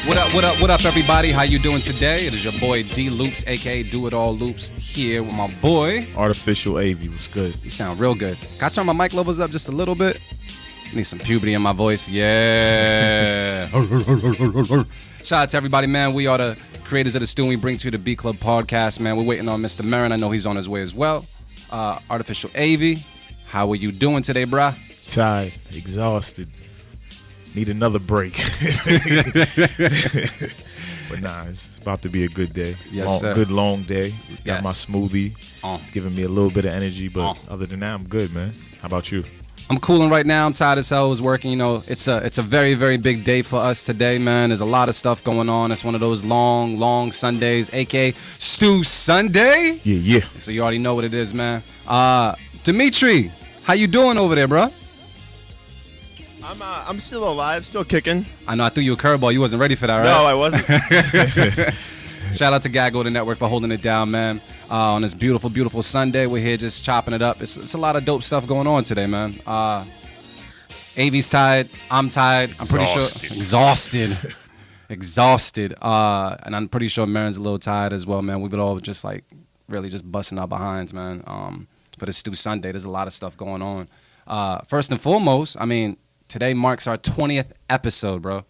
What up, everybody? How you doing today? It is your boy Dee Loopz, aka Do It All Loops, here with my boy ArtofficialAvi. What's good? You sound real good. Can I turn my mic levels up just a little bit? Need some puberty in my voice. Yeah. Shout out to everybody, man. We are the creators of the stew. We bring to you the B Club podcast, man. We're waiting on Mr. Merren. I know he's on his way as well. ArtofficialAvi, how are you doing today, bruh? Tired, exhausted. Need another break. But nah, it's about to be a good day. Yes, sir. Good long day. Got Yes. my smoothie. It's giving me a little bit of energy, but other than that, I'm good, man. How about you? I'm cooling right now. I'm tired as hell. I was working. You know, it's a very, very big day for us today, man. There's a lot of stuff going on. It's one of those long Sundays, aka Stew Sunday. Yeah. So you already know what it is, man. Dimitri, how you doing over there, bro? I'm still alive, still kicking. I know I threw you a curveball. You wasn't ready for that, right? No, I wasn't. Shout out to Gaggo the Network for holding it down, man. On this beautiful, beautiful Sunday, we're here just chopping it up. It's a lot of dope stuff going on today, man. Avi's tired. I'm tired. I'm pretty sure exhausted. And I'm pretty sure Merren's a little tired as well, man. We've been all just like really just busting our behinds, man. For this Stew Sunday, there's a lot of stuff going on. First and foremost, I mean, today marks our 20th episode, bro.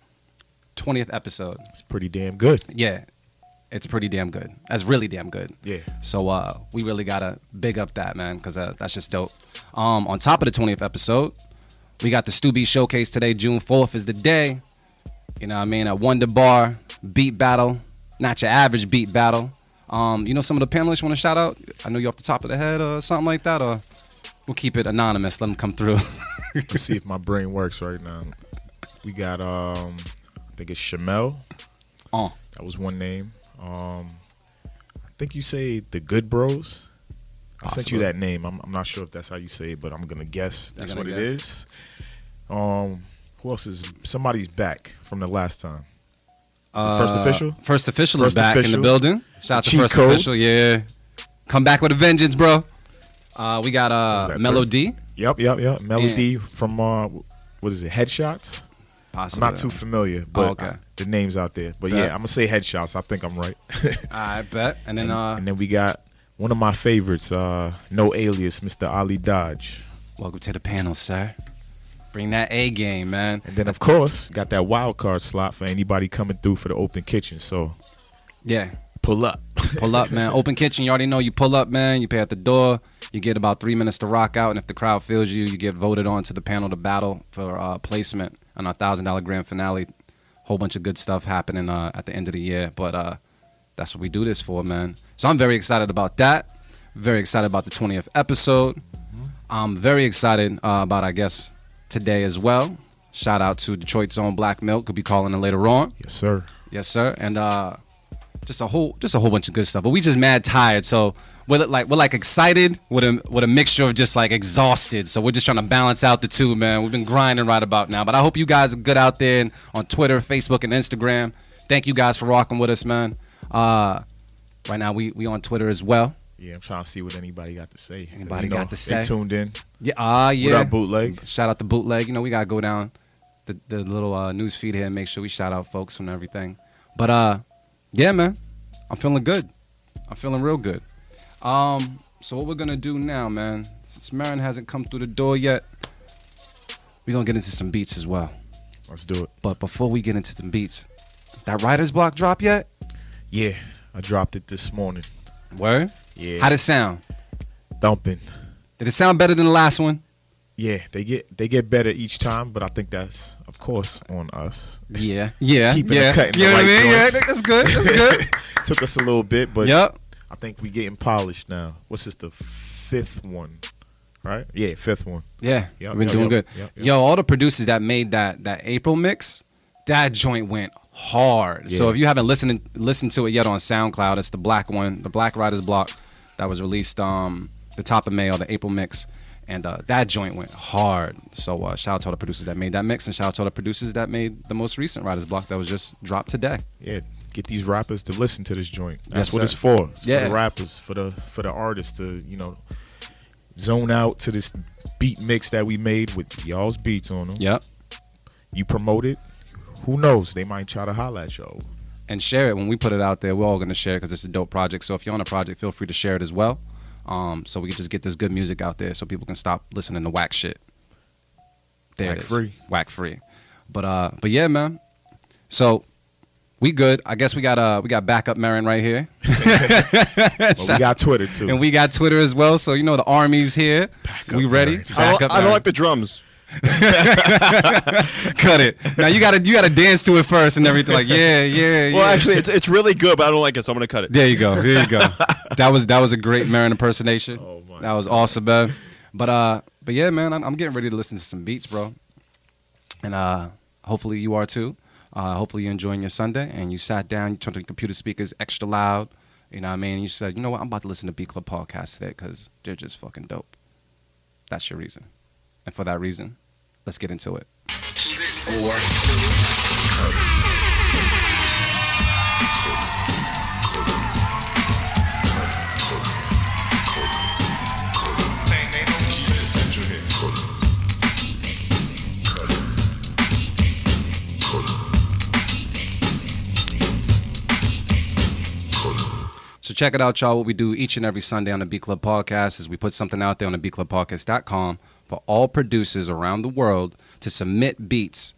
20th episode. It's pretty damn good. Yeah, it's pretty damn good. That's really damn good. Yeah. So we really got to big up that, man, because that's just dope. On top of the 20th episode, we got the Stew Beat Showcase today. June 4th is the day. You know what I mean? A Wonder Bar beat battle. Not your average beat battle. You know some of the panelists you want to shout out? I know you off the top of the head or something like that, or we'll keep it anonymous. Let them come through. Let's see if my brain works right now. We got, I think it's Shamel. That was one name. I think you say the Good Bros. I sent you that name. I'm not sure if that's how you say it, but I'm going to guess that's what it is. Who else is? Somebody's back from the last time. Is it First Official? First Official is back in the building. Shout out to First Official. Yeah. Come back with a vengeance, bro. We got Melody. Yep. Melody from, what is it, Headshots? Possibly. I'm not too familiar, but the name's out there. But yeah, I'm going to say Headshots. I think I'm right. I bet. And then we got one of my favorites, No Alias, Mr. Ali Dodge. Welcome to the panel, sir. Bring that A game, man. And then, of course, got that wild card slot for anybody coming through for the open kitchen. So, yeah. Pull up. Pull up, man. Open kitchen, you already know. You pull up, man. You pay at the door. You get about 3 minutes to rock out. And if the crowd feels you, you get voted on to the panel to battle for placement on our $1,000 grand finale. Whole bunch of good stuff happening at the end of the year. But that's what we do this for, man. So I'm very excited about that. Very excited about the 20th episode. I'm very excited about, I guess, today as well. Shout out to Detroit's own Black Milk. Could be calling in later on. Yes, sir. Yes, sir. And just a whole bunch of good stuff. But we just mad tired, so we're like excited with a mixture of just like exhausted. So we're just trying to balance out the two, man. We've been grinding right about now. But I hope you guys are good out there and on Twitter, Facebook, and Instagram. Thank you guys for rocking with us, man. Right now we on Twitter as well. Yeah, I'm trying to see what anybody got to say. Anybody got to say? They tuned in. Yeah, yeah. What up, Bootleg? Shout out to Bootleg. You know, we got to go down the little news feed here and make sure we shout out folks and everything. But, yeah, man, I'm feeling good. I'm feeling real good. So what we're going to do now, man, since Merren hasn't come through the door yet, we're going to get into some beats as well. Let's do it. But before we get into some beats, that writer's block drop yet? Yeah, I dropped it this morning. Word? Yeah. How'd it sound? Thumping. Did it sound better than the last one? Yeah, they get better each time, but I think that's, of course, on us. Yeah. Keeping it cut in you the know what I right mean? Yeah, joints. that's good. That's good. Took us a little bit, but Yep. I think we getting polished now. What's this, the fifth one, right? Yeah, fifth one. Yeah, Yep, we've been doing good. Yep. Yo, all the producers that made that April mix, that joint went hard. Yeah. So if you haven't listened to it yet on SoundCloud, it's the black one, the Black Writer's Block that was released the top of May, or the April mix. And that joint went hard. So shout out to all the producers that made that mix, and shout out to all the producers that made the most recent Writer's Block that was just dropped today. Yeah, get these rappers to listen to this joint. That's Yes, what sir. it's for. It's Yeah. for the rappers, for the artists to, zone out to this beat mix that we made with y'all's beats on them. Yep. You promote it. who knows? They might try to holler at y'all. And share it when we put it out there. We're all gonna share it because it's a dope project. So if you're on a project, feel free to share it as well. So we can just get this good music out there, so people can stop listening to whack shit. There Whack it is. free. Whack free. But yeah, man. So we good. I guess we got backup Merren right here. But we got Twitter too. And we got Twitter as well. So you know the army's here. Backup We ready? Merren. Backup I don't Merren. like the drums. Cut it. Now you gotta dance to it first and everything. Like yeah. Well, actually, it's really good, but I don't like it, so I'm gonna cut it. There you go. That was a great Merren impersonation. Oh, my that was awesome, man. But yeah, man, I'm getting ready to listen to some beats, bro. And hopefully you are too. Hopefully you're enjoying your Sunday and you sat down, you turned on your computer speakers extra loud. You know what I mean? And you said, you know what, I'm about to listen to Beat Club podcast today because they're just fucking dope. That's your reason. And for that reason, let's get into it. So check it out, y'all. What we do each and every Sunday on the Beat Club Podcast is we put something out there on the beatclubpodcast.com for all producers around the world to submit beats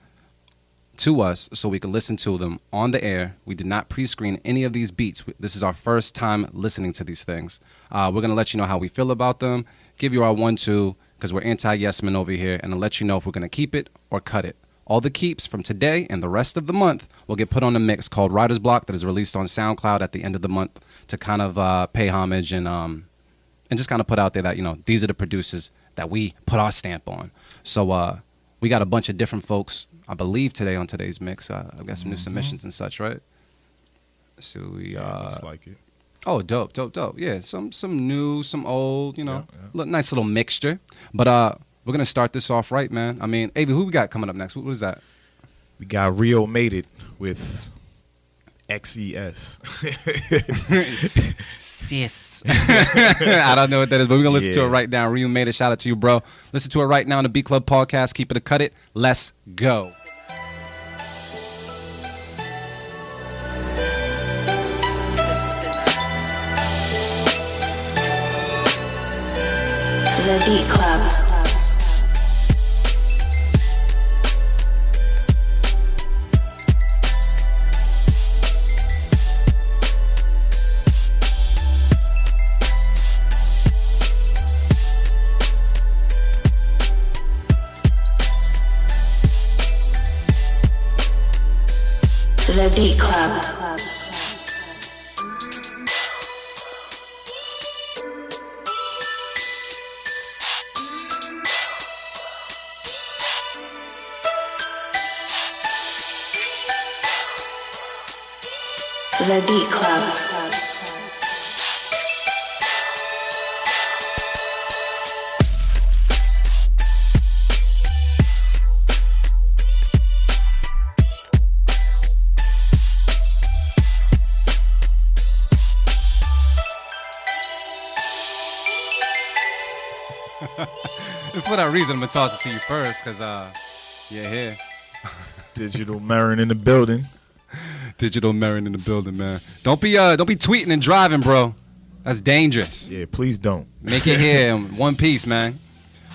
to us so we can listen to them on the air. We did not pre-screen any of these beats. This is our first time listening to these things. We're going to let you know how we feel about them, give you our 1-2, because we're anti-yes men over here, and to let you know if we're going to keep it or cut it. All the keeps from today and the rest of the month will get put on a mix called Writer's Block that is released on SoundCloud at the end of the month to kind of pay homage and just kind of put out there that, you know, these are the producers that we put our stamp on. So we got a bunch of different folks, I believe, today on today's mix. I've got some new submissions and such, right? So we looks like it. Oh, dope. Yeah, some new, some old, you know, Yeah. Nice little mixture. But we're going to start this off right, man. I mean, Avi, who we got coming up next? What is that? We got Rio Made It with XES. Sis. I don't know what that is, but we're going to listen to it right now. Rio Made It. Shout out to you, bro. Listen to it right now on the Beat Club Podcast. Keep it or cut it. Let's go. The Beat Club. The Beat Club. The Beat Club. And for that reason, I'm going to toss it to you first because you're here. Digital Merren in the building. Digital Merren in the building, man. Don't be tweeting and driving, bro. That's dangerous. Yeah, please don't. Make it here in one piece, man.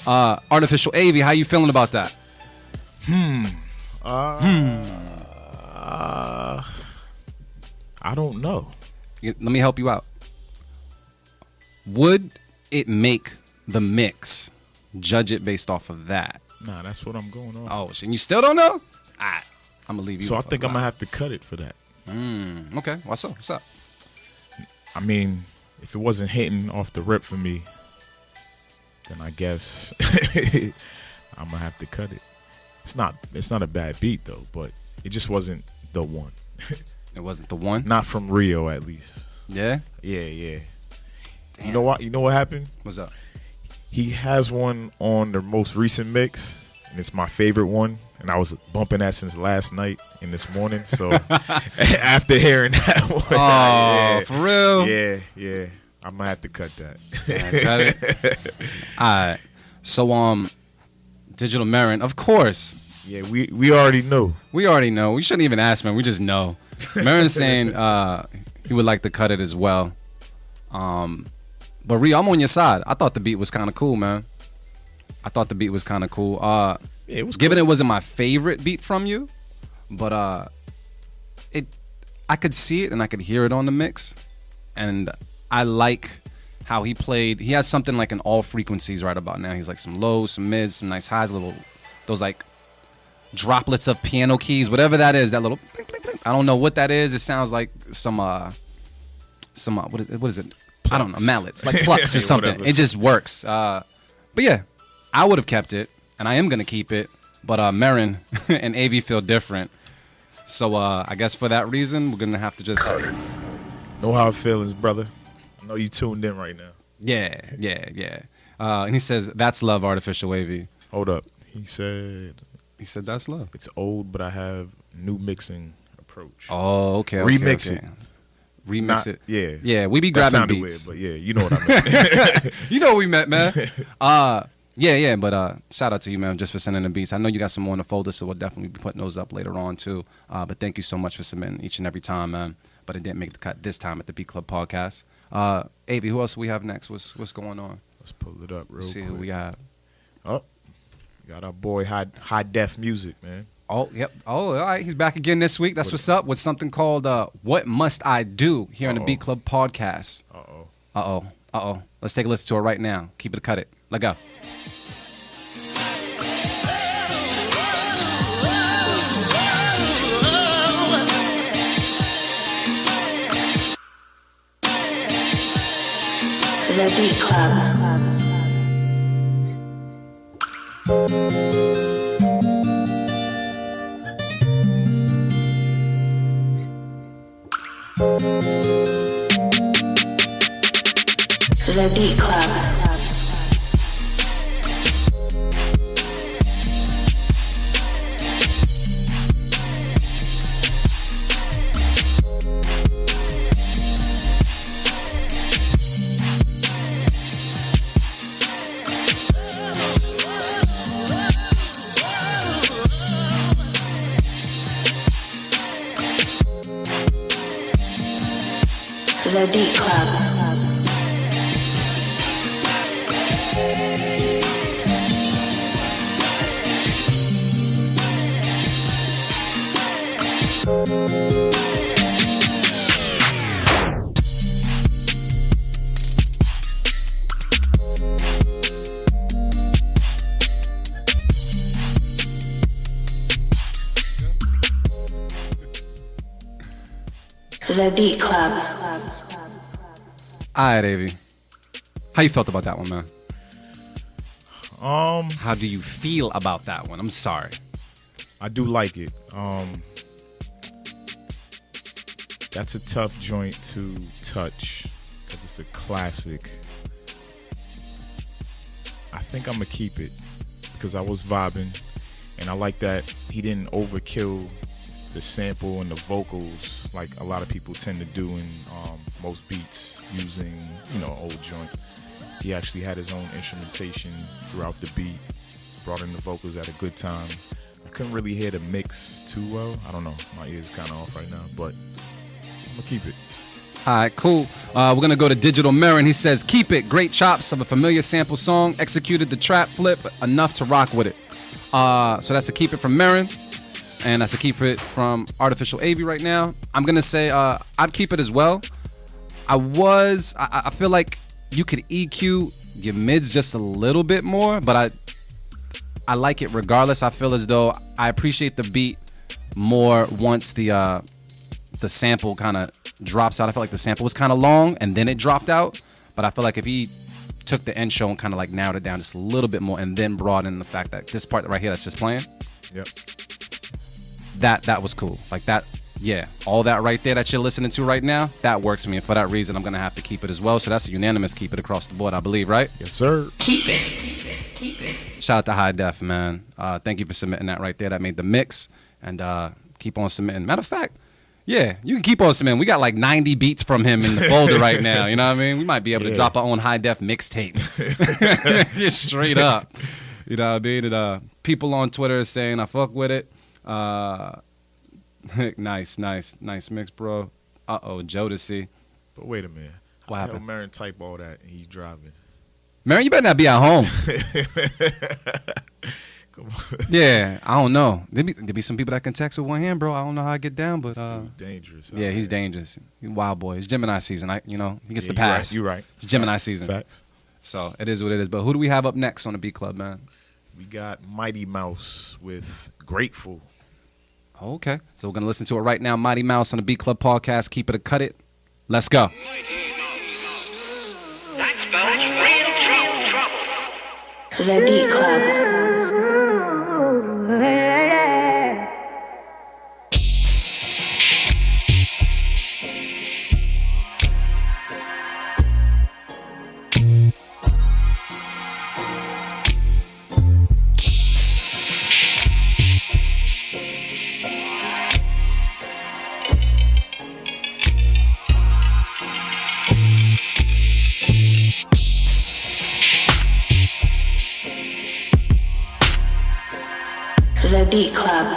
ArtofficialAvi, how you feeling about that? I don't know. Let me help you out. Would it make the mix? Judge it based off of that. Nah, that's what I'm going on. Oh, and you still don't know? I'm gonna leave you. So I think I'm gonna have to cut it for that. Okay. What's up? I mean, if it wasn't hitting off the rip for me, then I guess I'm gonna have to cut it. It's not a bad beat though, but it just wasn't the one. It wasn't the one? Not from Rio, at least. Yeah? Yeah. Damn. You know what happened? What's up? He has one on the most recent mix, and it's my favorite one. And I was bumping that since last night and this morning. So after hearing that one, Oh, for real? Yeah. I'm gonna have to cut that. Got it. All right. So, Digital Merren, of course, Yeah, we already know. We already know. We shouldn't even ask, man. We just know. Merren's saying he would like to cut it as well. But Ree, I'm on your side. I thought the beat was kind of cool, man. I thought the beat was kind of cool. Yeah, it was given cool. it wasn't my favorite beat from you, but I could see it and I could hear it on the mix, and I like how he played. He has something like in all frequencies right about now. He's like some lows, some mids, some nice highs, those like droplets of piano keys, whatever that is. That little, bling, bling, bling. I don't know what that is. It sounds like some what is it? I don't know, mallets, like plucks or something. Whatever. It just works. But yeah, I would have kept it, and I am gonna keep it. But Merren and AV feel different. So I guess for that reason, we're gonna have to just Know how it feels, brother. I know you tuned in right now. yeah. And he says that's love, Artificial AV. Hold up. He said That's love. it's old, but I have new mixing approach. Oh, okay. Remix okay. it. Remix Not- it. yeah. We be That grabbing sounded beats. weird, but yeah, you know what I meant. You know what we met, man. Yeah, but shout out to you, man, just for sending the beats. I know you got some more in the folder, so we'll definitely be putting those up later on, too. But thank you so much for submitting each and every time, man. But it didn't make the cut this time at the Beat Club podcast. AV, who else do we have next? What's going on? Let's pull it up real Let's see quick. who we have. Oh, got our boy High Def Music, man. Oh, yep. Oh, all right. He's back again this week. That's what's up with something called What Must I Do here on the Beat Club podcast. Uh-oh. Let's take a listen to it right now. Keep it, cut it. Let go. The Beat Club. The Beat Club. The Beat Club. The Beat Club. All right, AV. How you felt about that one, man? How do you feel about that one? I'm sorry. I do like it. That's a tough joint to touch because it's a classic. I think I'm gonna keep it because I was vibing, and I like that he didn't overkill the sample and the vocals like a lot of people tend to do in most beats using, old joint. He actually had his own instrumentation throughout the beat, brought in the vocals at a good time. I couldn't really hear the mix too well. I don't know, my ear's kind of off right now, but I'm gonna keep it. All right, cool. We're going to go to Digital Merren. He says, keep it. Great chops of a familiar sample song. Executed the trap flip enough to rock with it. So that's a keep it from Merren. And that's a keep it from Artificial AV right now. I'm going to say I'd keep it as well. I feel like you could EQ your mids just a little bit more, but I like it regardless. I feel as though I appreciate the beat more once the sample kind of drops out. I feel like the sample was kind of long and then it dropped out, but I feel like if he took the end show and kind of like narrowed it down just a little bit more and then brought in the fact that this part right here that's just playing, Yep. that was cool. Like that, yeah, all that right there that you're listening to right now, that works for me, and for that reason I'm gonna have to keep it as well. So that's a unanimous keep it across the board, I believe, right? Yes, sir. Keep it. Shout out to High Def, man. Thank you for submitting that right there. That made the mix, and keep on submitting. Matter of fact, yeah, you can keep on submitting. We got like 90 beats from him in the folder right now. You know what I mean? We might be able to drop our own High Def mixtape. Just straight up. You know what I mean? And, people on Twitter saying I fuck with it. Nice mix, bro. Jodeci. But wait a minute. What How happened? Merren type all that and he's driving? Merren, you better not be at home. Come on. Yeah, I don't know. There be some people that can text with one hand, bro. I don't know how I get down, but Dude, dangerous. yeah, he's dangerous. He's a wild boy. It's Gemini season. He gets the you pass. You're right. It's Gemini season. Facts. So it is what it is. But who do we have up next on the Beat Club, man? We got Mighty Mouse with Grateful. Okay, so we're gonna listen to it right now. Mighty Mouse on the Beat Club podcast. Keep it or cut it. Let's go. That spells real trouble. The Beat Club. The Beat Club.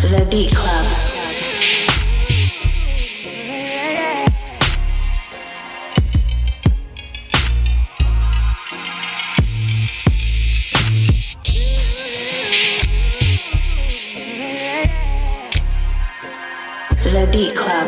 The Beat Club. The Beat Club.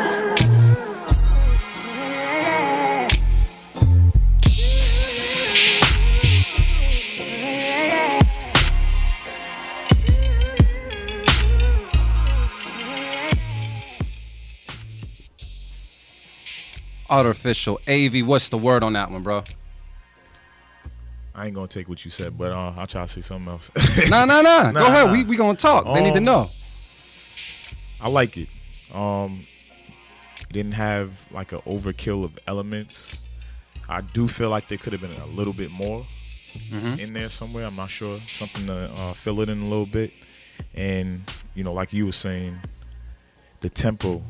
ArtofficialAvi, what's the word on that one, bro? I ain't gonna take what you said, but I'll try to say something else. Nah. Go ahead. We gonna talk. They need to know. I like it. It didn't have like an overkill of elements. I do feel like there could have been a little bit more in there somewhere. I'm not sure. Something to fill it in a little bit. And, like you were saying, the tempo,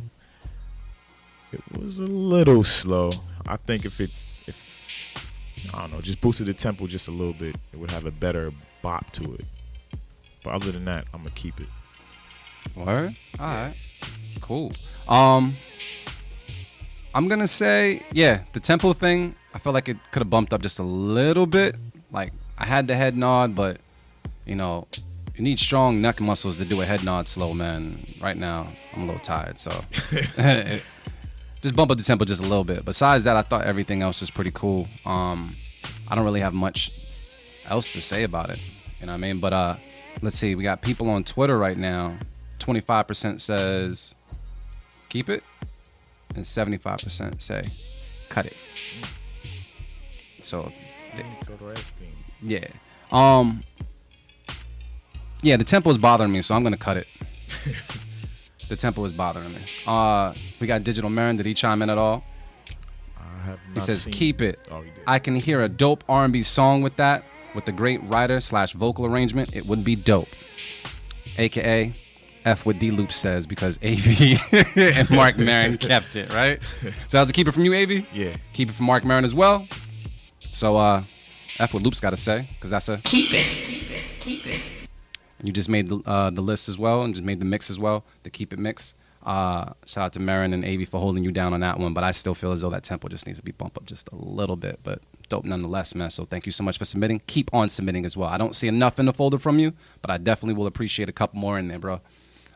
it was a little slow. I think if I don't know, just boosted the tempo just a little bit, it would have a better bop to it. But other than that, I'm going to keep it. Word? All right. Cool. I'm going to say, yeah, the tempo thing, I feel like it could have bumped up just a little bit. Like, I had the head nod, but, you need strong neck muscles to do a head nod slow, man. Right now, I'm a little tired, so just bump up the tempo just a little bit. Besides that, I thought everything else was pretty cool. I don't really have much else to say about it. You know what I mean? But let's see. We got people on Twitter right now. 25% says keep it, and 75% say cut it. So, yeah. Yeah, the tempo is bothering me, so I'm gonna cut it. The tempo is bothering me. We got Digital Merren. Did he chime in at all? I have not He says, seen keep it. Oh, he did. I can hear a dope R&B song with that, with the great writer/vocal arrangement. It would be dope. AKA, F what Dee Loopz says, because AV and Mark Merren kept it, right? So how's the keep it from you, AV? Yeah. Keep it from Mark Merren as well. So, F what Loopz got to say, because that's a... Keep it. Keep it. You just made the list as well, and just made the mix as well, the Keep It mix. Shout out to Merren and AV for holding you down on that one, but I still feel as though that tempo just needs to be bumped up just a little bit, but dope nonetheless, man. So thank you so much for submitting. Keep on submitting as well. I don't see enough in the folder from you, but I definitely will appreciate a couple more in there, bro.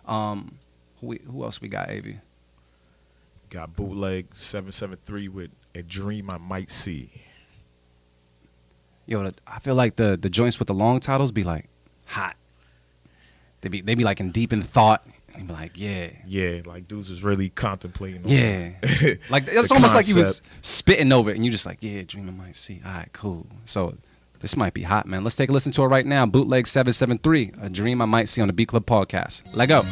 Who else we got, AV? Got Bootleg 773 with A Dream I Might See. Yo, I feel like the joints with the long titles be like hot. They be like in deep in thought. And be like, yeah. Yeah, like dudes was really contemplating on Yeah. Like it's the almost like he was concept. spitting over it and you just like, yeah, dream I might see. All right, cool. So this might be hot, man. Let's take a listen to it right now. Bootleg 773, A Dream I Might See on the Beat Club podcast. Let go.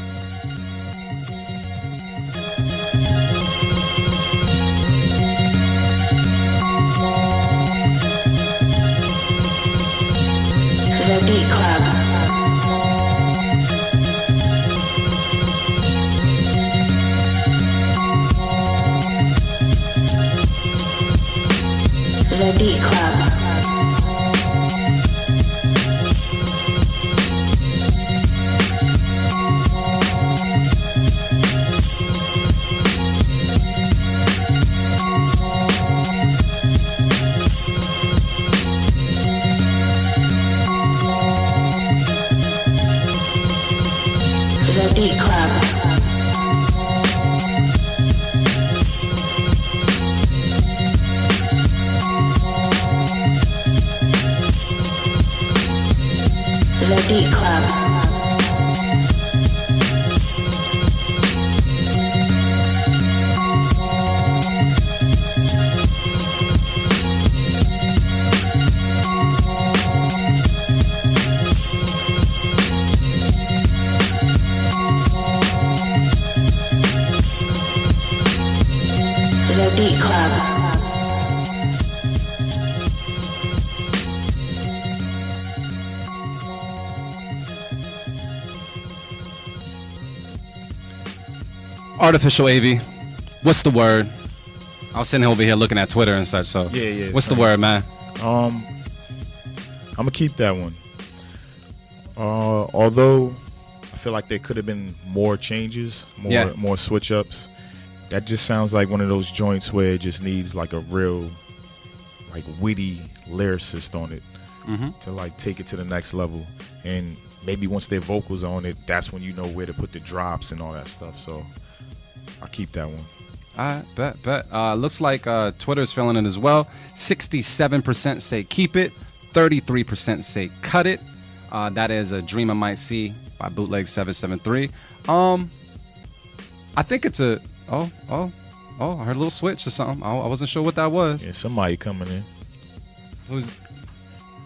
The Beat Club. The Beat Club. The Beat Club. The Beat Club. ArtofficialAvi, what's the word? I was sitting over here looking at Twitter and such. So Yeah. what's the word, man? I'm gonna keep that one. Although I feel like there could have been more changes, more switch ups. That just sounds like one of those joints where it just needs like a real, like witty lyricist on it to like take it to the next level. And maybe once their vocals on it, that's when you know where to put the drops and all that stuff. So I'll keep that one. All right, bet. Looks like Twitter's feeling it as well. 67% say keep it, 33% say cut it. That is a Dream I Might See by Bootleg 773. I think it's a I heard a little switch or something. I wasn't sure what that was. Yeah, somebody coming in. Who's?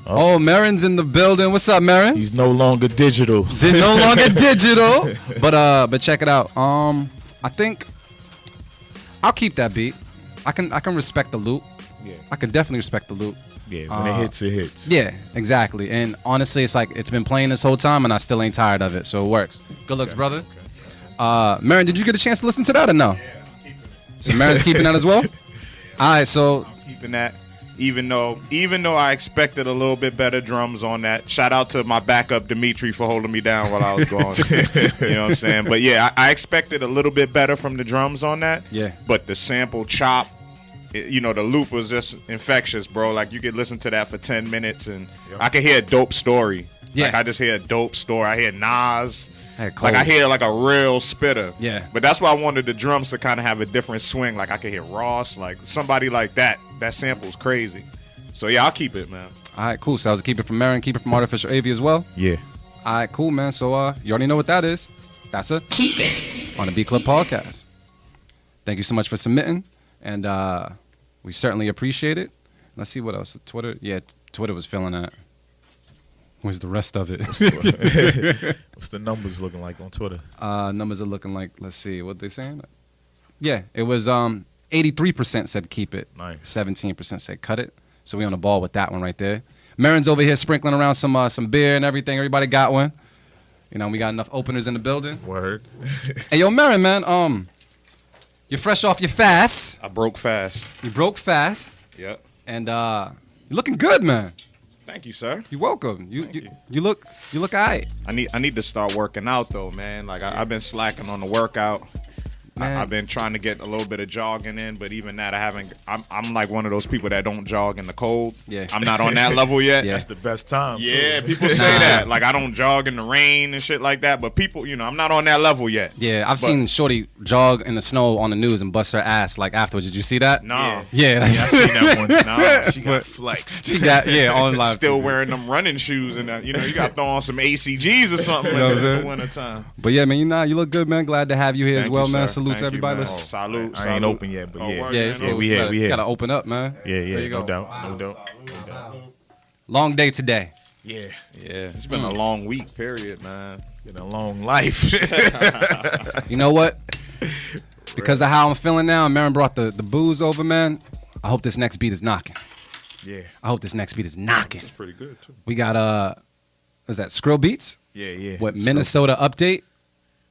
Oh, Merren's in the building. What's up, Merren? He's no longer digital. No longer digital. But check it out. I think I'll keep that beat. I can respect the loop. Yeah. I can definitely respect the loop. Yeah, when it hits, it hits. Yeah, exactly. And honestly, it's like it's been playing this whole time, and I still ain't tired of it. So it works. Good looks, brother. Merren, did you get a chance to listen to that or no? Yeah, I'm keeping it. So Merren's keeping that as well. All right, so I'm keeping that. Even though I expected a little bit better drums on that. Shout out to my backup Dimitri for holding me down while I was gone. You know what I'm saying? But yeah, I expected a little bit better from the drums on that. Yeah. But the sample chop, the loop was just infectious, bro. Like you could listen to that for 10 minutes and I could hear a dope story. Yeah. Like I just hear a dope story. I hear Nas. Hey, Like I hear like a real spitter. Yeah. But that's why I wanted the drums to kind of have a different swing. Like I could hear Ross, like somebody like that. That sample's crazy. So yeah, I'll keep it, man. all right, cool. So I was keep it from Merren, keep it from ArtofficialAvi as well. Yeah. All right, cool, man. So you already know what that is. That's a Keep it. on the Beat Club podcast. Thank you so much for submitting, and we certainly appreciate it. Let's see what else. Twitter, Twitter was feeling that. Where's the rest of it? What's the numbers looking like on Twitter? Numbers are looking like, let's see, what they saying? Yeah, it was 83% said keep it. Nice. 17% said cut it. So we on the ball with that one right there. Merren's over here sprinkling around some beer and everything. Everybody got one. We got enough openers in the building. Word. Hey, yo, Merren, man, you're fresh off your fast. I broke fast. You broke fast, Yep. and you're looking good, man. Thank you, sir. You're welcome. Thank you. You look alright. I need to start working out though, man. Like I've been slacking on the workout. Man. I've been trying to get a little bit of jogging in, but even that I haven't. I'm like one of those people that don't jog in the cold. Yeah. I'm not on that level yet. Yeah. That's the best time. Yeah, too. people say that. Like I don't jog in the rain and shit like that, but people, I'm not on that level yet. Yeah, I've But- seen Shorty jog in the snow on the news and bust her ass like afterwards. Did you see that? No. Yeah, Yeah, I seen that one. Nah, She got flexed. she got on live. Still wearing them running shoes and you got to throw on some ACGs or something You know what I'm in the saying? wintertime. But yeah, man, you look good, man. Glad to have you here as Thank well, you, man. sir. Salute Thank to you, everybody. man. Let's- Salute. I ain't open yet, but Oh, yeah. word, Yeah, man. it's Oh, cool. we here, we here. Gotta open up, man. Yeah, There you no go. doubt, no doubt. Long day today. Yeah, Yeah, it's been a long week, period, man. been a long life. You know what? Because of how I'm feeling now, Merren brought the booze over, man. I hope this next beat is knocking. Yeah, I hope this next beat is knocking. It's pretty good too. We got is that Skrill Beats? yeah. What So, Minnesota update?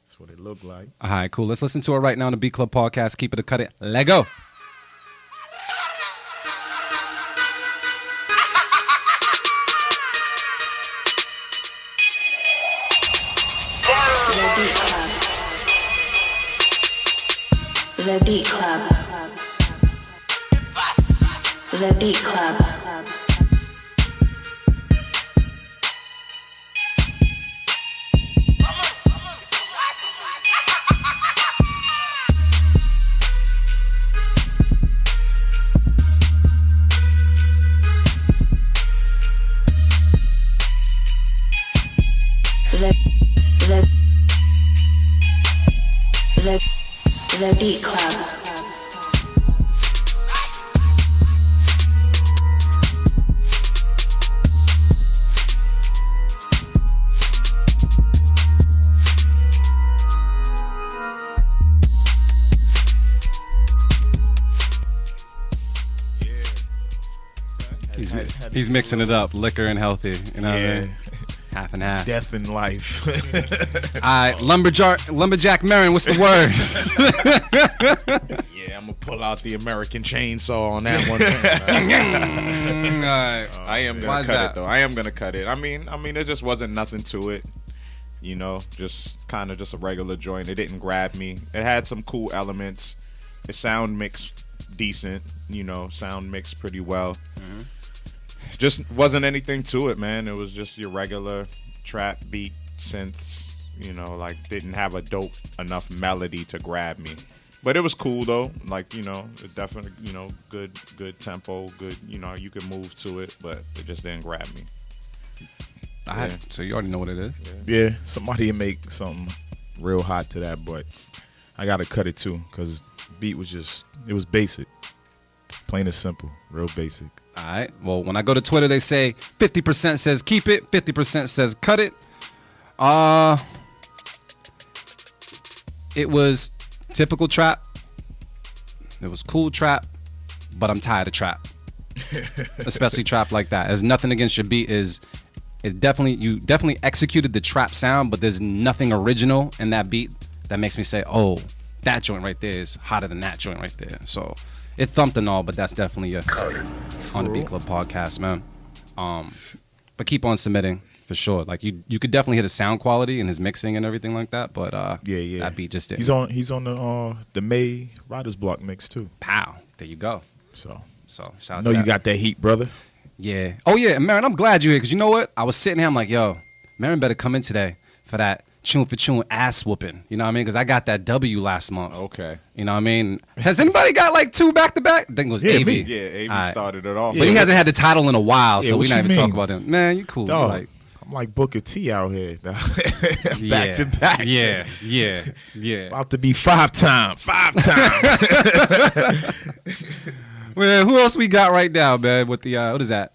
That's what it looked like. All right, cool. Let's listen to it right now on the Beat Club podcast. Keep it or cut it. Let go. The Beat Club. The Beat Club. The Beat Club. He's mixing it up, liquor and healthy. You know what I mean? Half and half. Death in life. All right, lumberjack Merren, what's the word? Yeah, I'm gonna pull out the American chainsaw on that one. All right. I am gonna cut it though. I am gonna cut it. I mean, there just wasn't nothing to it. You know, just kind of just a regular joint. It didn't grab me. It had some cool elements. It sound mixed decent. You know, sound mixed pretty well. Mm-hmm. Just wasn't anything to it, man. It was just your regular trap beat synths, you know, like didn't have a dope enough melody to grab me. But it was cool though. Like, you know, it definitely, you know, good tempo, good, you know, you could move to it, but it just didn't grab me. So you already know what it is. Yeah, somebody make something real hot to that, but I gotta cut it too, because beat was just, it was basic. Plain and simple, real basic. All right. Well, when I go to Twitter, they say 50% says keep it, 50% says cut it. It was typical trap. It was cool trap, but I'm tired of trap, especially trap like that. There's nothing against your beat. You definitely executed the trap sound, but there's nothing original in that beat that makes me say, oh, that joint right there is hotter than that joint right there. So. It thumped and all, but that's definitely on the Beat Club podcast, man. But keep on submitting for sure. Like you could definitely hear the sound quality and his mixing and everything like that. But yeah, that beat just did. He's on the May Riders Block mix too. Pow, there you go. So shout out. I know you got that heat, brother. Yeah. Oh yeah, and Merren, I'm glad you're here because you know what? I was sitting here, I'm like, yo, Merren better come in today for that Chune for Chune ass whooping. You know what I mean? Because I got that W last month. Okay. You know what I mean? Has anybody got like 2 back to back? I think it was AV. Me. Yeah, AV started it off. But he hasn't had the title in a while, so what we're not you even mean? talking about him. Man, you cool. Dog, Like, I'm like Booker T out here. Back to back. Yeah. About to be 5 time. Man, who else we got right now, man? With the what is that?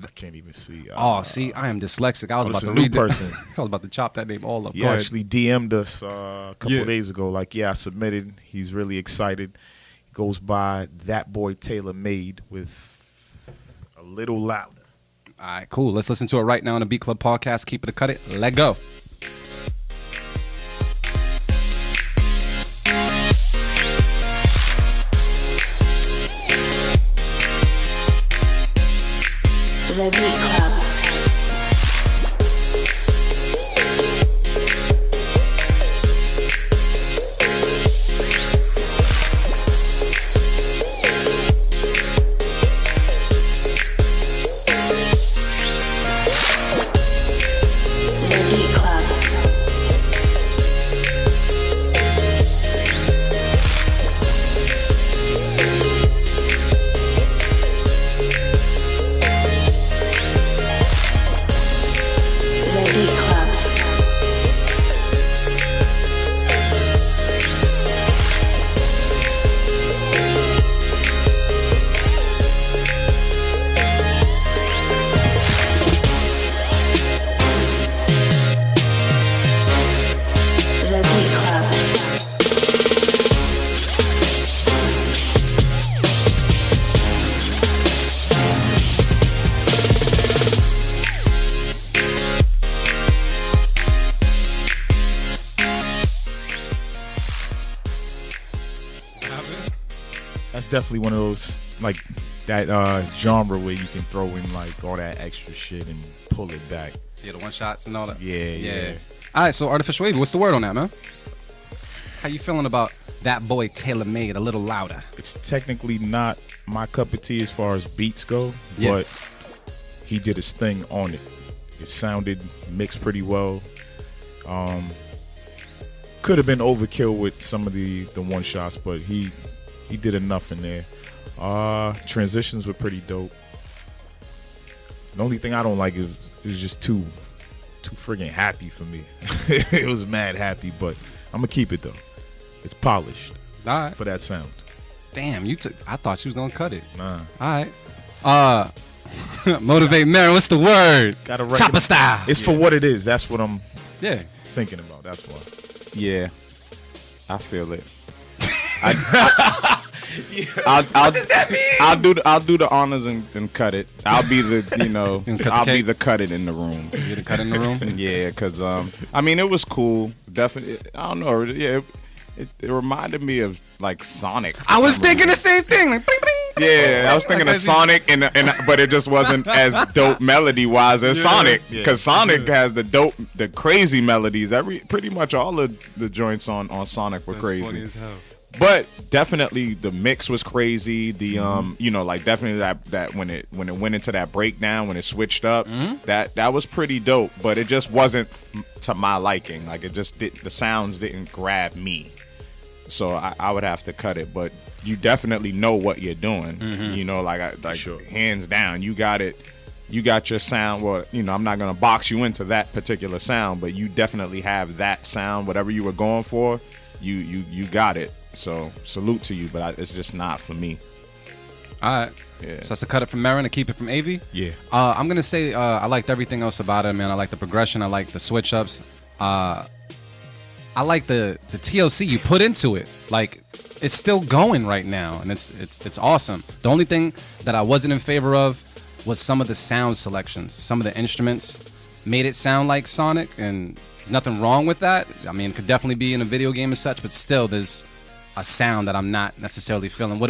I can't even see. See, I am dyslexic. I was about it's to a new read person. I was about to chop that name all up. He actually DM'd us a couple days ago. Like, yeah, I submitted. He's really excited. He goes by That Boy Taylor Made with A Little Louder. All right, cool. Let's listen to it right now on the Beat Club podcast. Keep it or cut it. Let go. The Beat Club. Definitely one of those, like, that genre where you can throw in like all that extra shit and pull it back. Yeah, the one shots and all that. Yeah. All right, so ArtofficialAvi, what's the word on that, man? How you feeling about that boy Taylor Made? A little louder. It's technically not my cup of tea as far as beats go, Yeah. but he did his thing on it. It sounded mixed pretty well. Could have been overkill with some of the one shots, but he did enough in there. Transitions were pretty dope. The only thing I don't like is it was just too friggin' happy for me. It was mad happy, but I'm gonna keep it though. It's polished All right. for that sound. Damn, I thought you was gonna cut it. Nah. All right. Motivate Merren. What's the word? Gotta reckon- Chopper style. It's for what it is. That's what I'm Yeah. thinking about. That's why. Yeah, I feel it. What does that mean? I'll do the honors and cut it. I'll be the And cut the I'll be cake? the cut it in the room. You the cut in the room? Yeah, because I mean it was cool. Definitely, I don't know. Yeah, it reminded me of like Sonic. for I was some thinking the reason. same thing. Like, bling, bling, bling, Yeah, I was thinking Like, of Sonic, but it just wasn't as dope melody wise as Sonic. yeah. Because Sonic has the crazy melodies. Pretty much all of the joints on Sonic were That's crazy. funny as hell. But definitely the mix was crazy. The like definitely that when it went into that breakdown, when it switched up, that was pretty dope. But it just wasn't to my liking. Like it just the sounds didn't grab me. So I would have to cut it. But you definitely know what you're doing. You know, Sure. hands down, you got it. You got your sound. Well, I'm not gonna box you into that particular sound, but you definitely have that sound. Whatever you were going for, you got it. So salute to you, but it's just not for me. All right. Yeah. So that's a cut it from Merren and keep it from Avi. Yeah. I'm gonna say I liked everything else about it, man. I like the progression. I like the switch ups. I like the TLC you put into it. Like it's still going right now, and it's awesome. The only thing that I wasn't in favor of was some of the sound selections. Some of the instruments made it sound like Sonic, and there's nothing wrong with that. I mean, it could definitely be in a video game and such, but still, there's a sound that I'm not necessarily feeling. What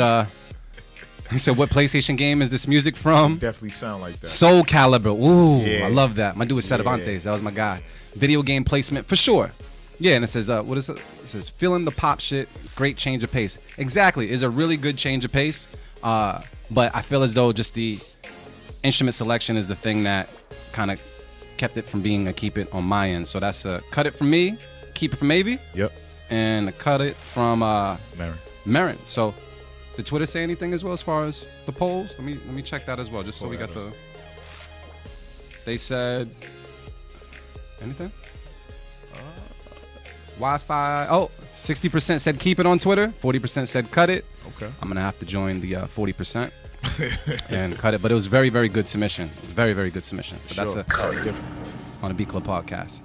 you said, what PlayStation game is this music from? Definitely sound like that. Soul Calibur. Ooh, Yeah. I love that. My dude was Yeah. Cervantes. That was my guy. Video game placement for sure. Yeah, and it says, what is it? It says, feeling the pop shit, great change of pace. Exactly. It's a really good change of pace. But I feel as though just the instrument selection is the thing that kind of kept it from being a keep it on my end. So that's a cut it from me, keep it from Avi, Yep. and a cut it from Merren. Merren. So did Twitter say anything as well as far as the polls? Let me check that as well, just so Pull we that got up. the. They said anything? Wi-Fi. Oh, 60% said keep it on Twitter. 40% said cut it. Okay. I'm gonna have to join the 40% and cut it. But it was very, very good submission. Very, very good submission. But that's on a B Club podcast.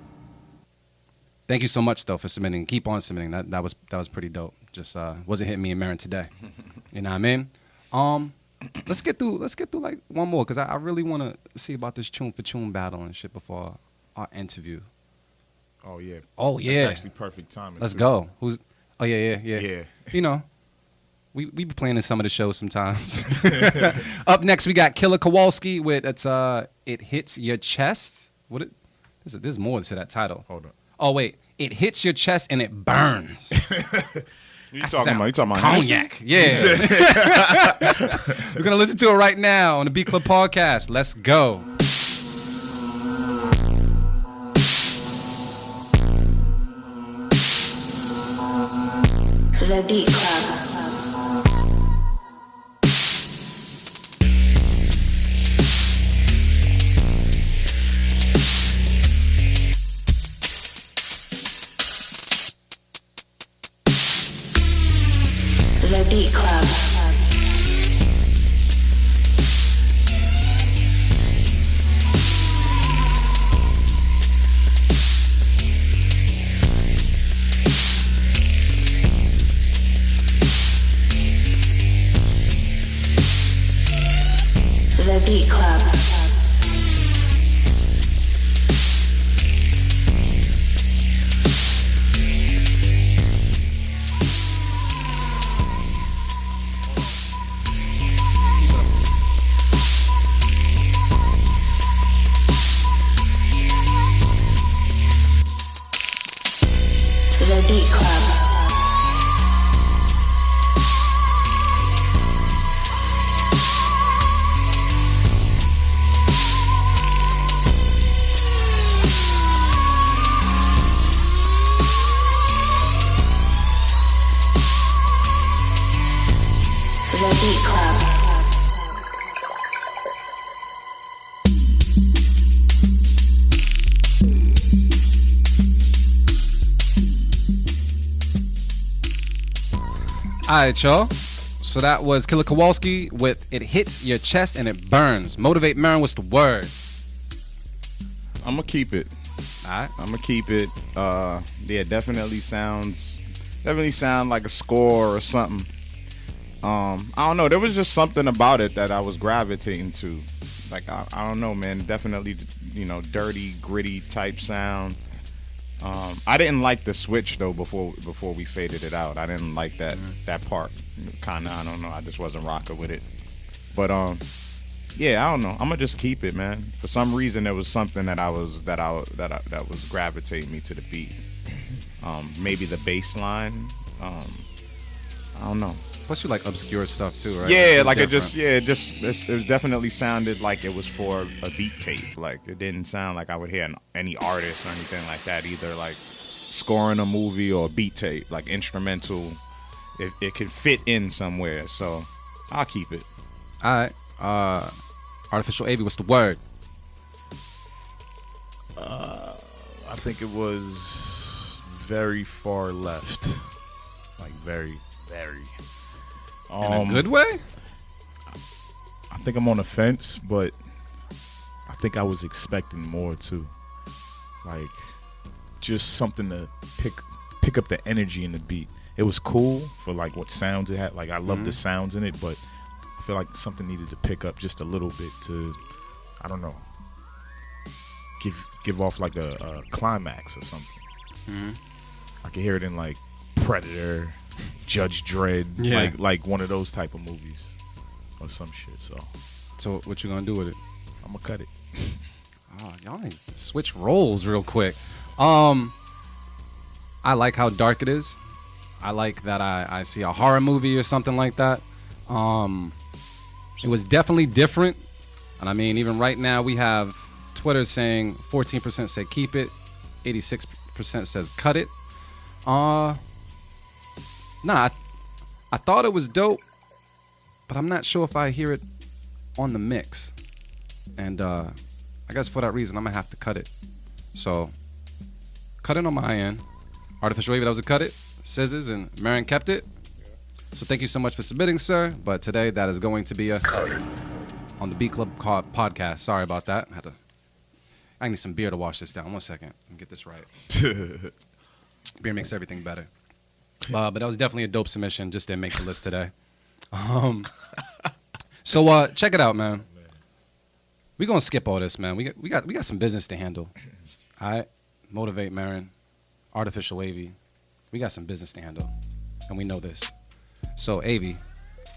Thank you so much though for submitting. Keep on submitting. That was pretty dope. Just wasn't hitting me and Merren today. You know what I mean? Let's get through like one more because I really want to see about this Chune for Chune battle and shit before our interview. Oh yeah. Oh yeah. That's actually perfect timing. Let's too. go. Who's? Oh yeah. Yeah. You know, we be playing in some of the shows sometimes. Up next, we got Killer Kowalski with It Hits Your Chest. There's more to that title. Hold on. Oh wait, it hits your chest and it burns. You talking about cognac? Yeah. We're gonna listen to it right now on the B Club podcast. Let's go. The Beat Club. The Beat Club. The Beat Club. The Beat Club. All right, y'all. So that was Killer Kowalski with It Hits Your Chest and It Burns. Motivate Merren, what's the word? I'm gonna keep it. All right. I'm gonna keep it. Yeah, definitely sound like a score or something. I don't know. There was just something about it that I was gravitating to. Like I don't know, man. Definitely, dirty, gritty type sound. I didn't like the switch though before we faded it out. I didn't like that part. Kinda, I don't know. I just wasn't rocking with it. But yeah, I don't know. I'm gonna just keep it, man. For some reason, there was something that was gravitating me to the beat. Maybe the bass line. I don't know. Plus, you like obscure stuff too, right? Yeah, It's like different. it definitely sounded like it was for a beat tape. Like it didn't sound like I would hear any artist or anything like that either. Like scoring a movie or a beat tape, like instrumental. It could fit in somewhere, so I'll keep it. All right. ArtofficialAvi, what's the word? I think it was very far left. Like very, very. In a good way? I think I'm on the fence, but I think I was expecting more too. Like just something to pick up the energy in the beat. It was cool for like what sounds it had. Like I love the sounds in it, but I feel like something needed to pick up just a little bit to, I don't know, give off like a climax or something. I could hear it in like Predator, Judge Dredd, like one of those type of movies or some shit. So what you gonna do with it? I'm gonna cut it. Oh, y'all need to switch roles real quick. I like how dark it is. I like that I see a horror movie or something like that. It was definitely different. And I mean, even right now we have Twitter saying 14% say keep it, 86% says cut it. Nah, I thought it was dope, but I'm not sure if I hear it on the mix. And I guess for that reason, I'm going to have to cut it. So, cut it on my end. ArtofficialAvi, that was a cut it. Scissors and Merren kept it. So thank you so much for submitting, sir. But today, that is going to be a cut it on the Beat Club podcast. Sorry about that. I need some beer to wash this down. 1 second. Let me get this right. Beer makes everything better. But that was definitely a dope submission. Just didn't make the list today. So check it out, man. We're gonna skip all this, man. We got some business to handle. All right, Motivate Merren, ArtofficialAvi. We got some business to handle, and we know this. So Avi,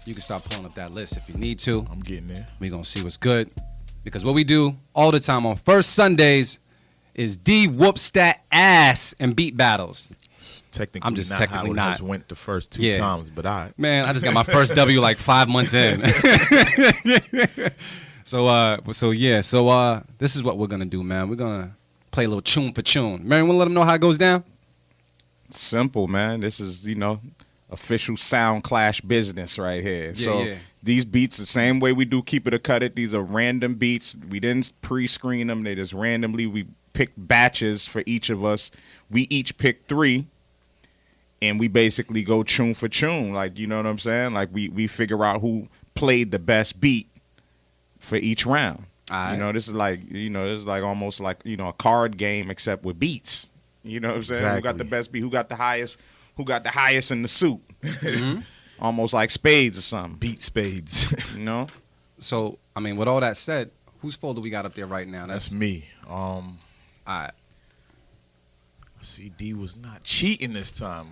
you can start pulling up that list if you need to. I'm getting there. We gonna see what's good, because what we do all the time on first Sundays is Dee Loopz that ass and beat battles. Technically, I'm just not technically how it not. has went the first two times, but all right. Man, I just got my first W like 5 months in. So this is what we're gonna do, man. We're gonna play a little tune for tune. Merren, wanna let them know how it goes down? Simple, man. This is, official sound clash business right here. These beats, the same way we do Keep It or Cut It, these are random beats. We didn't pre-screen them. They just randomly, we picked batches for each of us. We each picked 3, and we basically go tune for tune. Like, you know what I'm saying? Like, we figure out who played the best beat for each round. This is like almost like, a card game except with beats. You know what I'm saying? Exactly. Who got the best beat? Who got the highest in the suit? Almost like spades or something. Beat spades. So, I mean, with all that said, whose folder we got up there right now? That's me. All right. See, D was not cheating this time.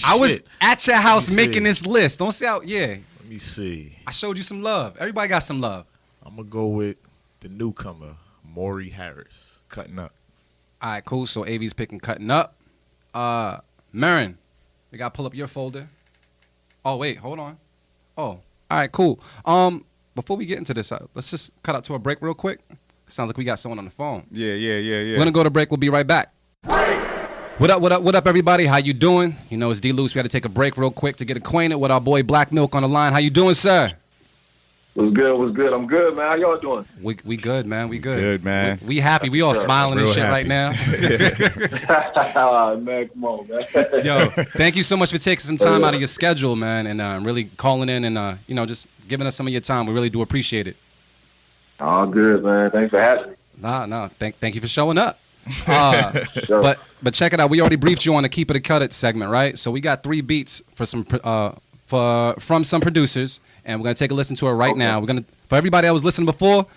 I was at your house making this list. Don't say out. Yeah. Let me see. I showed you some love. Everybody got some love. I'm gonna go with the newcomer, Maury Harris, Cutting Up. All right, cool. So AV's picking Cutting Up. Merren, we gotta pull up your folder. Oh wait, hold on. Oh, all right, cool. Before we get into this, let's just cut out to a break real quick. Sounds like we got someone on the phone. Yeah. We're gonna go to break. We'll be right back. What up, everybody? How you doing? It's Dee Loopz. We got to take a break real quick to get acquainted with our boy Black Milk on the line. How you doing, sir? What's good? What's good? I'm good, man. How y'all doing? We good, man. We good. Good, man. We happy. We all smiling and Real shit right happy. now. Man, come on, man. Yo, thank you so much for taking some time out of your schedule, man, and really calling in and just giving us some of your time. We really do appreciate it. All good, man. Thanks for having me. Nah. Thank you for showing up. But check it out. We already briefed you on the Keep It or Cut It segment, right? So we got 3 beats for some from some producers, and we're gonna take a listen to it right now. We're gonna, for everybody that was listening before,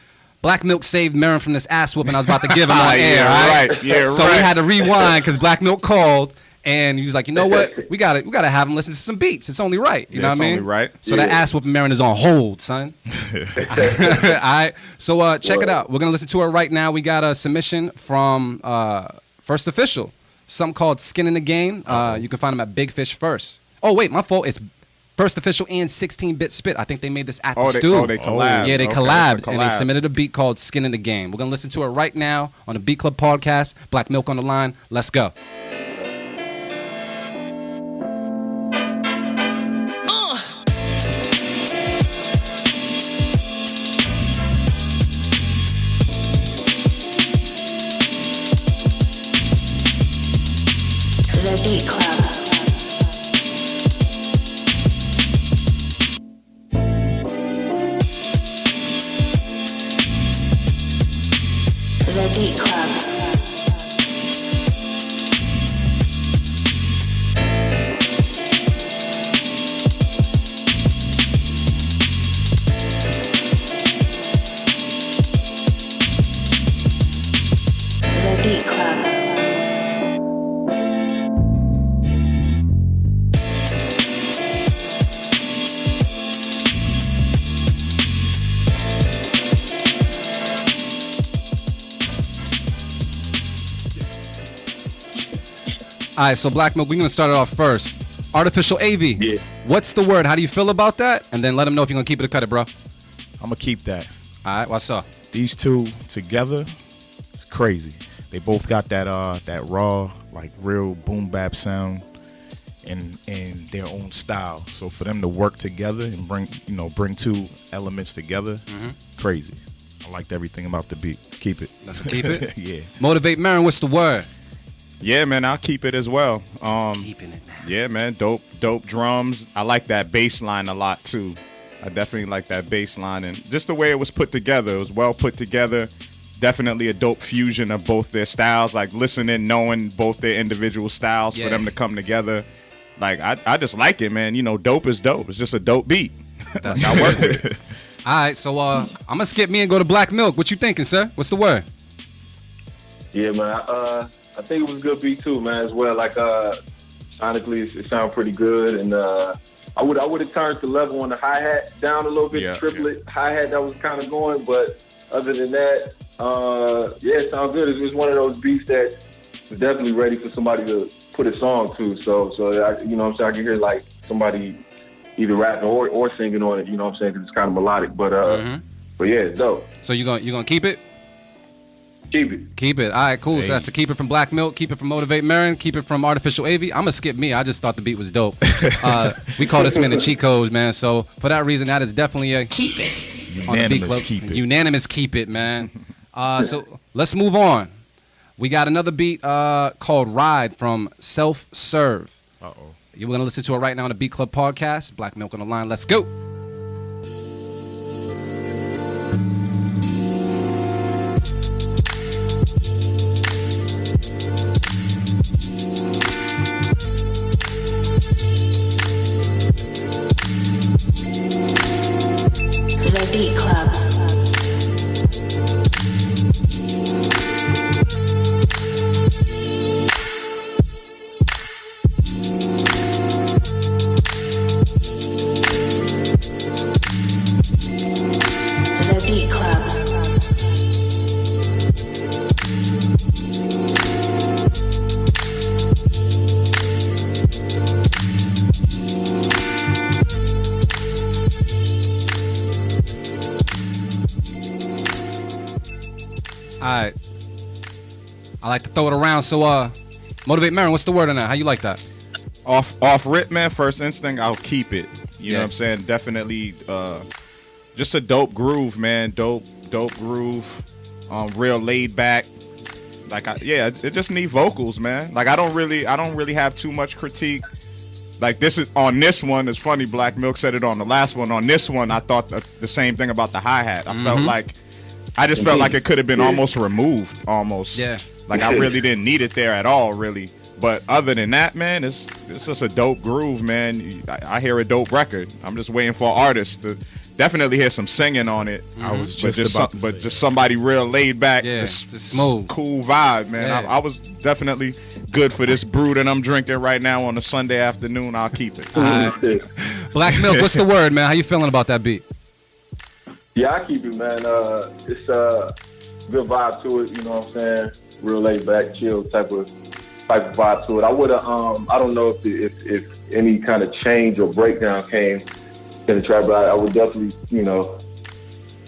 Black Milk saved Merren from this ass whooping I was about to give him on air, right? Yeah, so we had to rewind because Black Milk called. And he was like, you know what? We gotta have him listen to some beats. It's only right. You know what I mean? Only right. So that ass whooping Merren is on hold, son. All right. So check it out. We're gonna listen to it right now. We got a submission from First Official, something called "Skin in the Game." You can find them at Big Fish First. Oh wait, my fault. It's First Official and 16-Bit Spit. I think they made this at the stew. They collabed. Yeah, they Okay, collabed, it's a and they collab. submitted a beat called "Skin in the Game." We're gonna listen to it right now on the Beat Club podcast. Black Milk on the line. Let's go. The Beat Club. The Beat Club. The Beat Club. All right, so Black Milk, we're going to start it off first. ArtofficialAvi. Yeah. What's the word? How do you feel about that? And then let them know if you're going to keep it or cut it, bro. I'm gonna keep that. All right, what's up? These two together, it's crazy. They both got that raw, like real boom bap sound in their own style. So for them to work together and bring 2 elements together, crazy. I liked everything about the beat. Keep it. Let's keep it. Yeah. Motivate Merren, what's the word? Yeah, man, I'll keep it as well. Keeping it. Yeah, man, dope drums. I like that bass line a lot too. I definitely like that bass line and just the way it was put together. It was well put together. Definitely a dope fusion of both their styles. Like listening, knowing both their individual styles for them to come together. Like I just like it, man. You know, dope is dope. It's just a dope beat. That's how I work with it. All right, so I'm going to skip me and go to Black Milk. What you thinking, sir? What's the word? Yeah, man. I think it was a good beat too, man. As well, like sonically, it sounded pretty good, and I would have turned the level on the hi hat down a little bit, Yeah, triplet hi hat that was kind of going, but other than that, it sounds good. It's one of those beats that is definitely ready for somebody to put a song to. So I, you know what I'm saying, I can hear like somebody either rapping or singing on it. You know what I'm saying? 'Cause it's kind of melodic, but yeah, it's dope. So you gonna keep it? Keep it. Keep it. All right, cool. So that's to keep it from Black Milk, keep it from Motivate Merren, keep it from ArtofficialAvi. I'm gonna skip me. I just thought the beat was dope. We call this man the cheat codes, man. So for that reason, that is definitely a Keep it. on the beat club. Unanimous keep it. Unanimous keep it, man. So let's move on. We got another beat called Ride from Self Serve. Uh-oh. You're gonna listen to it right now on the Beat Club podcast. Black Milk on the line. Let's go. The Beat Club. The Beat Club. All right. I like to throw it around. So Motivate Merren, what's the word on that? How you like that? Off rip, man, first instinct, I'll keep it. You know what I'm saying? Definitely just a dope groove, man. Dope groove. Real laid back. Like, it just need vocals, man. Like, I don't really have too much critique. Like, this one, it's funny, Black Milk said it on the last one. On this one, I thought the same thing about the hi-hat. I felt like it could have been almost removed, almost. Yeah. Like, I really didn't need it there at all, really. But other than that, man, it's just a dope groove, man. I hear a dope record. I'm just waiting for artists to definitely hear some singing on it. I was just somebody real laid back, just smooth, cool vibe, man. Yeah. I was definitely good for this brew that I'm drinking right now on a Sunday afternoon. I'll keep it. Black Milk, what's the word, man? How you feeling about that beat? Yeah, I keep it, man. It's a good vibe to it. You know what I'm saying? Real laid back, chill type of vibe to it. I would have. I don't know if any kind of change or breakdown came in the track, but I would definitely,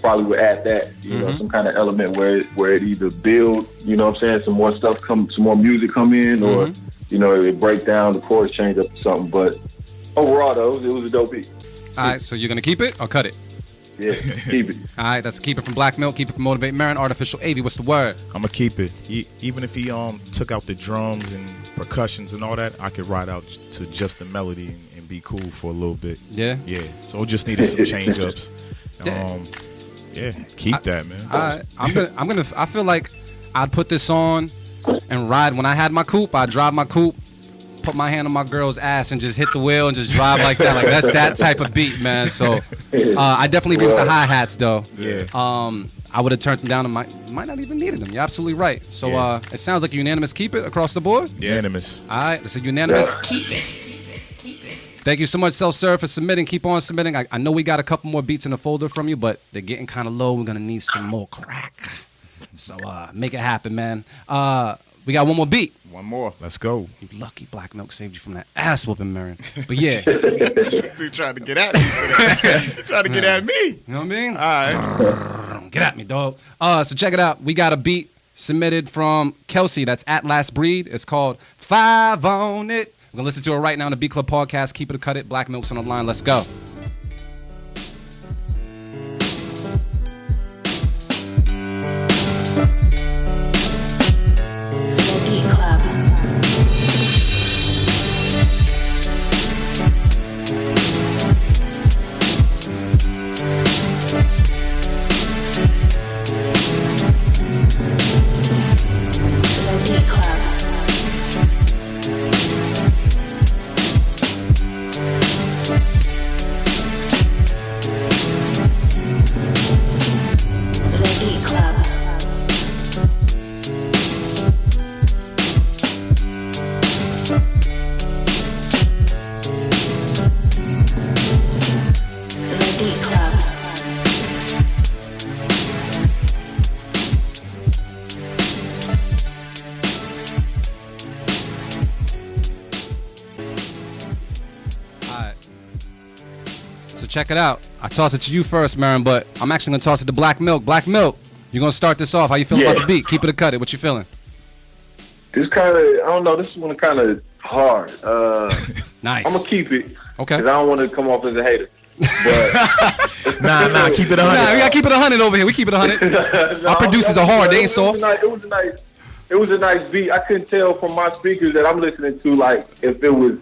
probably would add that. Some kind of element where it either build. You know what I'm saying? Some more stuff some more music come in, or it break down, the chords change up to something. But overall, though, it was a dope beat. All right, so you're gonna keep it or cut it? Yeah, keep it. All right, that's a keep it from Black Milk, keep it from Motivate Merren, ArtofficialAvi. What's the word? I'm gonna keep it. Even if he took out the drums and percussions and all that, I could ride out to just the melody and be cool for a little bit. Yeah. Yeah. So it just needed some change ups. Keep that, man. All right, I feel like I'd put this on and ride. When I had my coupe, I'd drive my coupe, put my hand on my girl's ass and just hit the wheel and just drive like that. Like, that's that type of beat, man. So I definitely agree with the hi-hats, though. Yeah. I would have turned them down and might not even needed them. You're absolutely right. So it sounds like a unanimous keep it across the board. Unanimous. All right, it's a unanimous keep it. Thank you so much, Self-Serve, for submitting. Keep on submitting. I know we got a couple more beats in the folder from you, but they're getting kind of low. We're going to need some more crack. So make it happen, man. We got one more beat. One more. Let's go. You lucky Black Milk saved you from that ass whooping, Merren. But yeah. Dude trying to get at me. Trying to get at me. You know what I mean? All right. Get at me, dog. So check it out. We got a beat submitted from Kelsey. That's at Last Breed. It's called 5 on It. We're going to listen to it right now on the Beat Club podcast. Keep it or cut it. Black Milk's on the line. Let's go. The Beat Club. The Beat Club. The Beat Club. The Beat Club. All right. So check it out. I toss it to you first, Merren, but I'm actually going to toss it to Black Milk. Black Milk, you're going to start this off. How you feeling about the beat? Keep it or cut it. What you feeling? This kind of, I don't know, this one kind of hard. Nice. I'm going to keep it. Okay. Because I don't want to come off as a hater. But Nah, keep it 100. Nah, we got to keep it 100 over here. We keep it 100. Our producers are hard. They ain't soft. It was a nice beat. I couldn't tell from my speakers that I'm listening to, like, if it was,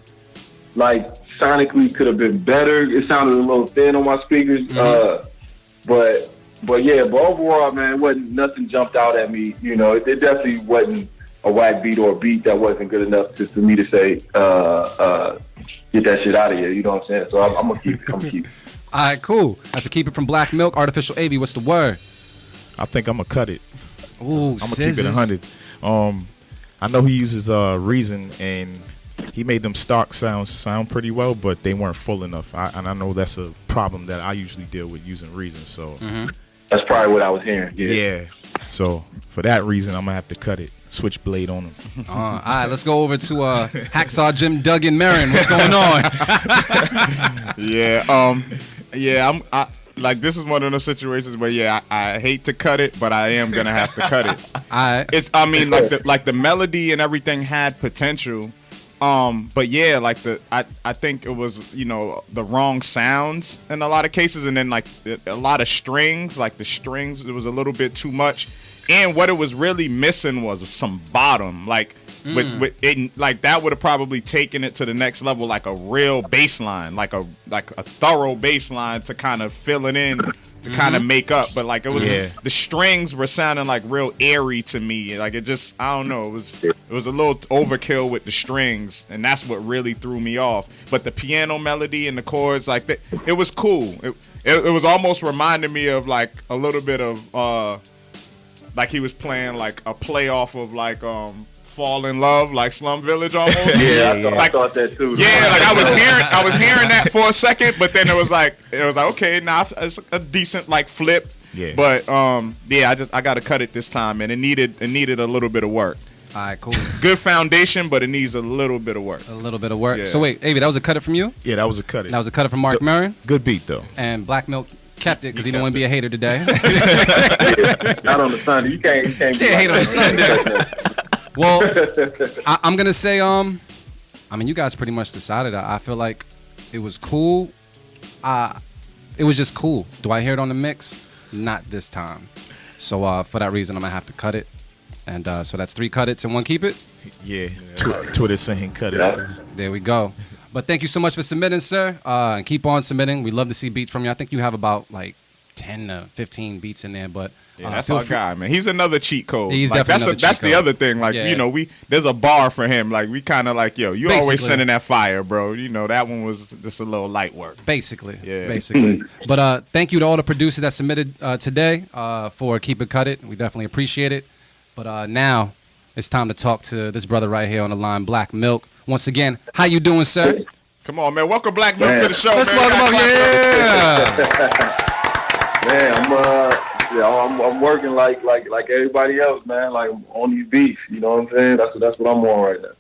like, sonically could have been better. It sounded a little thin on my speakers. But overall, man, nothing jumped out at me. You know, it definitely wasn't a whack beat or a beat that wasn't good enough for me to say, get that shit out of here. You know what I'm saying? So I'm gonna keep it. All right, cool. That's a keep it from Black Milk. ArtofficialAvi, what's the word? I think I'm gonna cut it. Ooh, I'm gonna keep it 100. I know he uses Reason, and he made them stock sounds sound pretty well, but they weren't full enough. And I know that's a problem that I usually deal with using Reason. So That's probably what I was hearing. yeah. So for that reason, I'm gonna have to cut it. Switchblade on him. All right, let's go over to Hacksaw Jim Duggan Merren. What's going on? I like, this is one of those situations where I hate to cut it, but I am gonna have to cut it. All right. It's, I mean, like the melody and everything had potential. But yeah, like I think it was, you know, the wrong sounds in a lot of cases, and then like a lot of strings, like the strings, it was a little bit too much. And what it was really missing was some bottom, like with it, like that would have probably taken it to the next level, like a real bass line, like a thorough bass line to kind of fill it in, to kind of make up. But like it was, the strings were sounding like real airy to me. Like it just, I don't know, it was a little overkill with the strings, and that's what really threw me off. But the piano melody and the chords, like it was cool. It was almost reminding me of like a little bit of like he was playing like a play off of like Fall in Love, like Slum Village almost. I thought that too. Yeah, like I was hearing that for a second, but then it was like okay, now it's a decent like flip. Yeah. But I got to cut it this time, and it needed a little bit of work. All right, cool. Good foundation, but it needs a little bit of work. A little bit of work. Yeah. So wait, Avi, that was a cut it from you? Yeah, that was a cut it. That was a cut it from Mark Merren? Good beat though. And Black Milk kept it because he didn't want to be a hater today. Not on the Sunday. You can't hate on the Sunday. Well, I'm gonna say, I mean, you guys pretty much decided. I feel like it was cool. It was just cool. Do I hear it on the mix? Not this time. So for that reason, I'm gonna have to cut it. And so that's 3 cut it's and 1 keep it. Yeah. Twitter saying cut it. There we go. But thank you so much for submitting, sir. And keep on submitting. We love to see beats from you. I think you have about like 10 to 15 beats in there, but that's our guy, man. He's another cheat code. He's like, definitely that's the other thing. Like, you know, there's a bar for him. Like, we kind of like, yo, you Basically. always sending that fire, bro. You know, that one was just a little light work. Basically. Yeah. But thank you to all the producers that submitted today for Keep It Cut It. We definitely appreciate it. But now it's time to talk to this brother right here on the line, Black Milk. Once again, how you doing, sir? Come on, man. Welcome Black Milk to the show, Let's man. welcome him. Man, I'm working like everybody else, man. Like on these beats, you know what I'm saying? That's what I'm on right now.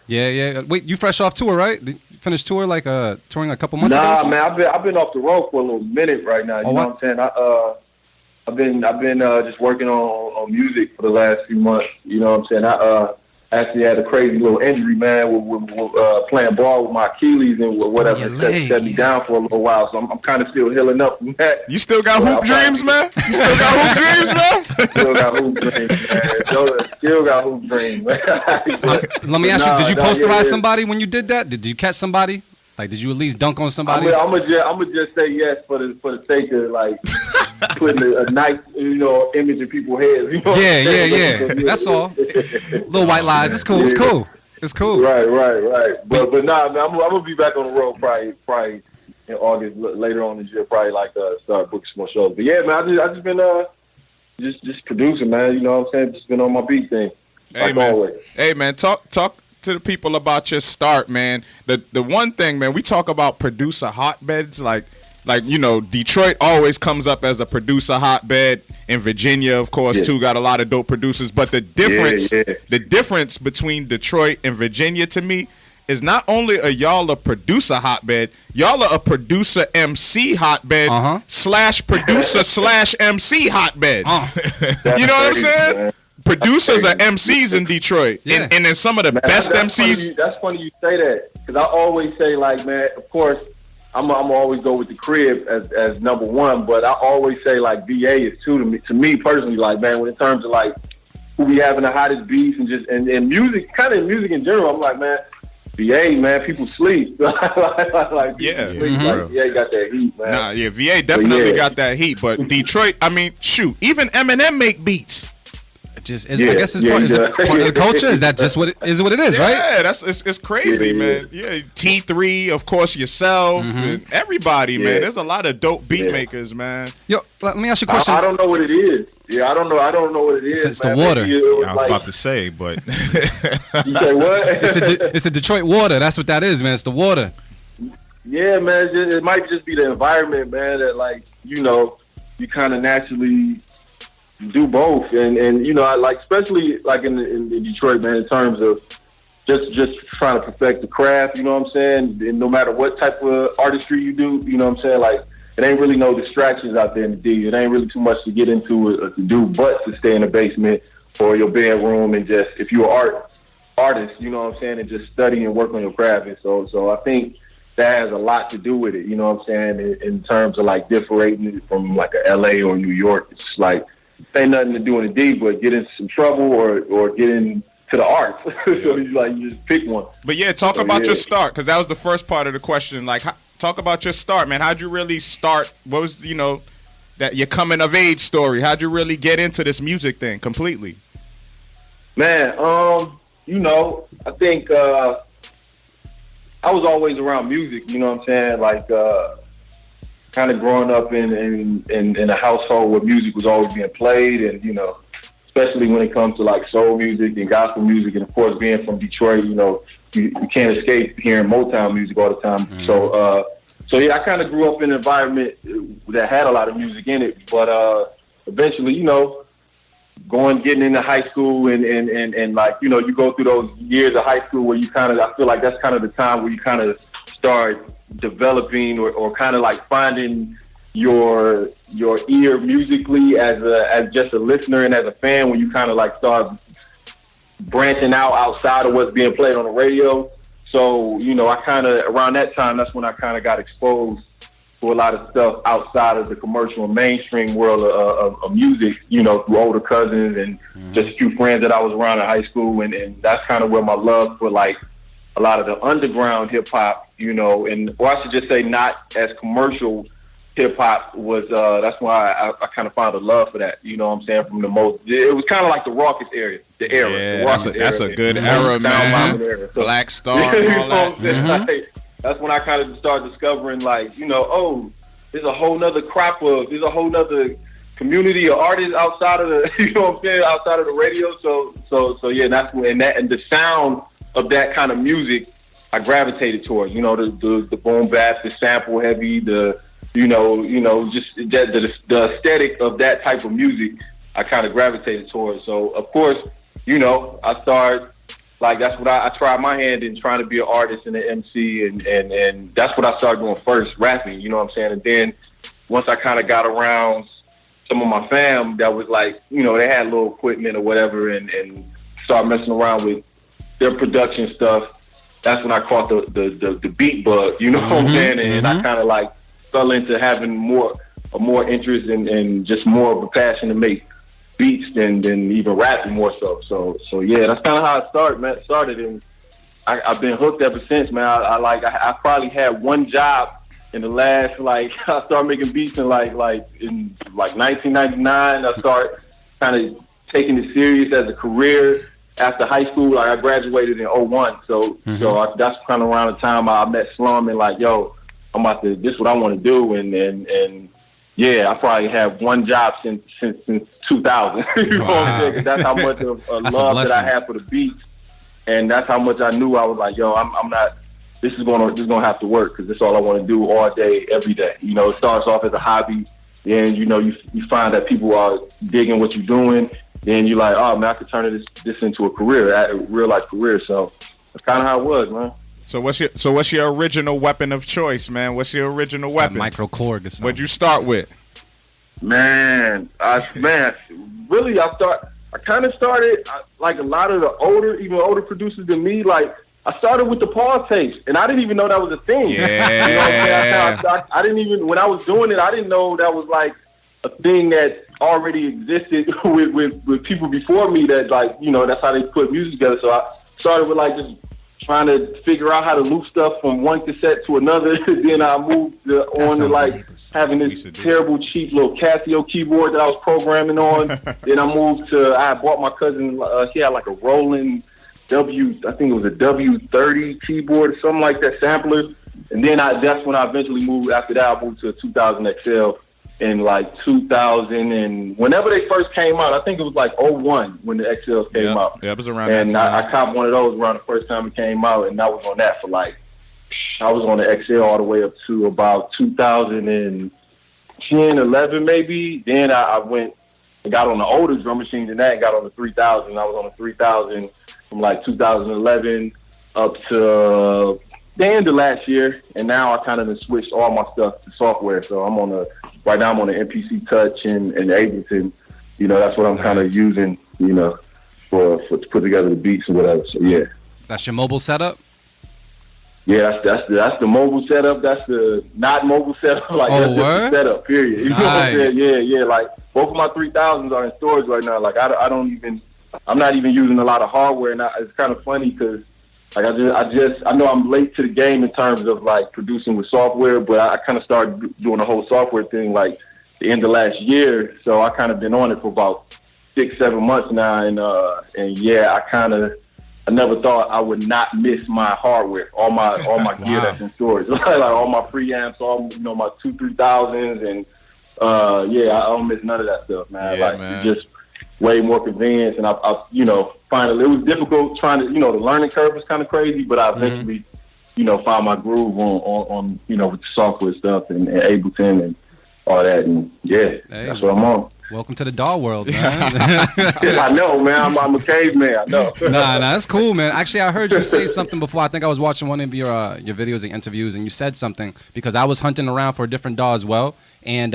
Yeah. Wait, you fresh off tour, right? Did you finish tour like touring a couple months ago? Nah, man, I've been off the road for a little minute right now. You know what I'm saying? I've been just working on music for the last few months. You know what I'm saying? I actually had a crazy little injury, man, with playing ball with my Achilles and whatever set me down for a little while. So I'm kind of still healing up from that. You still got hoop dreams, man? You still got hoop dreams, man? Still got hoop dreams, man. Still got hoop dreams, man. Let me ask you, did you posterize somebody when you did that? Did you catch somebody? Like, did you at least dunk on somebody? I'm gonna just say yes for the sake of like putting a nice, you know, image in people's heads. You know yeah. That's all. Little white lies. It's cool. It's cool. Right. But nah, man, I'm gonna be back on the road probably in August later on this year. Probably like start booking some more shows. But yeah, man, I just been just producing, man. You know what I'm saying? Just been on my beat thing. Always. Hey, man, talk to the people about your start, man. The one thing, man, we talk about producer hotbeds, like you know, Detroit always comes up as a producer hotbed, and Virginia, of course, too, got a lot of dope producers. But the difference between Detroit and Virginia to me is not only are y'all a producer hotbed, y'all are a producer MC hotbed / producer / MC hotbed. You know what I'm saying? Man. Producers are MCs in Detroit, and then some of the best MCs. That's funny you say that, because I always say, like, man, of course, I'm always go with the crib as number one, but I always say, like, VA is two to me personally, like, man, when in terms of, like, who be having the hottest beats and just and music, kind of music in general, I'm like, man, VA, man, people sleep. VA got that heat, man. Nah, yeah, VA definitely got that heat, but Detroit, I mean, shoot, even Eminem make beats. I guess it's part of the culture. Is that just what it is? Right? Yeah, it's crazy, man. Yeah, T3, of course, yourself, and everybody, man. There's a lot of dope beat makers, man. Yo, let me ask you a question. I don't know what it is. Yeah, I don't know what it is. It's the water. I was about to say, but you say what? It's the Detroit water. That's what that is, man. It's the water. Yeah, man. It might just be the environment, man. That, like, you know, you kind of naturally do both, and you know, I like, especially like in Detroit, man, in terms of just trying to perfect the craft, you know what I'm saying? And no matter what type of artistry you do, you know what I'm saying? Like, it ain't really no distractions out there in the D. It ain't really too much to get into to do but to stay in the basement or your bedroom and just, if you're an artist, you know what I'm saying, and just study and work on your craft. And so I think that has a lot to do with it, you know what I'm saying, in terms of like differentiating it from like a LA or New York. It's like, ain't nothing to do in the D, but get into some trouble or get into the arts. So you just pick one. But yeah, talk about your start, because that was the first part of the question. Like, talk about your start, man. How'd you really start? What was, that your coming of age story? How'd you really get into this music thing completely? Man, I think I was always around music, you know what I'm saying? Like, kind of growing up in a household where music was always being played, and, especially when it comes to like soul music and gospel music, and of course being from Detroit, you can't escape hearing Motown music all the time. Mm-hmm. So yeah, I kind of grew up in an environment that had a lot of music in it, but eventually, getting into high school and like, you go through those years of high school where I feel like that's kind of the time where you kind of start developing or kind of like finding your ear musically as just a listener and as a fan, when you kind of like start branching outside of what's being played on the radio. So, I kind of, around that time, that's when I kind of got exposed to a lot of stuff outside of the commercial and mainstream world of music, through older cousins and just a few friends that I was around in high school. And that's kind of where my love for like a lot of the underground hip hop, or I should just say not as commercial hip hop was, that's why I kind of found a love for that, you know what I'm saying? It was kind of like the raucous era. Yeah, that's a good era, man. Era. So, Black Star and all that. Like, that's when I kind of started discovering, like, there's a whole nother there's a whole nother community of artists outside of the, outside of the radio. So yeah, that's when, and the sound of that kind of music I gravitated towards, the boom bap, the sample heavy, just the aesthetic of that type of music I kind of gravitated towards. So of course, I started, like, that's what I tried my hand in, trying to be an artist and an MC, and that's what I started doing first, rapping, you know what I'm saying? And then once I kind of got around some of my fam that was like, they had little equipment or whatever, and started messing around with their production stuff, that's when I caught the beat bug, you know what I'm saying? And I kind of like fell into having more interest and just more of a passion to make beats than even rapping more so. So yeah, that's kind of how it started, and I've been hooked ever since, man. I probably had one job in the last, like, I started making beats in like 1999. I started kind of taking it serious as a career after high school. Like, I graduated in 01, so that's kind of around the time I met Slum and like, yo, this is what I want to do, and yeah, I probably have one job since 2000. You know what I'm saying? 'Cause that's how much of a love that I have for the beats, and that's how much I knew. I was like, yo, I'm not. This is gonna have to work, because this is all I want to do all day, every day. It starts off as a hobby, then you find that people are digging what you're doing, then you're like, oh man, I could turn this into a career, a real life career. So that's kind of how it was, man. So what's your original weapon of choice, man? What's your original weapon? Micro Korg or something. What'd you start with? Man, really, I kind of started like a lot of the older producers than me. Like, I started with the pause tapes, and I didn't even know that was a thing. Yeah. You know what I'm saying? I didn't even, when I was doing it, I didn't know that was like a thing that already existed with people before me, that, like, that's how they put music together. So I started with like just trying to figure out how to loop stuff from one cassette to another. Then I moved on to like having this terrible cheap little Casio keyboard that I was programming on. Then I bought my cousin, he had like a Roland I think it was a W30 keyboard or something like that, sampler. And then that's when I eventually moved. After that, I moved to a 2000 XL in like 2000, and whenever they first came out, I think it was like 01 when the XLs came out. Yeah, it was around and that time. I copped one of those around the first time it came out, and I was on that for like, I was on the XL all the way up to about 2010, 11 maybe. Then I went and got on the older drum machines and that, and got on the 3000. I was on the 3000 from like 2011 up to the end of last year, and now I kind of switched all my stuff to software. So right now I'm on the MPC Touch and Ableton. That's what I'm kind of using, to put together the beats and whatever. So yeah. That's your mobile setup? Yeah, that's the mobile setup. That's the not mobile setup. Like that's just the setup. Period. You know what I'm saying? Yeah. Like both of my 3000s are in storage right now. Like I'm not even using a lot of hardware, and it's kind of funny because like I know I'm late to the game in terms of like producing with software, but I kind of started doing the whole software thing like the end of last year. So I kind of been on it for about 6-7 months now, and yeah, I never thought I would not miss my hardware, all my gear that's in storage, like all my preamps, all my 2-3000s, and yeah, I don't miss none of that stuff, man. Yeah, like man. It's just way more convenience, and I finally it was difficult trying to the learning curve was kind of crazy, but I eventually found my groove on with the software stuff and Ableton and all that, and yeah, that's what I'm on. Welcome to the doll world, man. I know, man. I'm a caveman. I know. Nah, that's cool, man. Actually, I heard you say something before. I think I was watching one of your videos and interviews, and you said something because I was hunting around for a different doll as well, and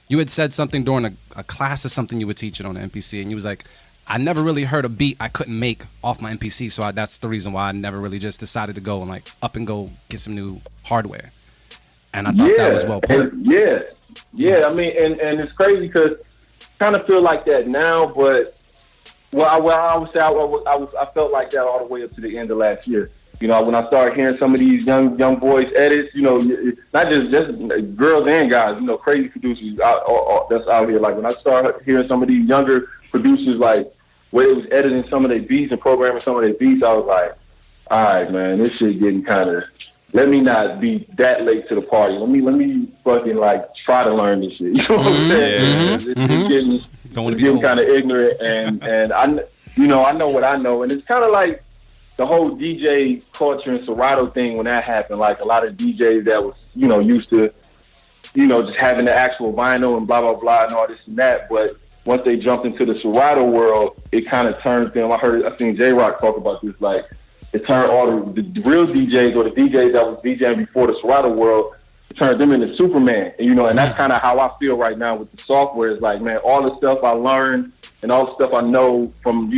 you had said something during a class or something you were teaching on the MPC, and you was like, I never really heard a beat I couldn't make off my MPC, so that's the reason why I never really just decided to go and like up and go get some new hardware. And I thought that was well put. Yeah. I mean, and it's crazy because kind of feel like that now, but I would say I felt like that all the way up to the end of last year. When I started hearing some of these young boys edits, not just girls and guys, crazy producers that's out here. Like when I started hearing some of these younger producers, like where they was editing some of their beats and programming some of their beats, I was like, all right, man, this shit getting kind of. Let me not be that late to the party. Let me fucking like try to learn this shit. You know what I'm saying? It's getting kind of ignorant, and I know what I know, and it's kind of like the whole DJ culture and Serato thing when that happened. Like a lot of DJs that was used to just having the actual vinyl and blah blah blah and all this and that, but once they jumped into the Serato world, it kind of turns them. I seen J-Rock talk about this, like. It turned all the real DJs or the DJs that was DJing before the Serato world, it turned them into Superman. And that's kind of how I feel right now with the software. It's like, man, all the stuff I learned and all the stuff I know from,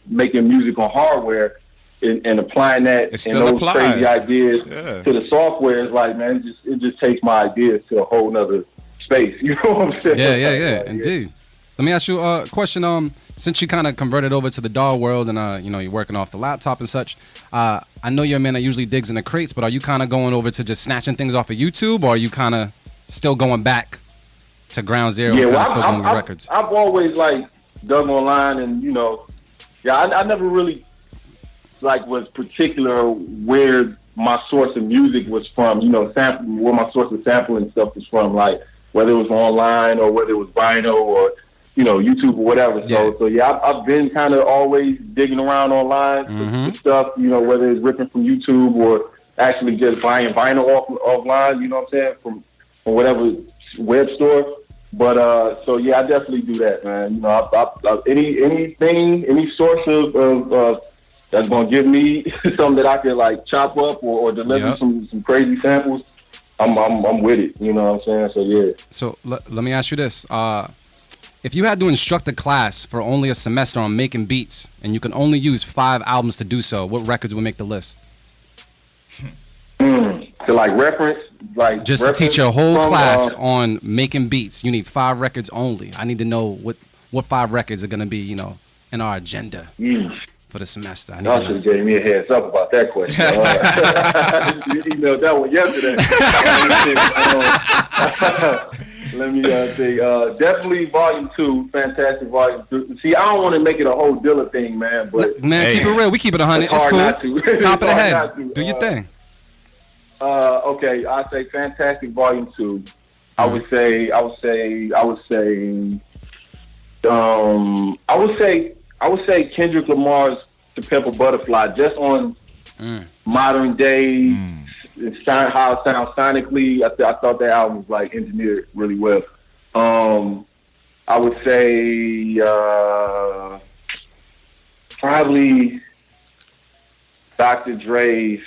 making music on hardware and applying that and those crazy ideas to the software is like, man, it just takes my ideas to a whole nother space. You know what I'm saying? Yeah, indeed. Let me ask you a question. Since you kind of converted over to the DAW world and you're working off the laptop and such, I know you're a man that usually digs in the crates, but are you kind of going over to just snatching things off of YouTube, or are you kind of still going back to ground zero and kind of still going to records? I've always like dug online, and I never really like was particular where my source of music was from. Where my source of sampling stuff was from, like whether it was online or whether it was vinyl or YouTube or whatever. So I've been kind of always digging around online for stuff, whether it's ripping from YouTube or actually just buying vinyl offline, you know what I'm saying, from whatever web store. But I definitely do that, man. Any source of that's gonna give me something that I can like chop up or deliver some crazy samples. I'm with it, you know what I'm saying? So yeah. So let me ask you this. If you had to instruct a class for only a semester on making beats, and you can only use 5 albums to do so, what records would make the list? To like reference, like just to teach a whole class on making beats, you need 5 records only. I need to know what 5 records are gonna be, in our agenda for the semester. Y'all should have gave me a heads up about that question. You emailed that one yesterday. Let me say, definitely Volume 2, fantastic Volume 2. See, I don't want to make it a whole Dilla thing, man. But man, keep it real. We keep it 100. It's cool. Top of the head. Do your thing. Okay, I say fantastic Volume 2. I would say Kendrick Lamar's "To Pimp a Butterfly," just on modern day. How it sounds sonically. I thought that album was like engineered really well. I would say probably Dr. Dre's.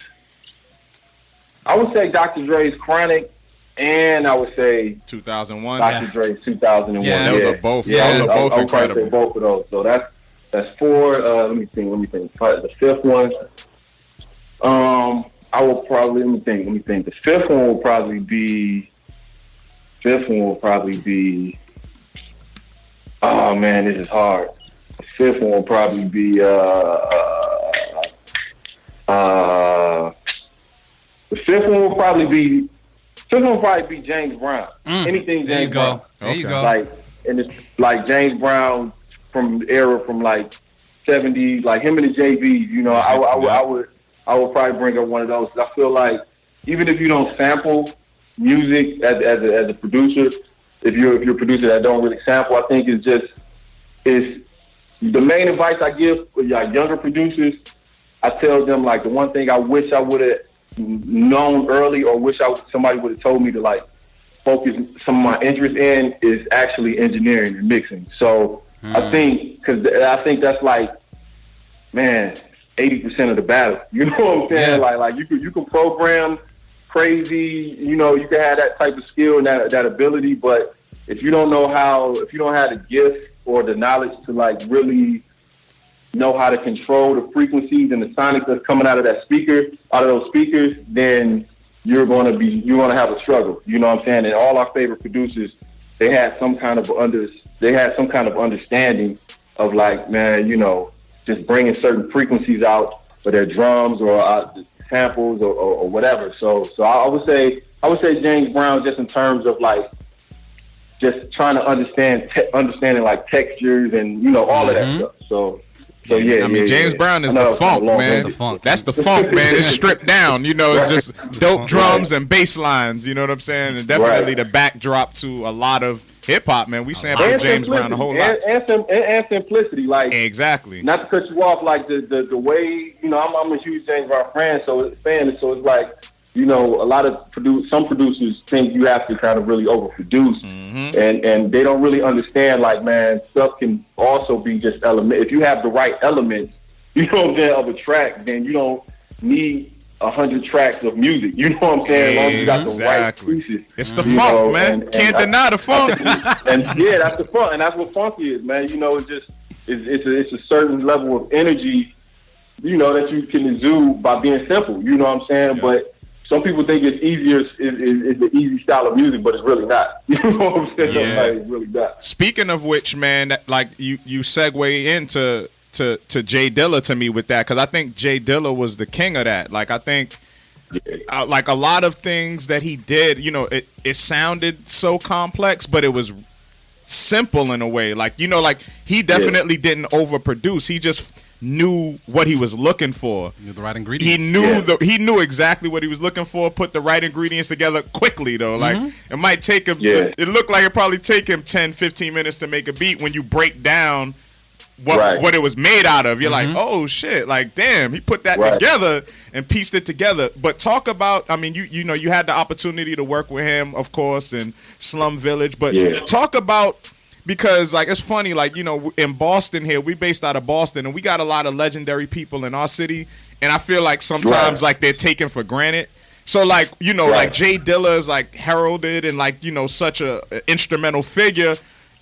I would say Dr. Dre's "Chronic," and I would say 2001. Dr. Dre's 2001. Yeah, those are both. Yeah, those are both I'll incredible. say both of those. So That's four. Let me think. The fifth one. I will probably let me think. The fifth one will probably be. Oh man, this is hard. The fifth one will probably be. The fifth one will probably be. James Brown. Anything James Brown. There you go. Like, and it's like James Brown from the era from like 70s, like him and the JVs. You know, I would probably bring up one of those. I feel like even if you don't sample music as a producer, if you're a producer that don't really sample, I think it's the main advice I give younger producers. I tell them like the one thing I wish I would have known early, or wish somebody would have told me to like focus some of my interest in, is actually engineering and mixing. So I think that's like, man, 80% of the battle. You know what I'm saying? Yeah. Like you can program crazy. You know, you can have that type of skill and that ability, but if you don't have the gift or the knowledge to like really know how to control the frequencies and the sonics that's coming out of those speakers, then you're gonna have a struggle. You know what I'm saying? And all our favorite producers, they had some kind of understanding of like, man, you know, just bringing certain frequencies out for their drums or samples or whatever. So I would say James Brown, just in terms of like just trying to understanding like textures and, you know, all of that stuff. So yeah, I mean, James Brown is the funk, man. That's the funk, man. It's stripped down. You know, it's just dope drums and bass lines. You know what I'm saying? And definitely the backdrop to a lot of hip hop, man. We sample James Brown a whole lot. And simplicity, like exactly. Not to cut you off, like the way, you know, I'm a huge James Brown fan, so it's like, you know, a lot of some producers think you have to kind of really overproduce, and they don't really understand, like, man, stuff can also be just element. If you have the right elements, you know what I'm saying, of a track, then you don't need 100 tracks of music. You know what I'm saying? As long as you got the right pieces. It's the funk, man. Can't deny the funk. And yeah, that's the funk, and that's what funk is, man. You know, it's a certain level of energy, you know, that you can exude by being simple. You know what I'm saying? But some people think it's easier, is the easy style of music, but it's really not. You know what I'm saying? Yeah. Like, it's really not. Speaking of which, man, like you segue into J.Dilla to me with that, because I think J.Dilla was the king of that. Like I think, like a lot of things that he did, you know, it sounded so complex, but it was simple in a way. Like, you know, like he definitely didn't overproduce. He just knew what he was looking for. Knew the right ingredients. He knew exactly what he was looking for. Put the right ingredients together quickly though. Like it might take him. It looked like it probably take him 10-15 minutes to make a beat. When you break down what it was made out of, you're like, oh shit! Like damn, he put that together and pieced it together. But talk about, I mean, you know, you had the opportunity to work with him, of course, in Slum Village. But talk about. Because, like, it's funny, like, you know, in Boston here, we based out of Boston, and we got a lot of legendary people in our city, and I feel like sometimes, like, they're taken for granted. So, like, you know, like, J.Dilla is, like, heralded and, like, you know, such a instrumental figure,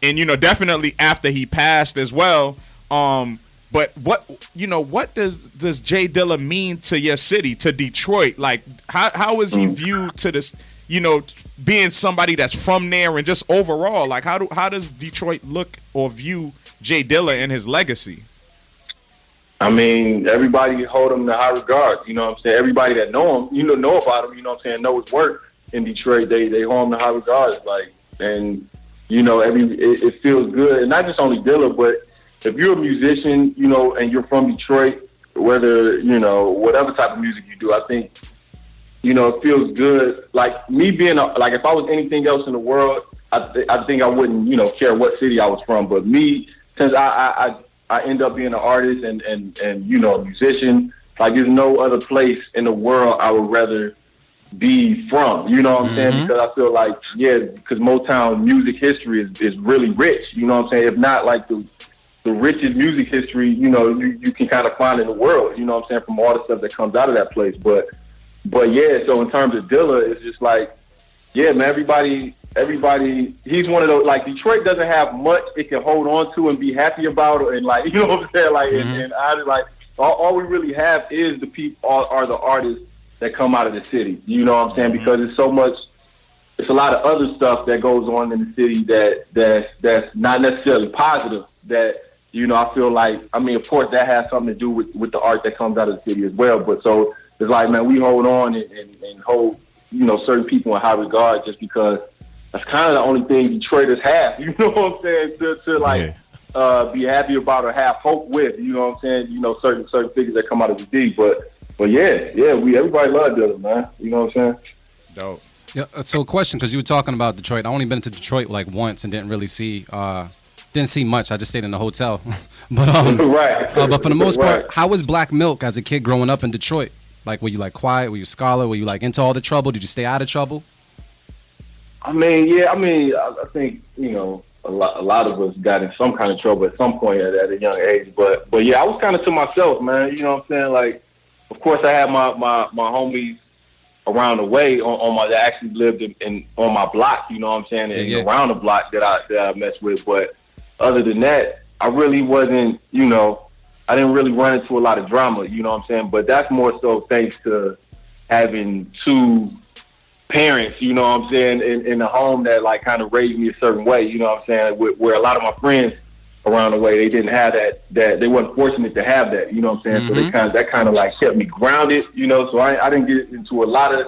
and, you know, definitely after he passed as well. But what does J.Dilla mean to your city, to Detroit? Like, how is he viewed to this, you know, being somebody that's from there, and just overall, like how does Detroit look or view J.Dilla and his legacy? I mean, everybody hold him in high regard. You know what I'm saying? Everybody that know him, know about him. You know what I'm saying? Know his work in Detroit. They hold him in high regard. Like, and you know, it feels good, and not just only Dilla, but if you're a musician, you know, and you're from Detroit, whether you know whatever type of music you do, I think. You know, it feels good. Like me being like, if I was anything else in the world, I think I wouldn't, you know, care what city I was from. But me, since I end up being an artist and you know, a musician, like there's no other place in the world I would rather be from. You know what I'm saying? Because I feel like, because Motown music history is really rich. You know what I'm saying? If not like the richest music history, you know, you can kind of find in the world. You know what I'm saying? From all the stuff that comes out of that place, But yeah, so in terms of Dilla, it's just like, yeah, man, everybody everybody, he's one of those, like, Detroit doesn't have much it can hold on to and be happy about, and, like, you know what I'm saying? Like, and I, like, all we really have is the people, are the artists that come out of the city. You know what I'm saying? Because it's so much, it's a lot of other stuff that goes on in the city that's not necessarily positive, that, you know, I feel like, I mean, of course, that has something to do with the art that comes out of the city as well. But so it's like, man, we hold on and hold, you know, certain people in high regard just because that's kind of the only thing Detroiters have, you know what I'm saying, to like be happy about or have hope with, you know what I'm saying, you know, certain figures that come out of the D. But yeah, everybody love Dilla, man, you know what I'm saying? Dope. Yeah. So, question, because you were talking about Detroit. I only been to Detroit like once and didn't really see much. I just stayed in the hotel. But right. But for the most Right. part, how was Black Milk as a kid growing up in Detroit? Like, were you like quiet? Were you a scholar? Were you like into all the trouble? Did you stay out of trouble? I mean, yeah, I think, you know, a lot of us got in some kind of trouble at some point at a young age. But yeah, I was kind of to myself, man. You know what I'm saying? Like, of course, I had my homies around the way on my that actually lived on my block. You know what I'm saying? And around the block that I messed with. But other than that, I really wasn't. You know, I didn't really run into a lot of drama. You know what I'm saying? But that's more so thanks to having two parents, you know what I'm saying, in a home that like kind of raised me a certain way, you know what I'm saying, where a lot of my friends around the way, they didn't have that they weren't fortunate to have that, you know what I'm saying, so that kind of like kept me grounded, you know, so I didn't get into a lot of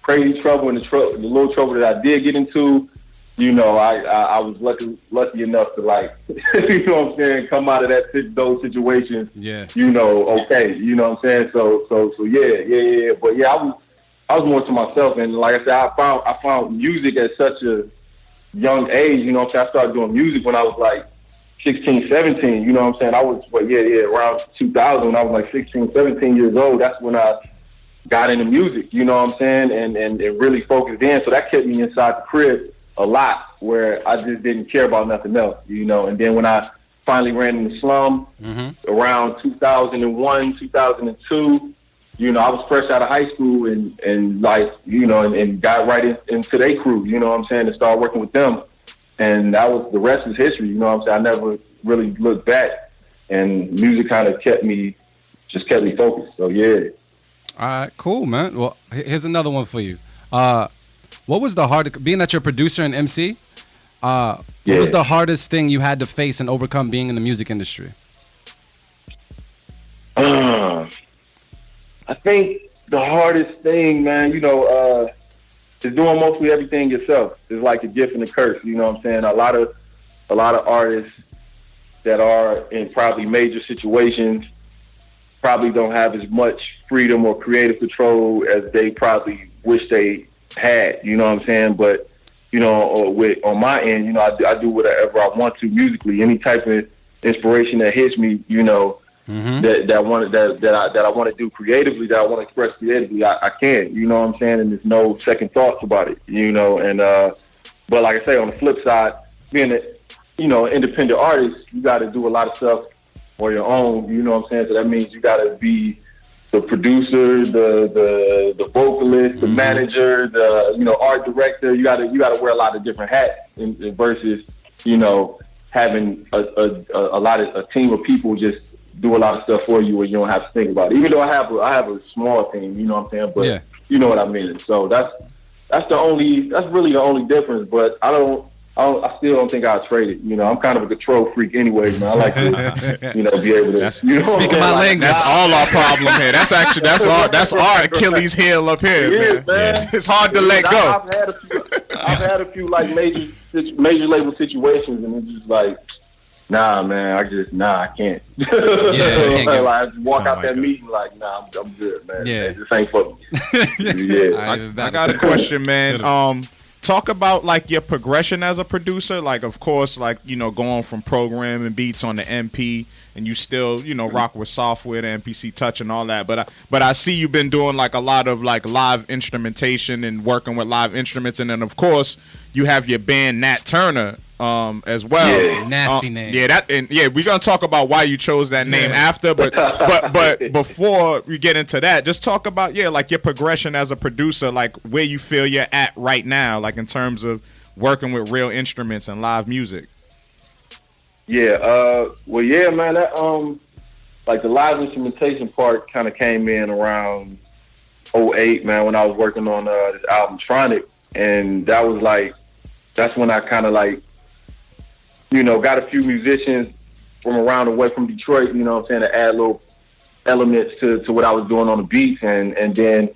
crazy trouble, and the little trouble that I did get into, you know, I was lucky enough to like, you know what I'm saying, come out of those situations, you know, okay, you know what I'm saying, so yeah, but yeah, I was more to myself, and like I said, I found music at such a young age, you know what I'm saying? I started doing music when I was like 16, 17, you know what I'm saying? I was, around 2000, when I was like 16, 17 years old, that's when I got into music, you know what I'm saying? And really focused in, so that kept me inside the crib a lot, where I just didn't care about nothing else, you know? And then when I finally ran in the slum around 2001, 2002, you know, I was fresh out of high school and like, you know, and got right into their crew, you know what I'm saying, and started working with them. And that was, the rest is history, you know what I'm saying. I never really looked back, and music kind of kept me focused. So, yeah. All right, cool, man. Well, here's another one for you. What was the hardest, being that you're a producer and MC, what was the hardest thing you had to face and overcome being in the music industry? I think the hardest thing, man, you know, is doing mostly everything yourself. It's like a gift and a curse, you know what I'm saying? A lot of artists that are in probably major situations probably don't have as much freedom or creative control as they probably wish they had, you know what I'm saying? But, you know, on my end, you know, I do whatever I want to musically. Any type of inspiration that hits me, you know, that I want to do creatively, that I want to express creatively, I can, you know what I'm saying, and there's no second thoughts about it, you know. And but like I say, on the flip side, being an independent artist, you got to do a lot of stuff on your own, you know what I'm saying. So that means you got to be the producer, the vocalist, the manager, the art director. You got to wear a lot of different hats versus having a team of people just do a lot of stuff for you where you don't have to think about it. Even though I have a small team, you know what I'm saying, but you know what I mean. So that's really the only difference. But I still don't think I'll trade it. You know, I'm kind of a control freak anyway, man. I like to, be able to. Speaking my language, that's all our problem here. That's our Achilles heel up here, man. Yeah. It's hard to let go. I've had a few like major label situations, and it's just like, nah, man. I can't. I walk out that meeting like, nah, I'm good, man. Yeah, this ain't for me. I got a question, man. Talk about like your progression as a producer. Like, of course, like, going from programming beats on the MP, and you still, rock with software, the MPC Touch and all that. But I see you've been doing like a lot of like live instrumentation and working with live instruments, and then of course you have your band Nat Turner as well. Yeah. Nasty name. We're gonna talk about why you chose that name after, but before we get into that, just talk about like your progression as a producer, like where you feel you're at right now, like in terms of working with real instruments and live music? Yeah, well, yeah, man, that, like the live instrumentation part kind of came in around 2008, man, when I was working on this album Tronic, and that was like, that's when I kind of like, you know, got a few musicians from around the way from Detroit, you know what I'm saying, to add little elements to what I was doing on the beats, and then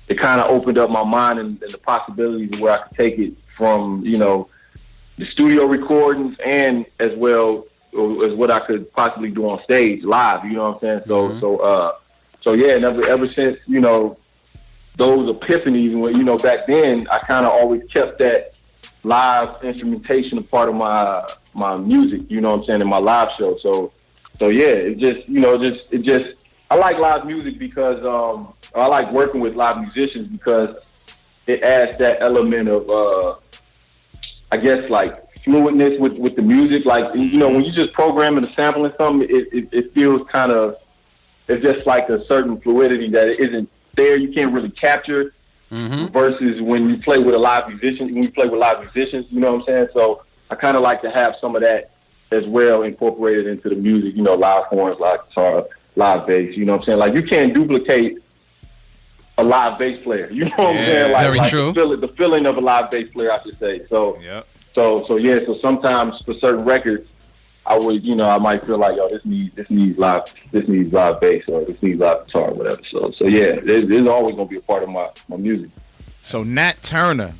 it kind of opened up my mind and the possibilities of where I could take it from, you know, the studio recordings and as well as what I could possibly do on stage live, you know what I'm saying? So yeah, and ever since, you know, those epiphanies, when, you know, back then I kind of always kept that live instrumentation a part of my music, you know what I'm saying, in my live show. So yeah, it just, you know, I like live music because I like working with live musicians because it adds that element of I guess like fluidness with the music. Like, you know, when you just programming and sampling something, it feels kind of, it's just like a certain fluidity that it isn't there. You can't really capture versus when you play with a live musician, when you play with live musicians, you know what I'm saying? So I kind of like to have some of that as well incorporated into the music, you know, live horns, live guitar, live bass, you know what I'm saying? Like, you can't duplicate a live bass player, you know what I'm saying? Like, very true. The feeling of a live bass player, I should say. So, so sometimes for certain records, I would, you know, I might feel like, yo, this needs live bass, or this needs live guitar, or whatever. So yeah, there's always gonna be a part of my music. So Nat Turner,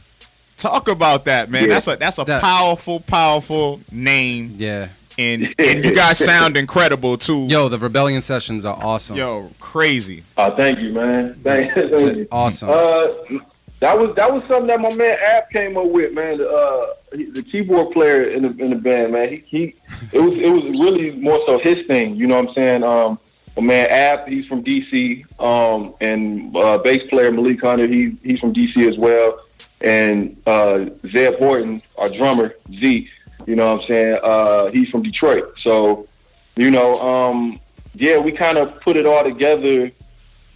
talk about that, man. Yeah. That's a powerful name. Yeah. And you guys sound incredible too. Yo, the Rebellion sessions are awesome. Yo, crazy. Thank you, man. Thank you. Awesome. That was something that my man App came up with, man. The keyboard player in the band, man. It was really more so his thing. You know what I'm saying? My man App, he's from DC, and bass player Malik Hunter, he's from DC as well. And Zeb Horton, our drummer Z, you know what I'm saying? He's from Detroit. So, you know, yeah, we kind of put it all together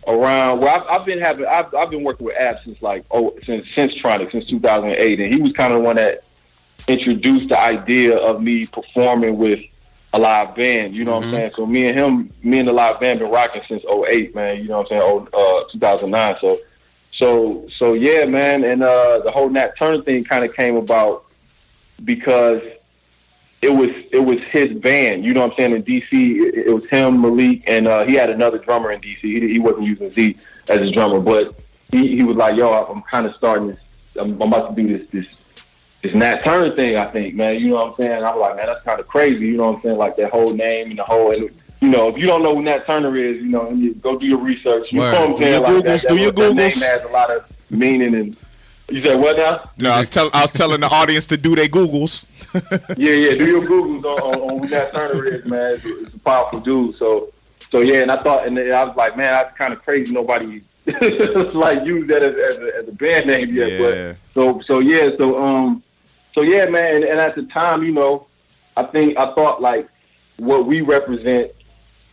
around. Well, I've been working with Ab since since Tronic, since 2008, and he was kind of the one that introduced the idea of me performing with a live band. You know what I'm saying? So me and the live band been rocking since 2008, man. You know what I'm saying? 2009. So yeah, man. And the whole Nat Turner thing kind of came about because it was his band, you know what I'm saying? In DC, it was him, Malik, and he had another drummer in DC. He wasn't using Z as his drummer, but he was like, yo, I'm kind of starting this. I'm about to do this Nat Turner thing, I think, man. You know what I'm saying? I'm like, man, that's kind of crazy. You know what I'm saying? Like that whole name and the whole, and, you know, if you don't know who Nat Turner is, you know, you go do your research. You know what I'm saying? Do your Googles. That name has a lot of meaning. And you said what now? No, I was telling the audience to do their Googles. Yeah, do your Googles on who Nat Turner is, man. It's a powerful dude. So yeah, and I thought, and I was like, man, that's kind of crazy. Nobody like used that as a band name yet. Yeah. But so yeah, man. And at the time, you know, I thought like what we represent,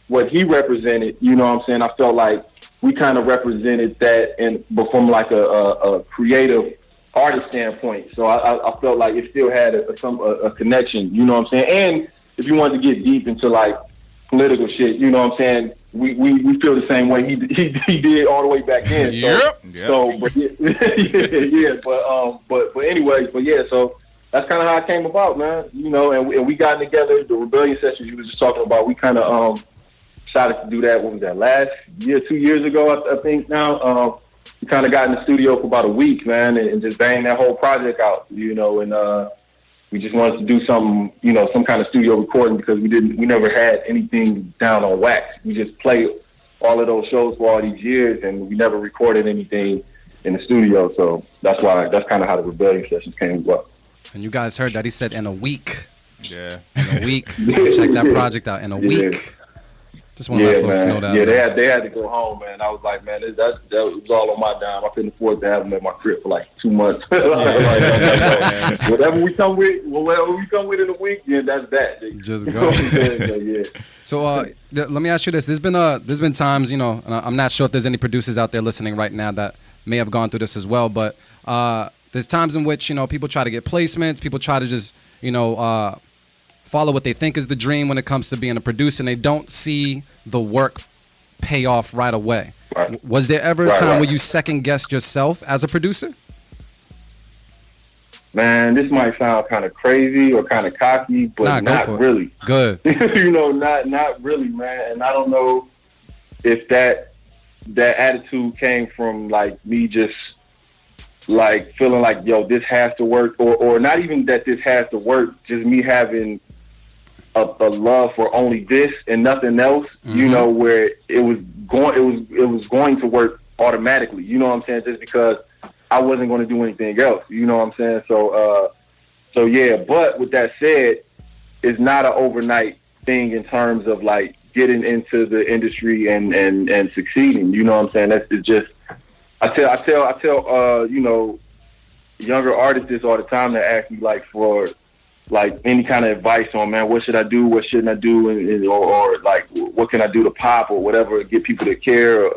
what he represented. You know what I'm saying? I felt like we kind of represented that, but from like a creative artist standpoint. So I felt like it still had a connection, you know what I'm saying? And if you wanted to get deep into like political shit, you know what I'm saying? We feel the same way he did all the way back then. So, but anyways, so that's kind of how it came about, man. You know, and we got together, the Rebellion sessions you was just talking about, we kind of decided to do that. What was that, last year, 2 years ago, I think now. We kind of got in the studio for about a week, man, and just banged that whole project out, you know, and we just wanted to do something, you know, some kind of studio recording because we never had anything down on wax. We just played all of those shows for all these years, and we never recorded anything in the studio. So that's kind of how the Rebellion sessions came about. And you guys heard that he said in a week. Yeah, in a week. Check that project out in a week. Just want to let folks know that. Yeah, they had to go home, man. I was like, man, that was all on my dime. I couldn't afford to have them at my crib for like 2 months. Whatever we come with in a week, yeah, that's that. Just go. Yeah. So let me ask you this: there's been times, you know, and I'm not sure if there's any producers out there listening right now that may have gone through this as well, but There's times in which, people try to get placements, people try to just, follow what they think is the dream when it comes to being a producer, and they don't see the work pay off right away. Right. Was there ever a time where you second-guessed yourself as a producer? Man, this might sound kind of crazy or kind of cocky, but not really. Good. Not really, man. And I don't know if that attitude came from like me just like feeling like, yo, this has to work, or not even that this has to work, just me having a love for only this and nothing else, where it was going to work automatically, you know what I'm saying? Just because I wasn't going to do anything else, you know what I'm saying? So yeah, but with that said, it's not an overnight thing in terms of like getting into the industry and succeeding, you know what I'm saying? That's just, I tell younger artists this all the time that ask me like for like any kind of advice on, man, what should I do, what shouldn't I do, or like what can I do to pop or whatever, get people to care.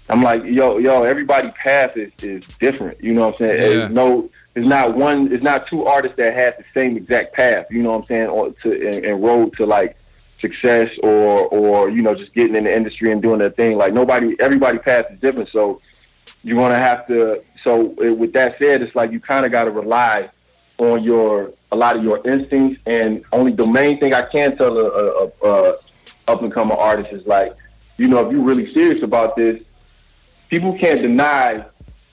I'm like, yo, everybody's path is different. You know what I'm saying? Yeah. It's not two artists that have the same exact path. You know what I'm saying? Or and road to like success or just getting in the industry and doing their thing. Like everybody's path is different. So you're gonna have to. So with that said, it's like you kind of got to rely on a lot of your instincts. And only the main thing I can tell a up and coming artist is like, if you're really serious about this, people can't deny,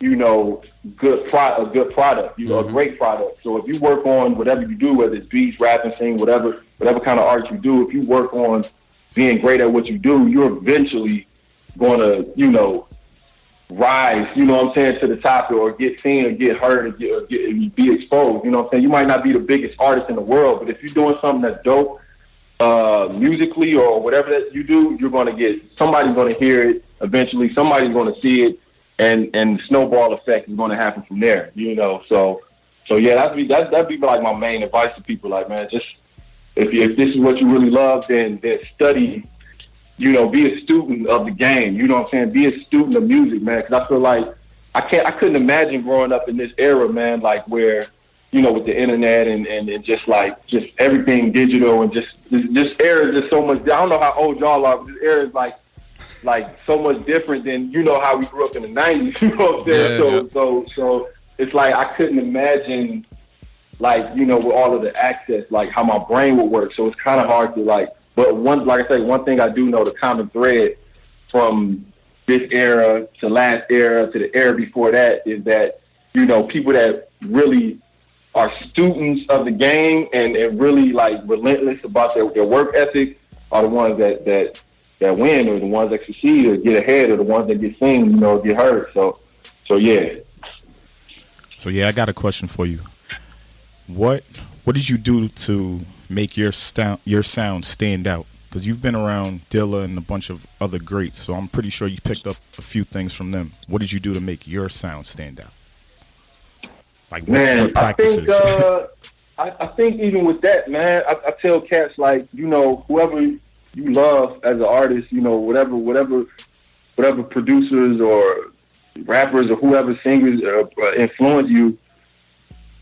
a good product, a great product. So if you work on whatever you do, whether it's beats, rapping, singing, whatever kind of art you do, if you work on being great at what you do, you're eventually going to, rise, you know what I'm saying, to the top or get seen or get heard or be exposed. You know what I'm saying? You might not be the biggest artist in the world, but if you're doing something that's dope, musically or whatever that you do, you're going to somebody's going to hear it. Eventually, somebody's going to see it, and the snowball effect is going to happen from there. So yeah, that'd be like my main advice to people. Like, man, just if this is what you really love, then study. Be a student of the game. You know what I'm saying? Be a student of music, man. Because I feel like I couldn't imagine growing up in this era, man. Like where with the internet and just everything digital and just this era is just so much. I don't know how old y'all are, but this era is like so much different than how we grew up in the 90s. You know what I'm saying? Yeah, so it's like I couldn't imagine with all of the access, like how my brain would work. So it's kind of hard to but one thing I do know, the common thread from this era to last era to the era before that is that people that really are students of the game and really relentless about their work ethic are the ones that win, or the ones that succeed or get ahead, or the ones that get seen, get heard. So yeah. So yeah, I got a question for you. What did you do to make your sound stand out? Because you've been around Dilla and a bunch of other greats, so I'm pretty sure you picked up a few things from them. What did you do to make your sound stand out? Like what practices? I think even with that, man, I tell cats whoever you love as an artist, whatever producers or rappers or whoever singers influence you.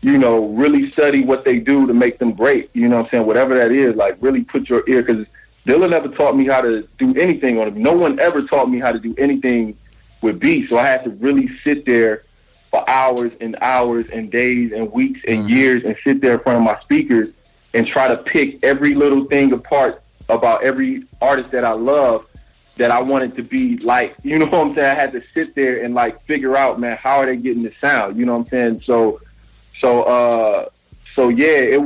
Really study what they do to make them great. You know what I'm saying? Whatever that is, really put your ear, because Dilla never taught me how to do anything on it. No one ever taught me how to do anything with beats. So I had to really sit there for hours and hours and days and weeks and years and sit there in front of my speakers and try to pick every little thing apart about every artist that I love that I wanted to be like. You know what I'm saying? I had to sit there and figure out, man, how are they getting the sound? You know what I'm saying? So yeah,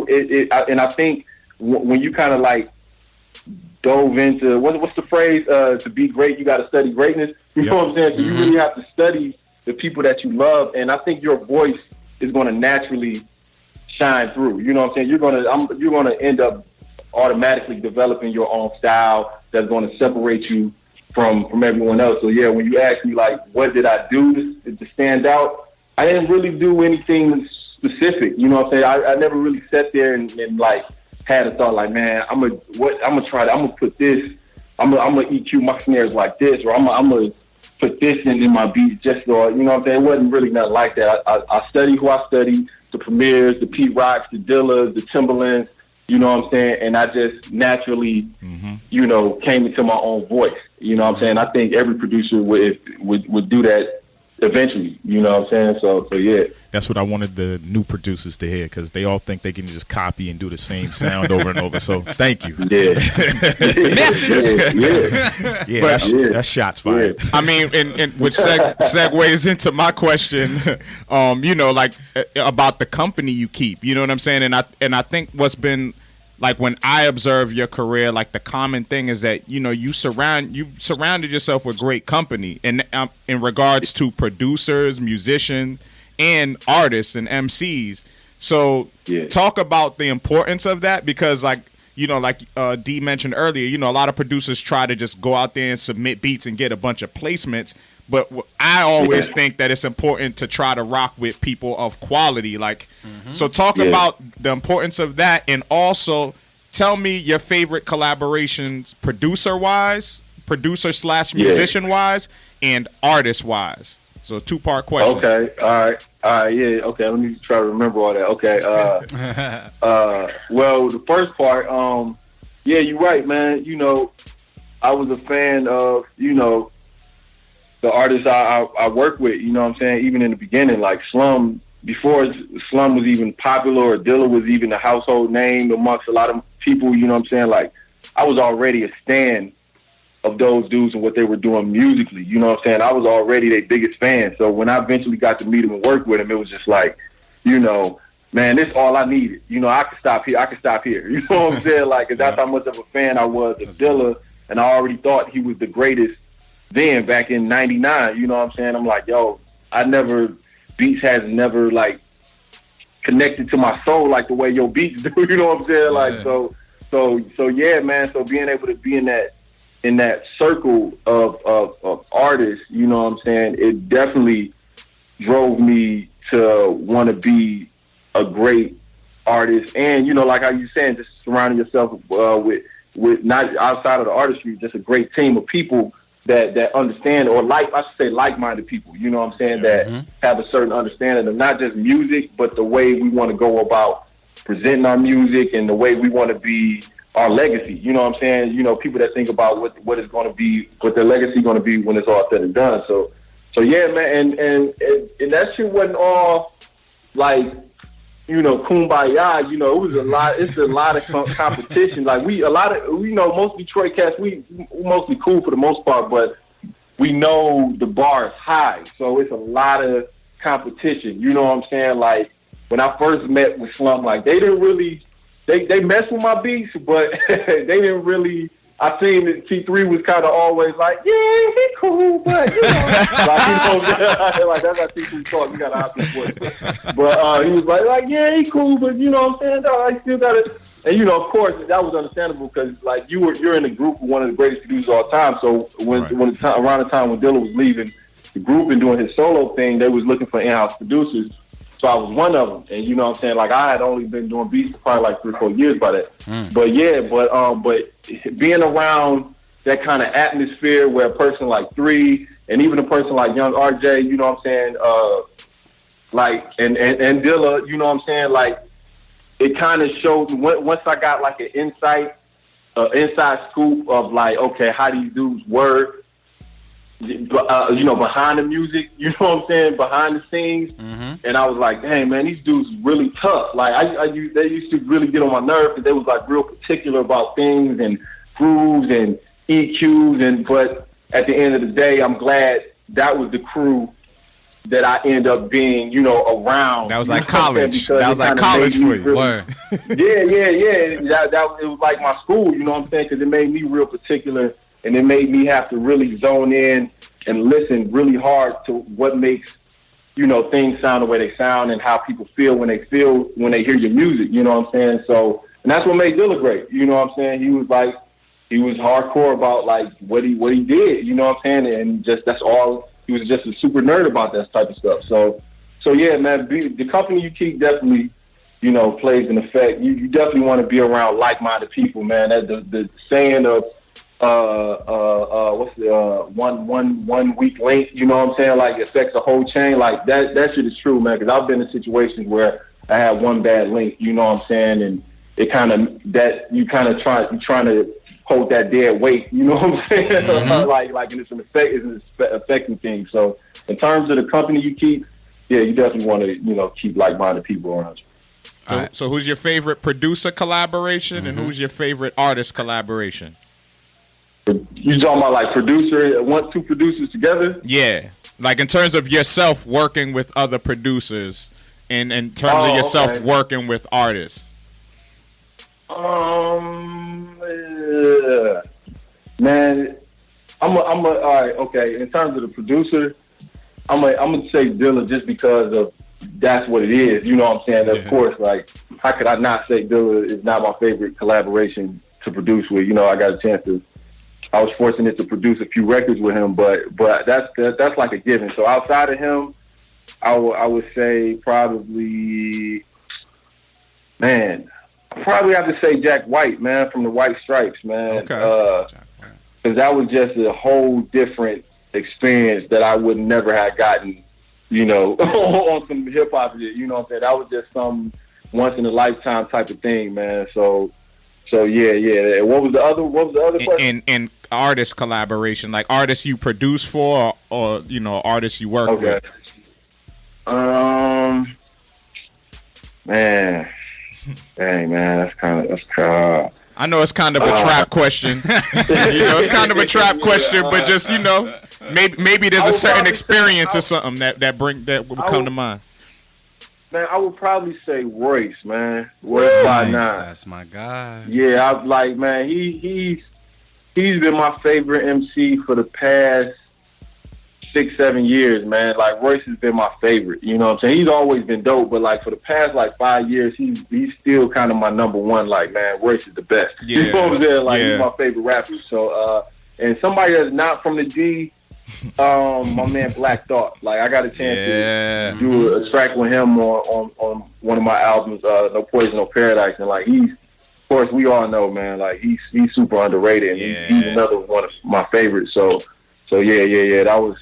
and I think when you kind of dove into what's the phrase? To be great, you got to study greatness. You know what I'm saying? So you really have to study the people that you love, and I think your voice is going to naturally shine through. You know what I'm saying? You're gonna end up automatically developing your own style that's going to separate you from everyone else. So yeah, when you ask me what did I do to stand out, I didn't really do anything specific. You know what I'm saying? I never really sat there and had a thought man, I'm gonna put this, I'm gonna EQ my snares like this, or I'm gonna persistent in my beats, just so, you know what I'm saying? It wasn't really nothing like that. I study who I study, the Premiers, the Pete Rocks, the Dillas, the Timberlands, you know what I'm saying? And I just naturally, you know, came into my own voice. You know what I'm saying? I think every producer would do that eventually, you know what I'm saying? So yeah. That's what I wanted the new producers to hear, because they all think they can just copy and do the same sound over and over. So thank you. Yeah. That's shots fired. I mean, and which segues into my question, you know, like about the company you keep. You know what I'm saying? And I think what's been like, when I observe your career, like the common thing is that, you know, you surrounded yourself with great company, and in regards to producers, musicians, and artists and MCs. So talk about the importance of that, because like, you know, like Dee mentioned earlier, you know, a lot of producers try to just go out there and submit beats and get a bunch of placements. But I always think that it's important to try to rock with people of quality. Like, so talk about the importance of that, and also tell me your favorite collaborations, producer/musician-wise, and artist-wise. So 2-part question. Okay, all right, yeah, okay. Let me try to remember all that. Okay, well, the first part, yeah, you're right, man. You know, I was a fan of, you know, the artists I work with, you know what I'm saying? Even in the beginning, like Slum, before Slum was even popular or Dilla was even a household name amongst a lot of people, you know what I'm saying? Like, I was already a stan of those dudes and what they were doing musically, you know what I'm saying? I was already their biggest fan. So when I eventually got to meet them and work with them, it was just like, you know, man, this is all I needed. You know, I could stop here. You know what I'm saying? Like, 'cause that's how much of a fan I was of Dilla, and I already thought he was the greatest then, back in 99, you know what I'm saying? I'm like, yo, beats has never, like, connected to my soul like the way your beats do, you know what I'm saying? Like, so yeah, man, so being able to be in that circle of artists, you know what I'm saying, it definitely drove me to want to be a great artist. And, you know, like how you saying, just surrounding yourself with not outside of the artistry, just a great team of people that understand, or I should say like-minded people, you know what I'm saying, that have a certain understanding of not just music, but the way we want to go about presenting our music and the way we want to be our legacy, you know what I'm saying? You know, people that think about what is going to be, what their legacy going to be when it's all said and done. So yeah, man, and that shit wasn't all like, you know, kumbaya. You know, it's a lot of competition. Like most Detroit cats, we mostly cool for the most part, but we know the bar is high, so it's a lot of competition. You know what I'm saying? Like, when I first met with Slum, like, they didn't really, they messed with my beats, but they didn't really. I seen that T3 was kind of always like, yeah, he cool, but, you know. Like, you know, like, that's how T3 talk. You got to opt for it. But he was like, yeah, he cool, but, you know what I'm saying? No, I still got it. And, you know, of course, that was understandable because, like, you're in a group with one of the greatest producers of all time. So around the time when Dilla was leaving the group and doing his solo thing, they was looking for in-house producers. So I was one of them, and you know what I'm saying. Like, I had only been doing beats for probably like 3 or 4 years by that. But yeah, but being around that kind of atmosphere where a person like 3 and even a person like Young RJ, you know what I'm saying, like and Dilla, you know what I'm saying, like, it kind of showed once I got like an inside scoop of like, okay, how these dudes work. You know, behind the music, you know what I'm saying, behind the scenes, and I was like, dang, man, these dudes really tough. Like, they used to really get on my nerves because they was like real particular about things and grooves and EQs, but at the end of the day, I'm glad that was the crew that I end up being, you know, around. That was like college. That was like college for you. Really, yeah. That it was like my school, you know what I'm saying, because it made me real particular. And it made me have to really zone in and listen really hard to what makes, you know, things sound the way they sound and how people feel when they hear your music, you know what I'm saying? So, and that's what made Dilla great, you know what I'm saying? He was hardcore about like what he did, you know what I'm saying? And that's all, he was just a super nerd about that type of stuff. So yeah, man, the company you keep definitely, you know, plays an effect. You definitely want to be around like-minded people, man. That the saying of, what's the 1 week link, you know what I'm saying? Like affects the whole chain. Like that shit is true, man. Because I've been in situations where I had one bad link, you know what I'm saying, and it kind of that you kind of trying to hold that dead weight, you know what I'm saying? Mm-hmm. like and it's affecting things. So in terms of the company you keep, yeah, you definitely want to keep like-minded people around you. So who's your favorite producer collaboration, and who's your favorite artist collaboration? You talking about like two producers together? Yeah, like in terms of yourself working with other producers, and in terms of yourself working with artists. Man, all right, okay. In terms of the producer, I'm gonna say Dilla just because of that's what it is. You know what I'm saying? Of course, like how could I not say Dilla is not my favorite collaboration to produce with? You know, I got a chance to. I was fortunate to produce a few records with him, but that's like a given. So outside of him, I would say probably, man, I probably have to say Jack White, man, from the White Stripes, man. Okay. Because that was just a whole different experience that I would never have gotten, on some hip hop shit. You know what I'm saying? That was just some once in a lifetime type of thing, man. So yeah. What was the other question? In artist collaboration, like artists you produce for, or artists you work with. Man, dang man, that's kind of. I know it's kind of a trap question. It's kind of a trap question, but just maybe there's a certain experience or something that would come to mind. Man, I would probably say Royce, man. Royce 5'9". That's my guy. Yeah, I like, man. He's been my favorite MC for the past 6-7 years, man. Like Royce has been my favorite. You know what I'm saying? He's always been dope, but like for the past 5 years, he's still kind of my number one. Like, man, Royce is the best. Yeah. You know what I'm saying? Like he's my favorite rapper. So and somebody that's not from the D. My man Black Thought. Like I got a chance to do a track with him on one of my albums, No Poison, No Paradise, and like he's, of course, we all know, man. Like he's super underrated, and he's another one of my favorites. So yeah. That was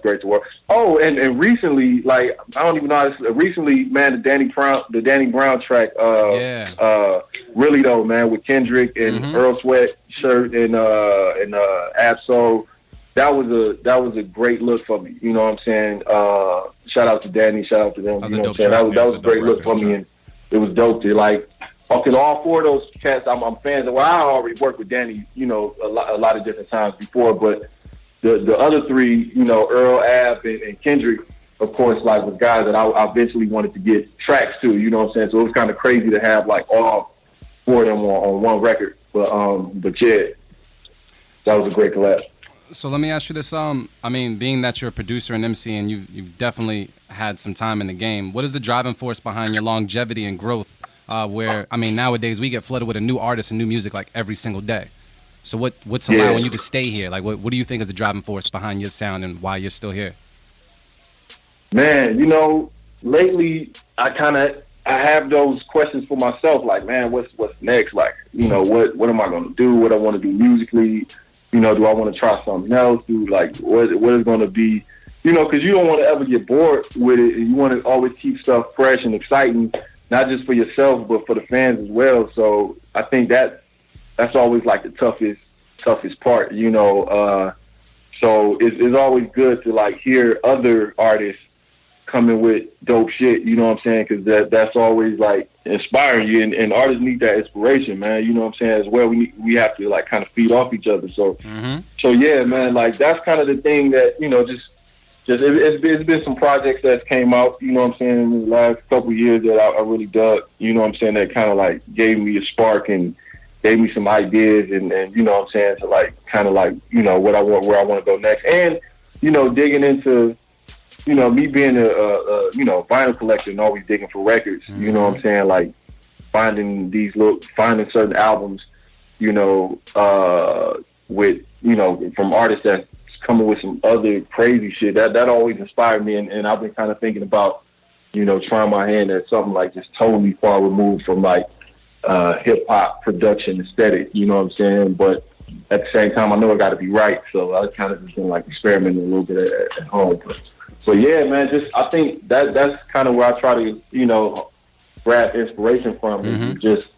great to work. Oh, and recently, like I don't even know. Recently, man, the Danny Brown track. Really though, man, with Kendrick and Earl Sweatshirt and Absol. That was a great look for me. You know what I'm saying? Shout out to Danny. Shout out to them. You know what I'm saying? That was a great look for me, and it was dope to because all four of those cats, I'm fans of. Well, I already worked with Danny, a lot of different times before, but the other three, Earl, Ab, and Kendrick, of course, was guys that I eventually wanted to get tracks to. You know what I'm saying? So it was kind of crazy to have all four of them on one record. But yeah, that was a great collab. So let me ask you this. Being that you're a producer and MC and you've definitely had some time in the game, what is the driving force behind your longevity and growth? Nowadays we get flooded with a new artist and new music every single day. So what's allowing you to stay here? What do you think is the driving force behind your sound and why you're still here? Man, lately I have those questions for myself. Like, man, what's next? What am I going to do? What I want to do musically? Do I want to try something else? What is going to be, because you don't want to ever get bored with it. And you want to always keep stuff fresh and exciting, not just for yourself, but for the fans as well. So I think that's always the toughest part, so it's always good to hear other artists coming with dope shit, you know what I'm saying? Because that's always inspiring you, and artists need that inspiration, man. You know what I'm saying? As well, we have to kind of feed off each other. So so yeah, man. That's kind of the thing that it's been some projects that came out. You know what I'm saying? In the last couple of years that I really dug. You know what I'm saying? That kind of gave me a spark and gave me some ideas, and you know what I'm saying, to what I want, where I want to go next, and digging into. Me being a vinyl collector and always digging for records, you know what I'm saying? Finding certain albums, with, from artists that's coming with some other crazy shit. That always inspired me. And I've been kind of thinking about, trying my hand at something just totally far removed from hip hop production aesthetic, you know what I'm saying? But at the same time, I know it got to be right. So I kind of just been like experimenting a little bit at home. But yeah, man, I think that's kind of where I try to, you know, grab inspiration from, is just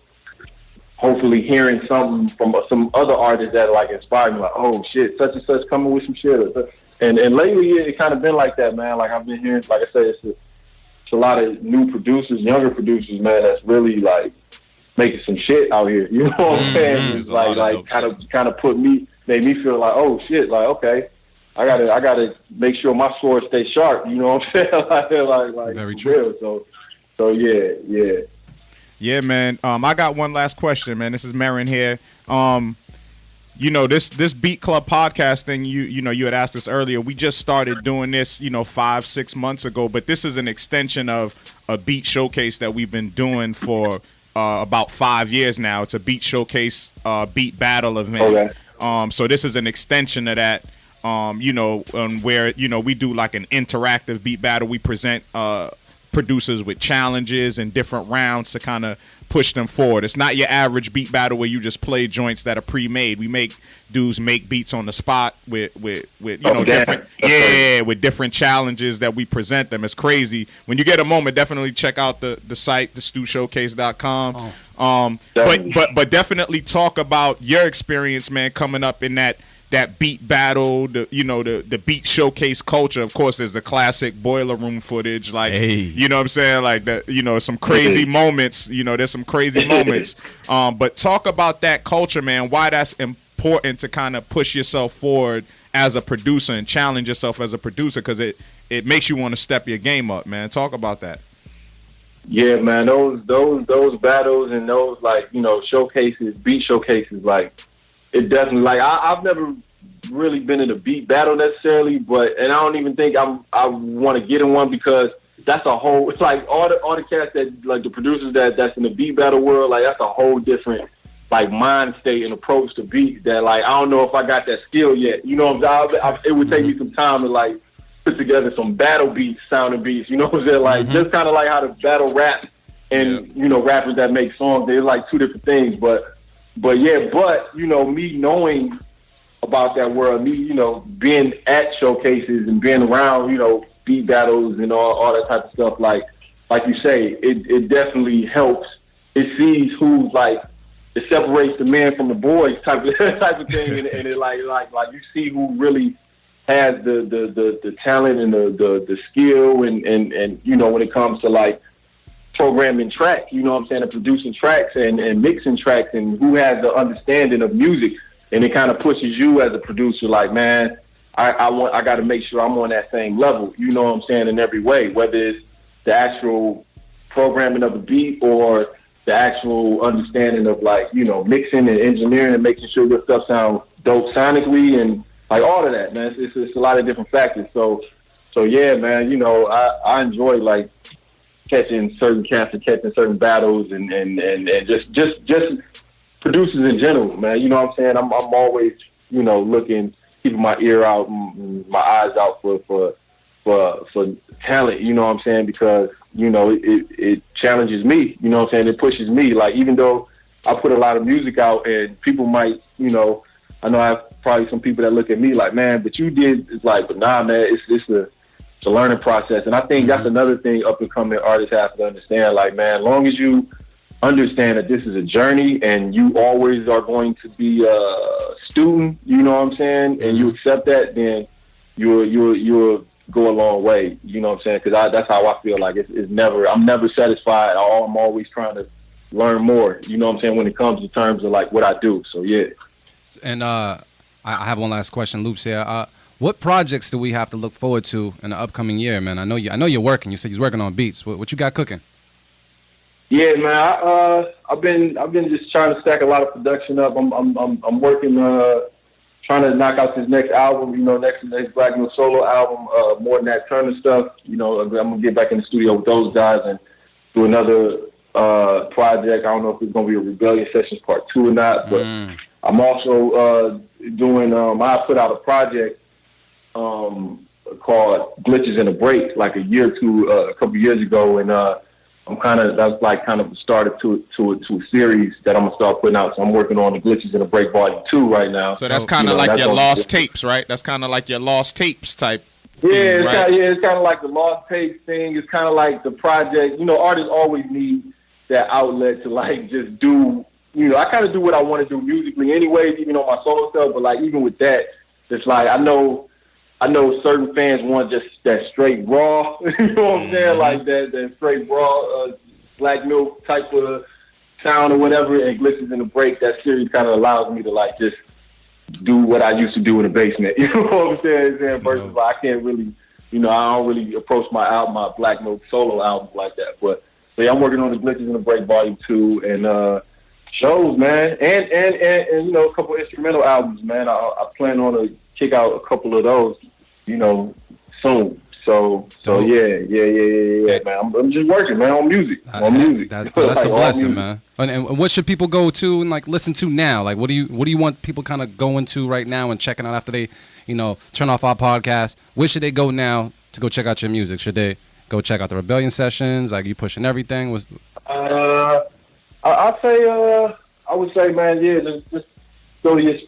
hopefully hearing something from some other artists that like inspire me, like, oh shit, such and such coming with some shit. And lately it kind of been like that, man. Like I've been hearing, like I said, it's a lot of new producers, younger producers, man, that's really like making some shit out here. You know what I'm saying? It's like kind of made me feel like, oh shit, like okay, I gotta make sure my sword stays sharp. You know what I'm saying? like very true. Real. So yeah. Yeah, man. I got one last question, man. This is Merren here. You know, this Beat Club podcast thing, you know, you had asked us earlier. We just started doing this, you know, 5-6 months ago, but this is an extension of a beat showcase that we've been doing for about 5 years now. It's a beat showcase, beat battle event. Okay. So this is an extension of that. You know, where, you know, we do like an interactive beat battle. We present producers with challenges and different rounds to kind of push them forward. It's not your average beat battle where you just play joints that are pre-made. We make dudes make beats on the spot with you know, different with different challenges that we present them. It's crazy. When you get a moment, definitely check out the site, thestewshowcase.com. But definitely talk about your experience, man, coming up in that beat battle, the beat showcase culture. Of course, there's the classic boiler room footage, like, you know what I'm saying? Like that, you know, some crazy moments, you know, there's some crazy moments. But talk about that culture, man, why that's important to kind of push yourself forward as a producer and challenge yourself as a producer, because it makes you want to step your game up, man. Talk about that. Yeah, man, those battles and those, like, you know, showcases, beat showcases, like, it definitely, like, I've never really been in a beat battle necessarily, and I don't even think I want to get in one, because that's a whole, it's like all the cats that, like the producers that's in the beat battle world, like that's a whole different, like, mind state and approach to beats that, like, I don't know if I got that skill yet. You know what I'm saying? It would take me some time to, like, put together some battle beats, sounding beats, you know what I'm saying? Like, just kind of like how to battle rap and, you know, rappers that make songs, they're like two different things, but you know, me knowing about that world, me, you know, being at showcases and being around, you know, beat battles and all that type of stuff, like you say, it definitely helps. It sees who's, like, it separates the men from the boys type of thing, and it like you see who really has the talent and the skill and you know, when it comes to, like, programming tracks, you know what I'm saying, and producing tracks and mixing tracks, and who has the understanding of music. And it kind of pushes you as a producer, like, man, I got to make sure I'm on that same level, you know what I'm saying, in every way, whether it's the actual programming of the beat or the actual understanding of, like, you know, mixing and engineering and making sure your stuff sounds dope sonically and, like, all of that, man. It's a lot of different factors. So yeah, man, you know, I enjoy, like, catching certain cats and catching certain battles and just producers in general, man. You know what I'm saying? I'm always, you know, keeping my ear out and my eyes out for talent, you know what I'm saying? Because, you know, it challenges me, you know what I'm saying? It pushes me. Like, even though I put a lot of music out and people might, you know, I know I have probably some people that look at me like, man, but you did, it's like, but nah, man, it's a learning process. And I think that's another thing up and coming artists have to understand. Like, man, as long as you understand that this is a journey and you always are going to be a student, you know what I'm saying, and you accept that, then you'll go a long way, you know what I'm saying? Because that's how I feel. Like, I'm never satisfied. I'm always trying to learn more, you know what I'm saying, when it comes to terms of, like, what I do. So yeah. And I have one last question, Loopz here. What projects do we have to look forward to in the upcoming year, man? I know you're working. You said you're working on beats. What you got cooking? Yeah, man. I've been just trying to stack a lot of production up. I'm working, trying to knock out this next album. You know, next Black New solo album. More Nat Turner stuff. You know, I'm gonna get back in the studio with those guys and do another project. I don't know if it's gonna be a Rebellion Sessions Part 2 or not, but I'm also doing. I put out a project called Glitches in a Break like a couple years ago, and that's like kind of started to a series that I'm gonna start putting out. So I'm working on the Glitches in the Break Volume 2 right now. So that's kind of like your lost tapes, right? That's kind of like your lost tapes type. Yeah, it's kind of like the lost tapes thing. It's kind of like the project. Artists always need that outlet to like just do. I kind of do what I want to do musically, anyways, even on my solo stuff. But like even with that, it's like I know certain fans want just that straight raw, you know what I'm saying? Like that straight raw Black Milk type of sound or whatever, and Glitches in the Break, that series kind of allows me to like just do what I used to do in the basement, you know what I'm saying? Versus like, I can't really, I don't really approach my Black Milk solo albums like that. But yeah, I'm working on the Glitches in the Break Volume 2 and shows, man, and a couple instrumental albums, man. I plan on to kick out a couple of those, soon. So yeah, man. I'm just working, man, on music. That's a blessing, man. And what should people go to and like listen to now? Like, what do you want people kind of going to right now and checking out after they, turn off our podcast? Where should they go now to go check out your music? Should they go check out the Rebellion sessions? Like, you pushing everything? I would say, man, yeah, just go to your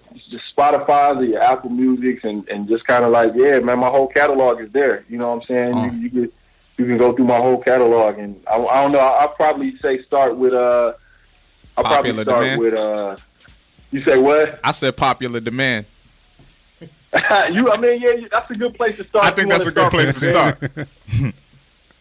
Spotify or your Apple Music and just kind of like, yeah, man, my whole catalog is there. You know what I'm saying? You can go through my whole catalog, and I don't know. I'll probably say start with Popular Demand. You say what? I said Popular Demand. That's a good place to start. I think that's a good place to start.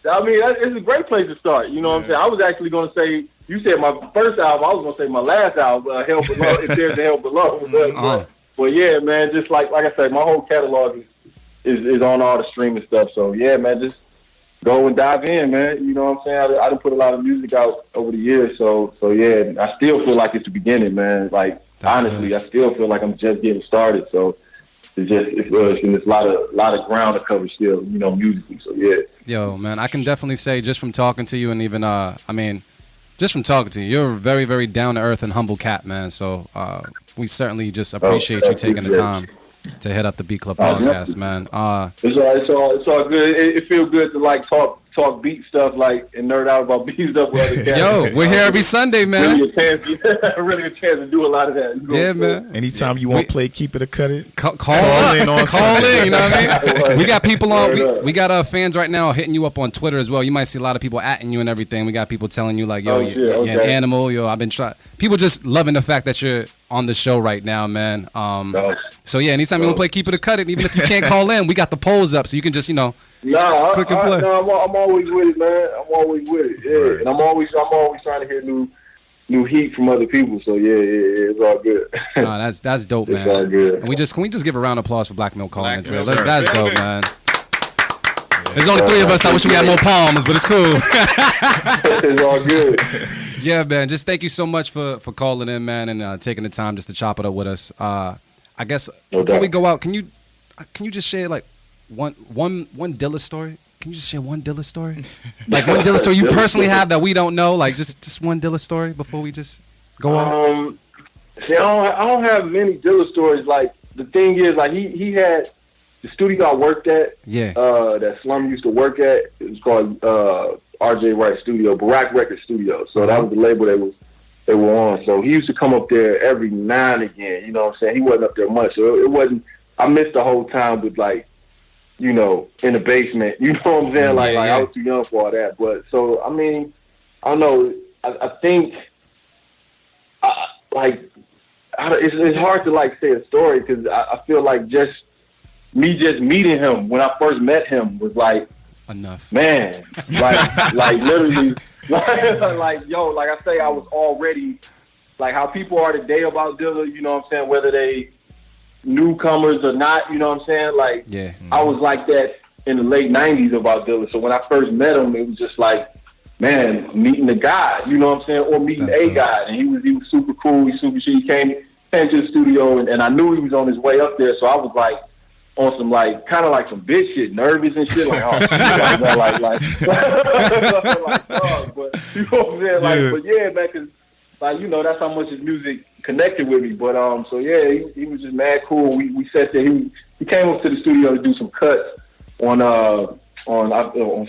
It's a great place to start. You know what I'm saying? I was actually going to say, you said my first album. I was going to say my last album, Hell Below, If There's a Hell Below. But yeah, man, just like I said, my whole catalog is on all the streaming stuff. So yeah, man, just go and dive in, man. You know what I'm saying? I done put a lot of music out over the years. So yeah, I still feel like it's the beginning, man. Like, honestly, good. I still feel like I'm just getting started. So it's a lot of ground to cover still, musically. So yeah. Yo, man, I can definitely say just from talking to you and even just from talking to you, you're a very, very down to earth and humble cat, man. So we certainly just appreciate you taking the time to hit up the Beat Club podcast, man. It's all good. It feels good to like talk beat stuff and nerd out about beat stuff with other cats. Yo, we're here every Sunday, man. Really a chance to do a lot of that. Yeah, man. Anytime you want to play, keep it or cut it. Call in on Sunday. You know what I mean? We got people on. We got fans right now hitting you up on Twitter as well. You might see a lot of people atting you and everything. We got people telling you like, yo, you're an animal. Yo, I've been trying. People just loving the fact that you're on the show right now, man. So yeah, anytime you want to play, keep it or cut it. Even if you can't call in, we got the polls up, so you can just click and play. I'm always with it, man. I'm always with it. Yeah, right. And I'm always trying to hear new heat from other people. So yeah, it's all good. Nah, that's dope, man. It's all good. And can we just give a round of applause for Black Milk calling in today? That's dope, man. There's only 3 of us. I wish we had more palms, but it's cool. It's all good. Yeah, man. Just thank you so much for calling in, man, and taking the time just to chop it up with us. I guess before we go out, can you just share like one Dilla story? Can you just share one Dilla story? Like one Dilla story you personally have that we don't know? Like just one Dilla story before we just go on. See, I don't have many Dilla stories. Like the thing is, like he had the studio I worked at. Yeah. That Slum used to work at. It was called RJ Wright Studio, Barack Record Studio. So that was the label they were on. So he used to come up there every now and again. You know what I'm saying? He wasn't up there much. So it wasn't. I missed the whole time with like, in the basement. You know what I'm saying? Like I was too young for all that. But so I mean, I don't know. I think it's hard to like say a story because I feel like just meeting him when I first met him was like enough. Man, like literally, like I say, I was already like how people are today about Dilla. You know what I'm saying? Whether they newcomers or not, you know what I'm saying? Like, I was like that in the late 90s about Dilla. So when I first met him, it was just like, man, meeting a guy, you know what I'm saying? Or meeting a guy. And he was super cool. He super shit. He came to the studio and I knew he was on his way up there. So I was like, on some like, kind of like some bitch shit, nervous and shit. Like, dog. But you know what I'm saying? Like, but yeah, man, cause like, that's how much his music connected with me. But so yeah, he was just mad cool. We sat there. He came up to the studio to do some cuts on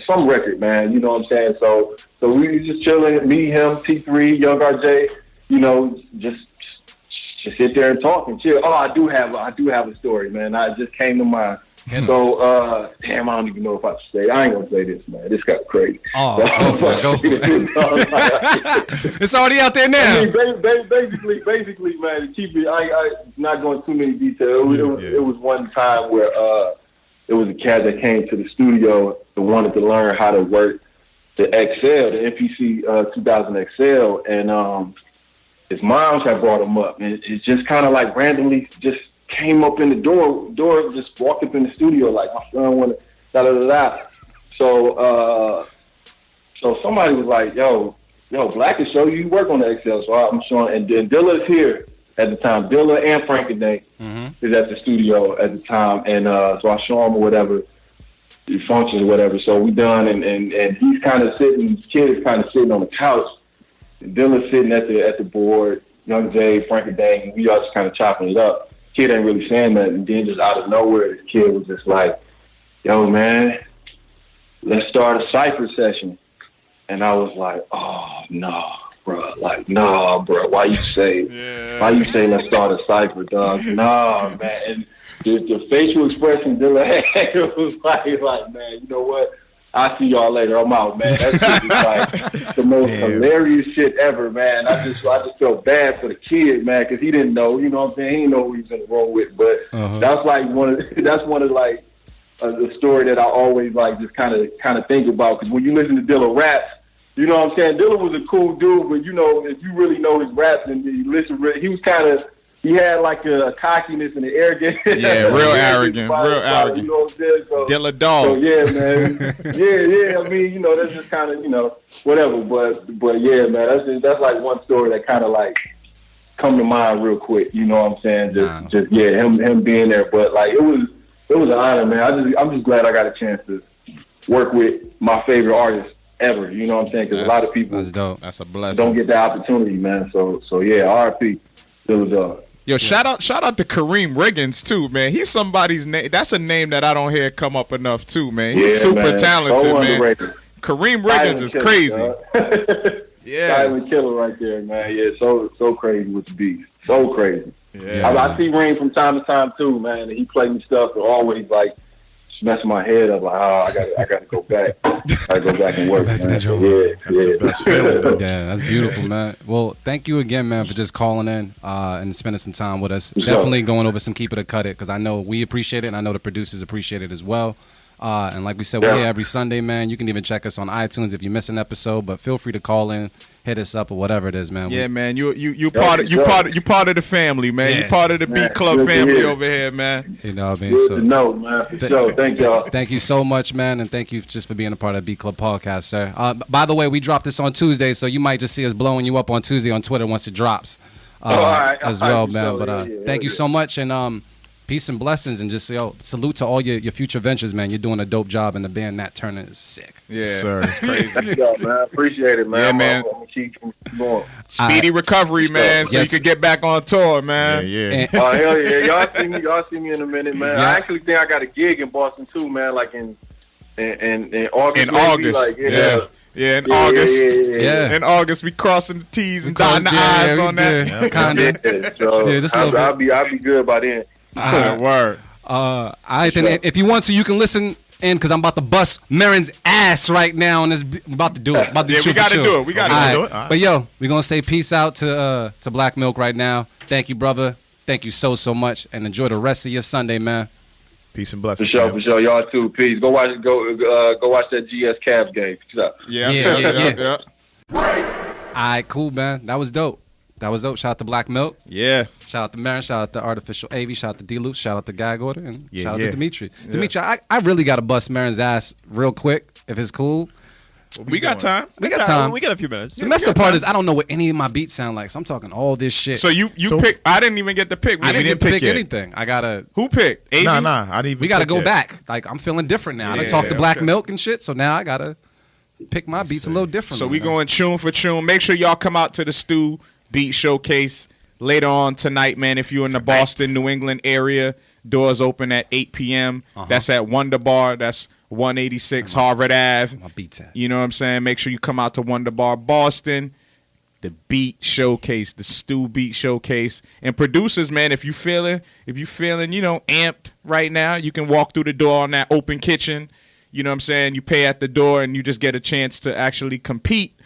some record, man. You know what I'm saying? So So we was just chilling, me, him, T3, Young RJ, just sit there and talk and chill. Oh, I do have a story, man. I just came to mind. So, damn, I don't even know if I should say it. I ain't gonna say this, man. This got crazy. Oh, go for it. It's already out there now. I mean, basically, man, to keep it, I not going too many details. It was one time where it was a cat that came to the studio and wanted to learn how to work the XL, the MPC 2000 XL, and his moms had brought him up, and it just kind of like randomly just came up in the door just walked up in the studio like, my son wanted da-da-da-da. So somebody was like, yo, Black can show you work on the XL. So I'm showing, and then Dilla's here at the time. Dilla and Frankenday is at the studio at the time, and so I show him or whatever, the functions or whatever. So we done, and he's kind of sitting, his kid is kind of sitting on the couch, and Dilla's sitting at the board, Young Jay, Frankenday, and we all just kind of chopping it up. Kid ain't really saying nothing, and then just out of nowhere, this kid was just like, yo, man, let's start a cypher session. And I was like, oh, no, bro. Like, no, bro. Why you say let's start a cypher, dog? No, man. And the facial expression Dilla had, it was like, man, you know what? I'll see y'all later. I'm out, man. That's just like the most hilarious shit ever, man. I just felt bad for the kid, man, because he didn't know. You know what I'm saying? He didn't know who he was in the room with. But that's like one of the story that I always like just kind of think about, because when you listen to Dilla raps, you know what I'm saying? Dilla was a cool dude, but if you really know his raps and you listen, he was he had like a cockiness and an arrogance. Yeah, real arrogant. You know what I'm saying? So, Dilla dog. So yeah, man. yeah. I mean, that's just kind of whatever. But yeah, man. That's like one story that kind of like come to mind real quick. You know what I'm saying? Just him being there. But like it was an honor, man. I'm just glad I got a chance to work with my favorite artist ever. You know what I'm saying? Because a lot of people that's dope. That's a blessing. Don't get the opportunity, man. So yeah, R.I.P. Dilla dog. Yo, shout out to Kareem Riggins too, man. He's somebody's name. That's a name that I don't hear come up enough too, man. He's super talented, so man. Underrated. Kareem Riggins is crazy. Yeah, silent killer right there, man. Yeah, so crazy with the beats, so crazy. Yeah, I see Reem from time to time too, man. And he play me stuff that always like messing my head up. Like, I gotta go back. I gotta go back and work. Back to man. that joke. That's the best feeling. Yeah, that's beautiful, man. Well, thank you again, man, for just calling in and spending some time with us. Definitely going over some Keep It or Cut It, because I know we appreciate it, and I know the producers appreciate it as well. And like we said, we're here every Sunday, man. You can even check us on iTunes if you miss an episode, but feel free to call in, hit us up, or whatever it is, man. Yeah, man. You part of the family, man. Yeah. You part of the Beat Club family over here, man. You know what I mean? Good So, to know, man. For sure. Thank y'all. Thank you so much, man, and thank you just for being a part of the Beat Club podcast, sir. By the way, we dropped this on Tuesday, so you might just see us blowing you up on Tuesday on Twitter once it drops as well, man. But thank you so much, and peace and blessings, and just salute to all your future ventures, man. You're doing a dope job, and the band Nat Turner is sick. Yeah, sir. It's crazy. Thank y'all, man. I appreciate it, man. Yeah, man. I'm gonna keep going. Speedy recovery, man, so yes. you can get back on tour, man. Yeah. Oh hell yeah! Y'all see me in a minute, man. I actually think I got a gig in Boston too, man. Like in August. In maybe. August, Like, yeah, in August. Yeah. In August, we crossing the T's and dotting the I's on that. Yeah, kinda. Yeah, so Yeah, just a little I'll be good by then. Word. I think if you want to, you can listen in, because I'm about to bust Merren's ass right now, and about to do it. About to Yeah, we gotta do it. We gotta do it. All right. But yo, we're gonna say peace out to Black Milk right now. Thank you, brother. Thank you so much, and enjoy the rest of your Sunday, man. Peace and For blessings. sure. Y'all too. Peace. Go watch that GS Cavs game. Yeah. All right, cool, man. That was dope. Shout out to Black Milk. Yeah. Shout out to Merren. Shout out to ArtofficialAvi. Shout out to Dee Loopz. Shout out to Gag Order. And shout out to Dimitri. Yeah. Dimitri, I really got to bust Merren's ass real quick, if it's cool. We got time. We got time. We got a few minutes. The messed up part is I don't know what any of my beats sound like, so I'm talking all this shit. So you pick. I didn't even get to pick. I didn't get to pick yet. anything. I gotta. Who picked? AV? Nah. I didn't even. We gotta pick go yet. back. Like, I'm feeling different now. I done Yeah, talked to Black okay. Milk and shit, so now I gotta pick my beats a little different. So we going tune for tune. Make sure y'all come out to the Stew Beat Showcase later on tonight, man. If you're in the Boston, New England area, doors open at 8 p.m. That's at Wonder Bar. That's 186 Harvard Ave. My beats at. You know what I'm saying? Make sure you come out to Wonder Bar Boston. The Beat Showcase, the Stew Beat Showcase. And producers, man, if you feeling, amped right now, you can walk through the door on that open kitchen. You know what I'm saying? You pay at the door and you just get a chance to actually compete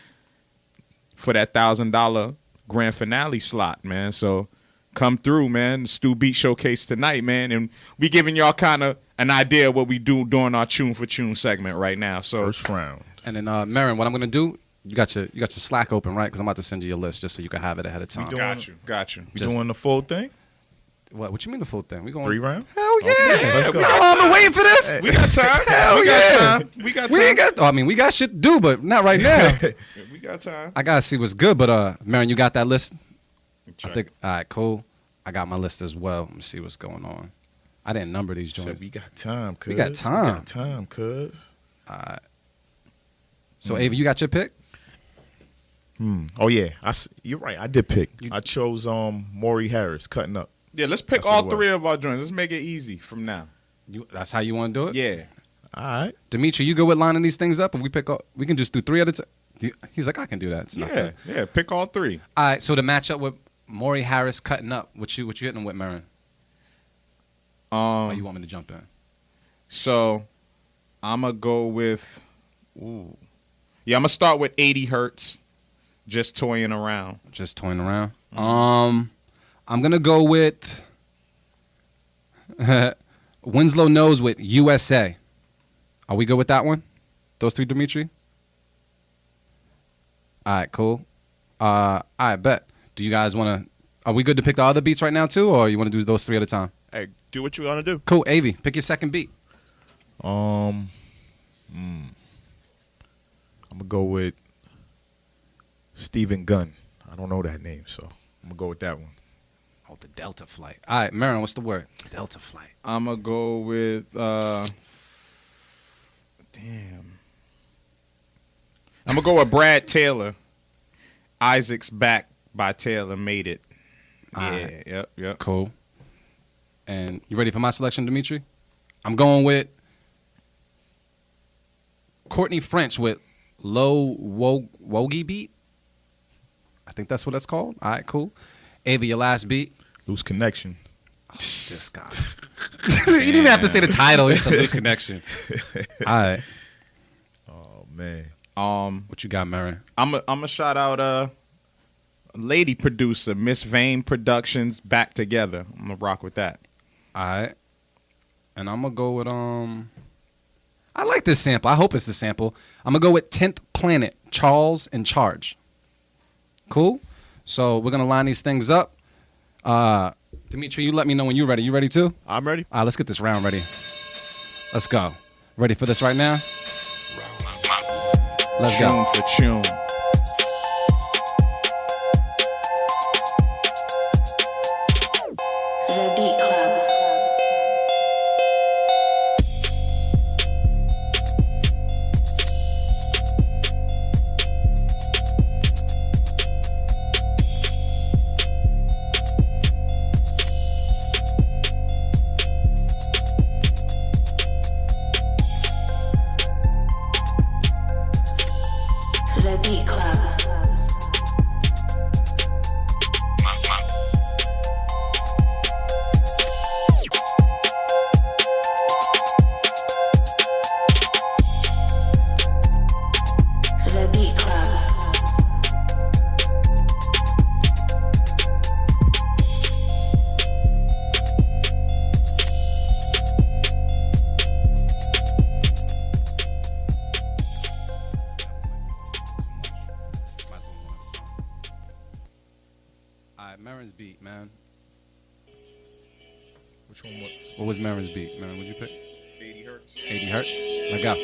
for that $1,000 grand finale slot, man. So come through, man. The Stew Beat Showcase tonight, man. And we giving y'all kind of an idea of what we do during our Tune for Tune segment right now. So first round. And then Merren, what I'm gonna do? You got your Slack open, right? Because I'm about to send you your list just so you can have it ahead of time. Got you. We doing the full thing? What you mean the full thing? We going 3 rounds? Hell yeah! Okay, let's go. I'm waiting for this. We got time. Hell yeah! We got time. We ain't got. I mean, we got shit to do, but not right now. We got time. I gotta see what's good. But Merren, you got that list? Check. I think. All right, cool. I got my list as well. Let me see what's going on. I didn't number these joints. Said we got time, cuz. We got time. We got time, cuz. All right. So, Ava, you got your pick? Oh yeah, you're right. I did pick. I chose Maury Harris, Cutting Up. Yeah, let's pick That's all what it 3 of our joints. Let's make it easy from now. That's how you want to do it? Yeah. All right. Dimitri, you go with lining these things up, and we can just do 3 at a time. He's like, I can do that. It's not bad. Yeah. Pick all 3. All right. So to match up with Maury Harris, Cutting Up, what you hitting with, Merren? Or you want me to jump in? So I'm gonna go with. I'm gonna start with 80 Hertz. Just toying around. Just toying around. I'm gonna go with Winslow Knows with USA. Are we good with that one? Those 3, Dimitri? All right, cool. All right, bet. Do you guys want to? Are we good to pick the other beats right now too, or you want to do those 3 at a time? Hey, do what you want to do. Cool, Avi, pick your second beat. I'm gonna go with Stephen Gunn. I don't know that name, so I'm gonna go with that one. Oh, the Delta Flight. All right, Merren, what's the word? Delta Flight. I'm gonna go with. I'm gonna go with Brad Taylor. Isaac's Back by Taylor Made It. Yeah. Right. Yep. Cool. And you ready for my selection, Dimitri? I'm going with Courtney French with Low Wogie Beat. I think that's what that's called. All right, cool. Ava, your last beat. Loose Connection. Oh, this guy. You didn't even have to say the title. It's a Loose Connection. All right. Oh man. What you got, Merren? I'm a shout out a lady producer, Miss Vane Productions, Back Together. I'm gonna rock with that. All right. And I'm gonna go with I like this sample. I hope it's the sample. I'm gonna go with 10th Planet, Charles in Charge. Cool. So we're gonna line these things up. Dimitri, you let me know when you're ready. You ready too? I'm ready. All right, let's get this round ready. Let's go. Ready for this right now? Let's go. Tune for tune. The Beat Club. The Beat Club. The Beat Club. All right, Merren's beat, man. Which one? What was Merren's beat? Merren, what'd you pick? 80 Hertz. 80 Hertz? Let go.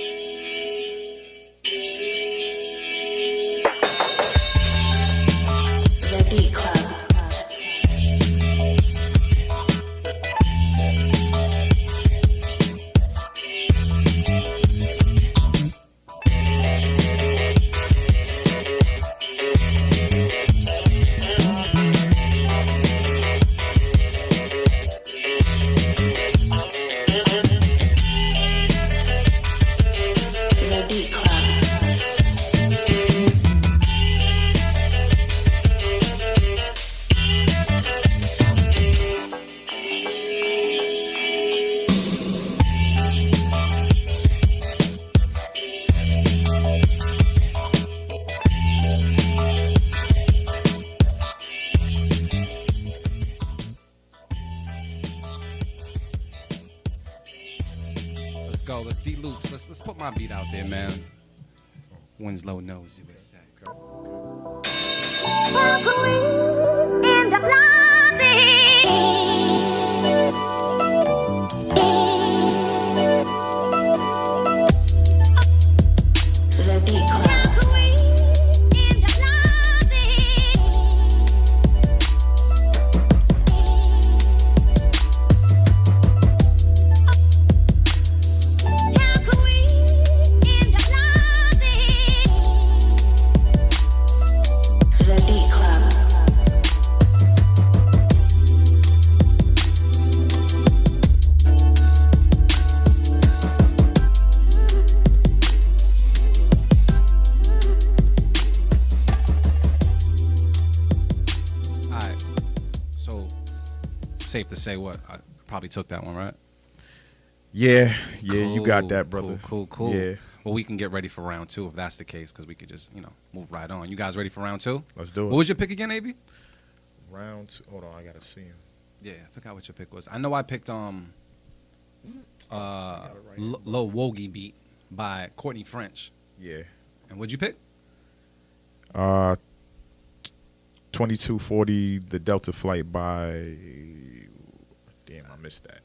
The Beat Club. go. Let's Dee Loopz. Let's put my beat out there, man. Winslow knows you would say. Safe to say what? I probably took that one, right? Yeah, Cool, you got that, brother. Cool. Yeah. Well, we can get ready for round 2 if that's the case, because we could just, move right on. You guys ready for round 2? Let's do it. What was your pick again, AB? Round 2. Hold on, I gotta see him. Yeah, I forgot what your pick was. I know I picked Low Wogie Beat by Courtney French. Yeah. And what'd you pick? 2240, the Delta Flight by. Damn, I missed that.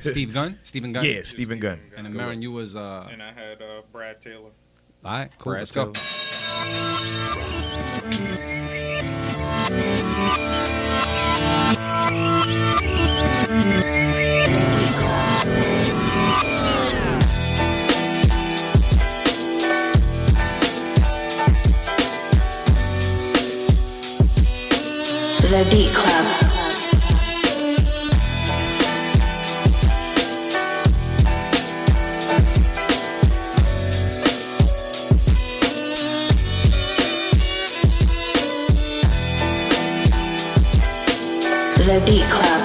Stephen Gunn? Yeah, Stephen Gunn. And then Merren, you was. And I had Brad Taylor. All right, cool. Brad Let's go. The Beat Club. The Beat Club.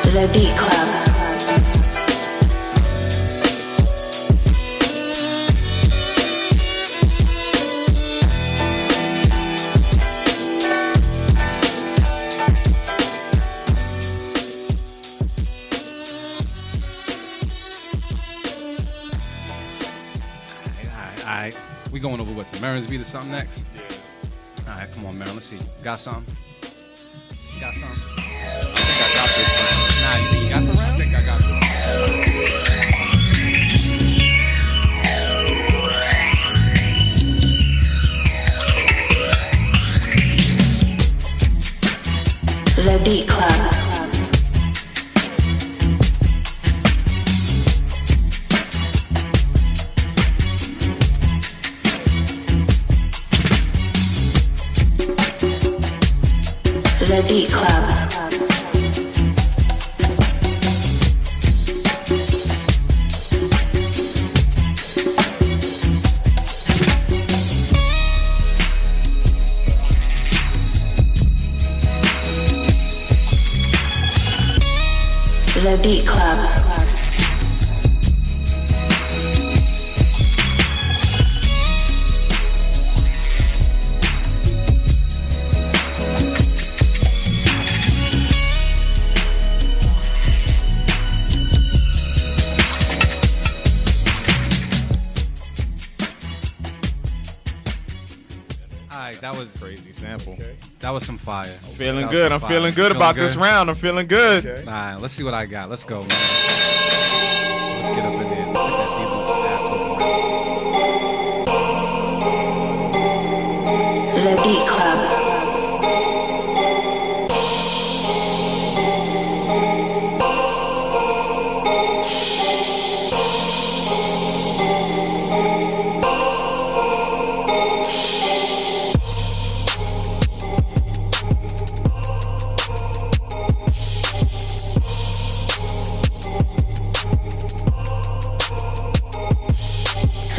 The Beat Club. All right. We going over what, to Merren's beat or something next? Yeah. All right, come on, Merren. Let's see. Got something? You got something? I think I got this one. Nah, you think you got the I round? think I got this one. The Beat Club. The Beat Club. The Beat Club. That was Crazy sample. that was some fire. Feeling That was good. some I'm fire. feeling good about this round. I'm feeling good. Okay. All right, let's see what I got. Let's go, man. Let's get up in there. Let's get that Dee Loopz ass open. The Beat Club.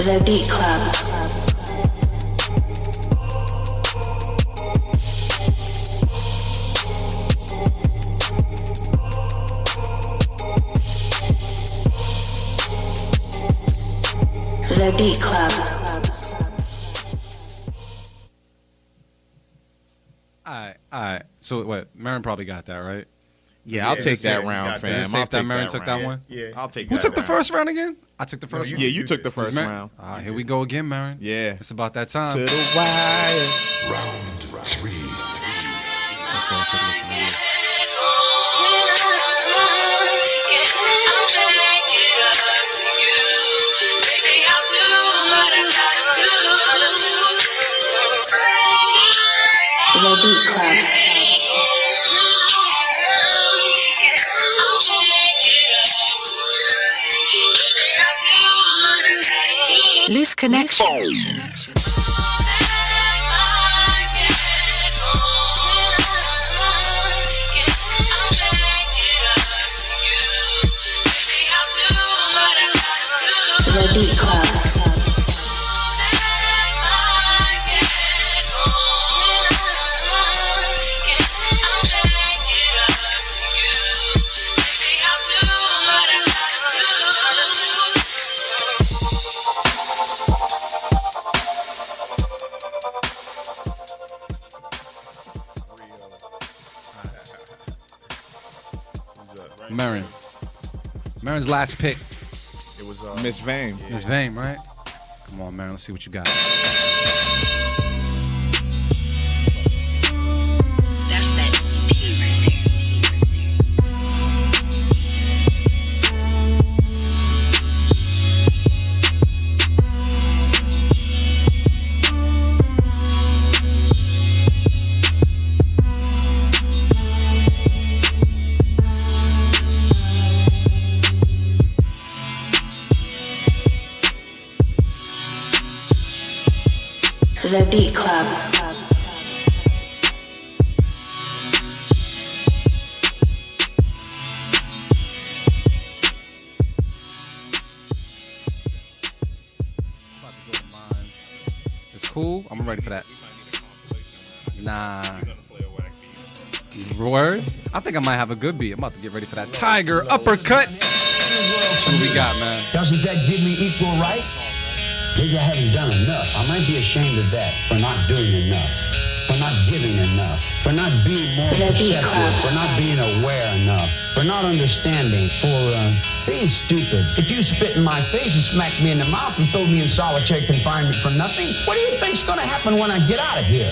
The Beat Club. The Beat Club. All right. So what? Merren probably got that right. Yeah, I'll take that round, fam. Is it safe that Merren took that one? Yeah, I'll take Who that took the round. first round again? I took the first round. Yeah, you took the first round. All right, here we go again, Merren. Yeah. It's about that time. To the wire. Round 3. Let's go. Let's take a listen to this. The Beat Club. Loose connection. The Beat Club. Merren. Merren's last pick. It was Miss Vane. Miss Vane, right? Come on, Merren. Let's see what you got. That's that EP right The Beat Club. It's cool. I'm ready for that. Nah. Word? I think I might have a good beat. I'm about to get ready for that Tiger uppercut. That's what we got, man. Doesn't that give me equal right? Maybe I haven't done enough. I might be ashamed of that, for not doing enough, for not giving enough, for not being more perceptive, for not being aware enough, for not understanding, for being stupid. If you spit in my face and smack me in the mouth and throw me in solitary confinement for nothing, what do you think's gonna happen when I get out of here?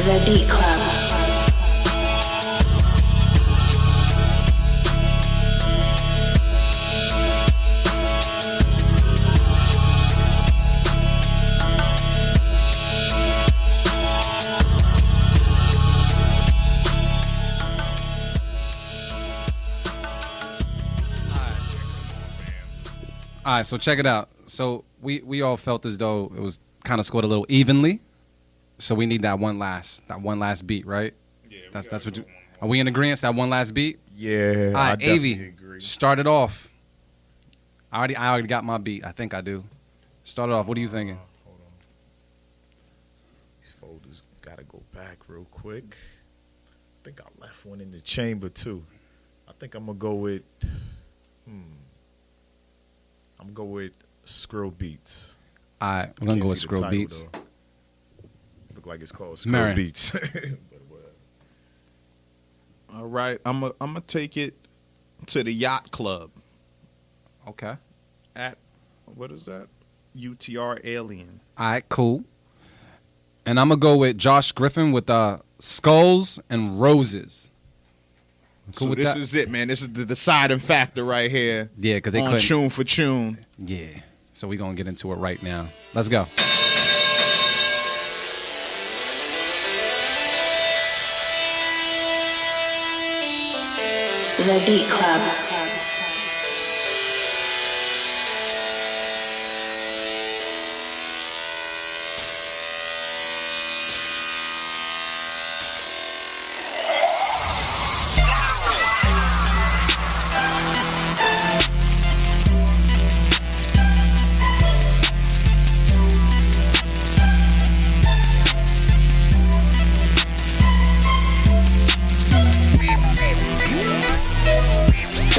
The Beat Club. All right, so check it out. So we all felt as though it was kind of scored a little evenly. So we need that one last beat, right? Yeah. That's what you. Are we in agreement? That one last beat. Yeah. All right, Avi, start it off. I already got my beat. I think I do. Start it off. What are you thinking? Hold on. These folders gotta go back real quick. I think I left one in the chamber too. I think I'm gonna go with. I'm gonna go with Skrill Beats. All right, we're gonna go with Skrill Beats. Though. Look like it's called Skrill Merren. Beats. All right, I'm gonna take it to the Yacht Club Okay. at what is that? UTR Alien. All right, cool. And I'm gonna go with Josh Griffin with Skulls and Roses. Cool So with this that? is it, man. This is the deciding factor right here. Yeah, because they on couldn't. Chune for Chune. Yeah. So we're gonna get into it right now. Let's go. The Beat Club.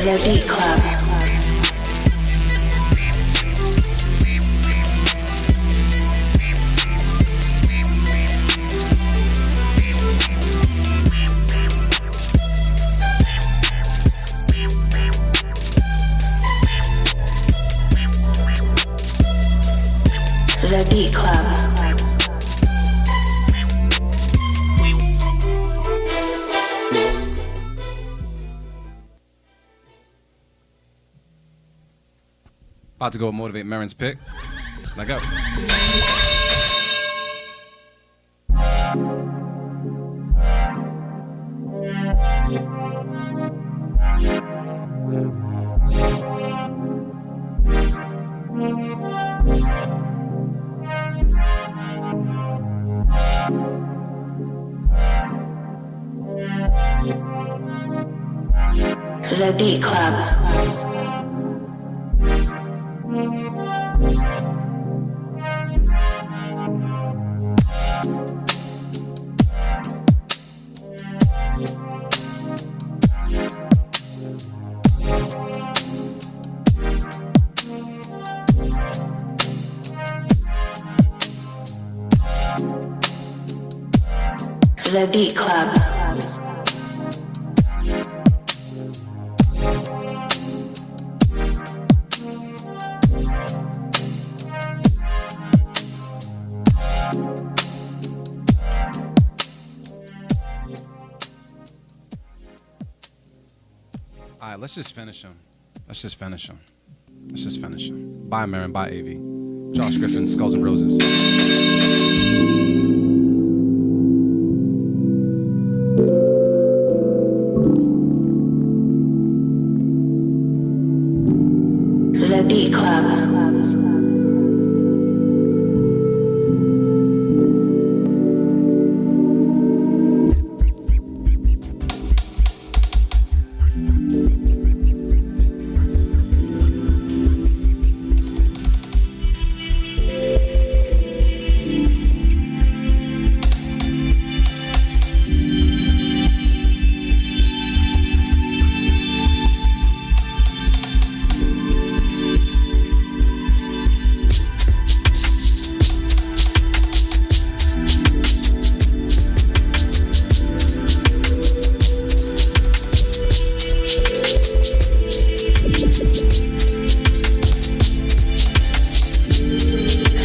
The Beat Club. The Beat Club. About to go motivate Merren's pick. Let go. The Beat Club. The Beat Club. All right, let's just finish him. Let's just finish him. Bye, Merren. Bye, AV. Josh Griffin, Skulls and Roses. The Beat Club.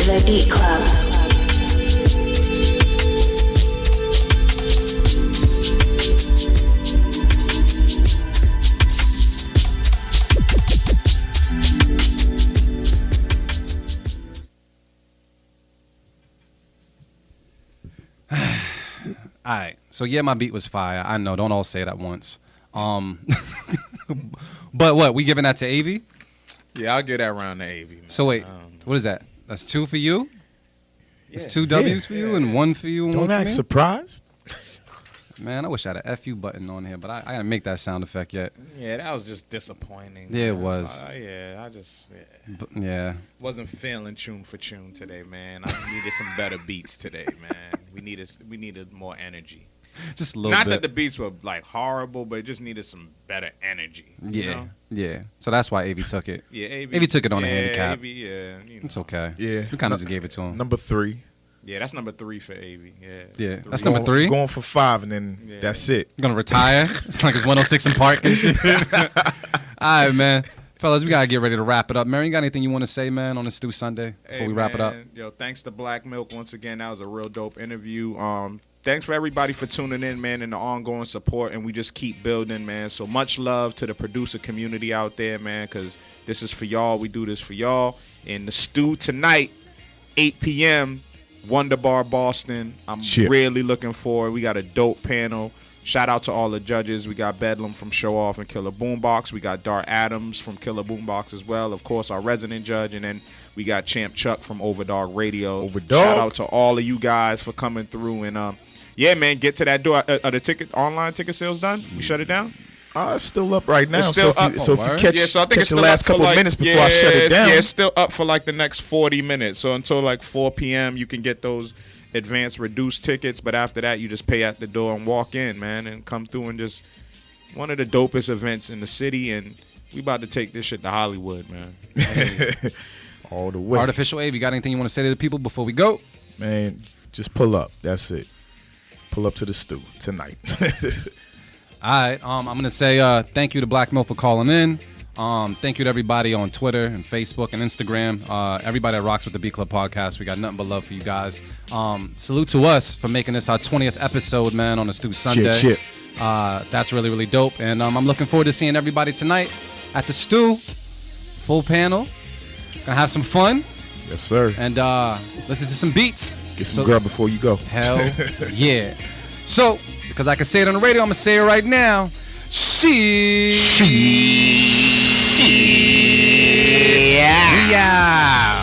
The Beat Club. All right. So yeah, my beat was fire. I know. Don't all say it at once. But what? We giving that to AV? Yeah, I'll get that round to AV. Man. So wait, what is that? That's 2 for you? Yeah. It's 2 W's for you and 1 for you and Don't 1 for act me? surprised. Man, I wish I had a FU button on here, but I gotta make that sound effect yet. Yeah, that was just disappointing. Yeah, it man. was. I just Yeah. wasn't feeling tune for tune today, man. I needed some better beats today, man. We needed more energy. Just a little Not bit. that the beats were like horrible, but it just needed some better energy. You Yeah. know? Yeah. So that's why AV took it. Yeah, AV took it on a handicap. AV, yeah, you know. It's okay. Yeah. We kind of just gave it to him. Number 3. Yeah, that's number 3 for AV. Yeah, Yeah, three. that's number 3. Going for 5, and then Yeah. that's it. You're gonna retire? It's like it's 106 in Park and shit. All right, man. Fellas, we gotta get ready to wrap it up. Mary, you got anything you want to say, man, on this Stew Sunday before Hey, we wrap it up? man, Yo, thanks to Black Milk once again. That was a real dope interview. Thanks for everybody for tuning in, man, and the ongoing support. And we just keep building, man. So much love to the producer community out there, man, because this is for y'all. We do this for y'all. And the Stew tonight, 8 p.m., Wonder Bar Boston. I'm really looking forward. We got a dope panel. Shout out to all the judges. We got Bedlam from Show Off and Killer Boombox. We got Dart Adams from Killer Boombox as well. Of course, our resident judge. And then we got Champ Chuck from Overdog Radio. Shout out to all of you guys for coming through. And yeah, man, get to that door. Are the online ticket sales done? We shut it down? It's still up right now. It's still up. So if you catch, I think catch it's the still last up for couple like, minutes before I shut it down. Yeah, it's still up for like the next 40 minutes. So until like 4 p.m., you can get those advanced reduced tickets. But after that, you just pay at the door and walk in, man, and come through and just one of the dopest events in the city. And We about to take this shit to Hollywood, man. All the way. Artificial Avi, you got anything you want to say to the people before we go? Man, just pull up. That's it. Pull up to the stew tonight. All right. I'm going to say thank you to Black Mill for calling in. Thank you to everybody on Twitter and Facebook and Instagram. Everybody that rocks with the Beat Club podcast. We got nothing but love for you guys. Salute to us for making this our 20th episode, man, on the Stew Sunday. Shit. That's really, really dope. And I'm looking forward to seeing everybody tonight at the Stew. Full panel. Gonna have some fun. Yes, sir. And listen to some beats. Get some grub before you go. Hell yeah. So, because I can say it on the radio, I'm going to say it right now. We out.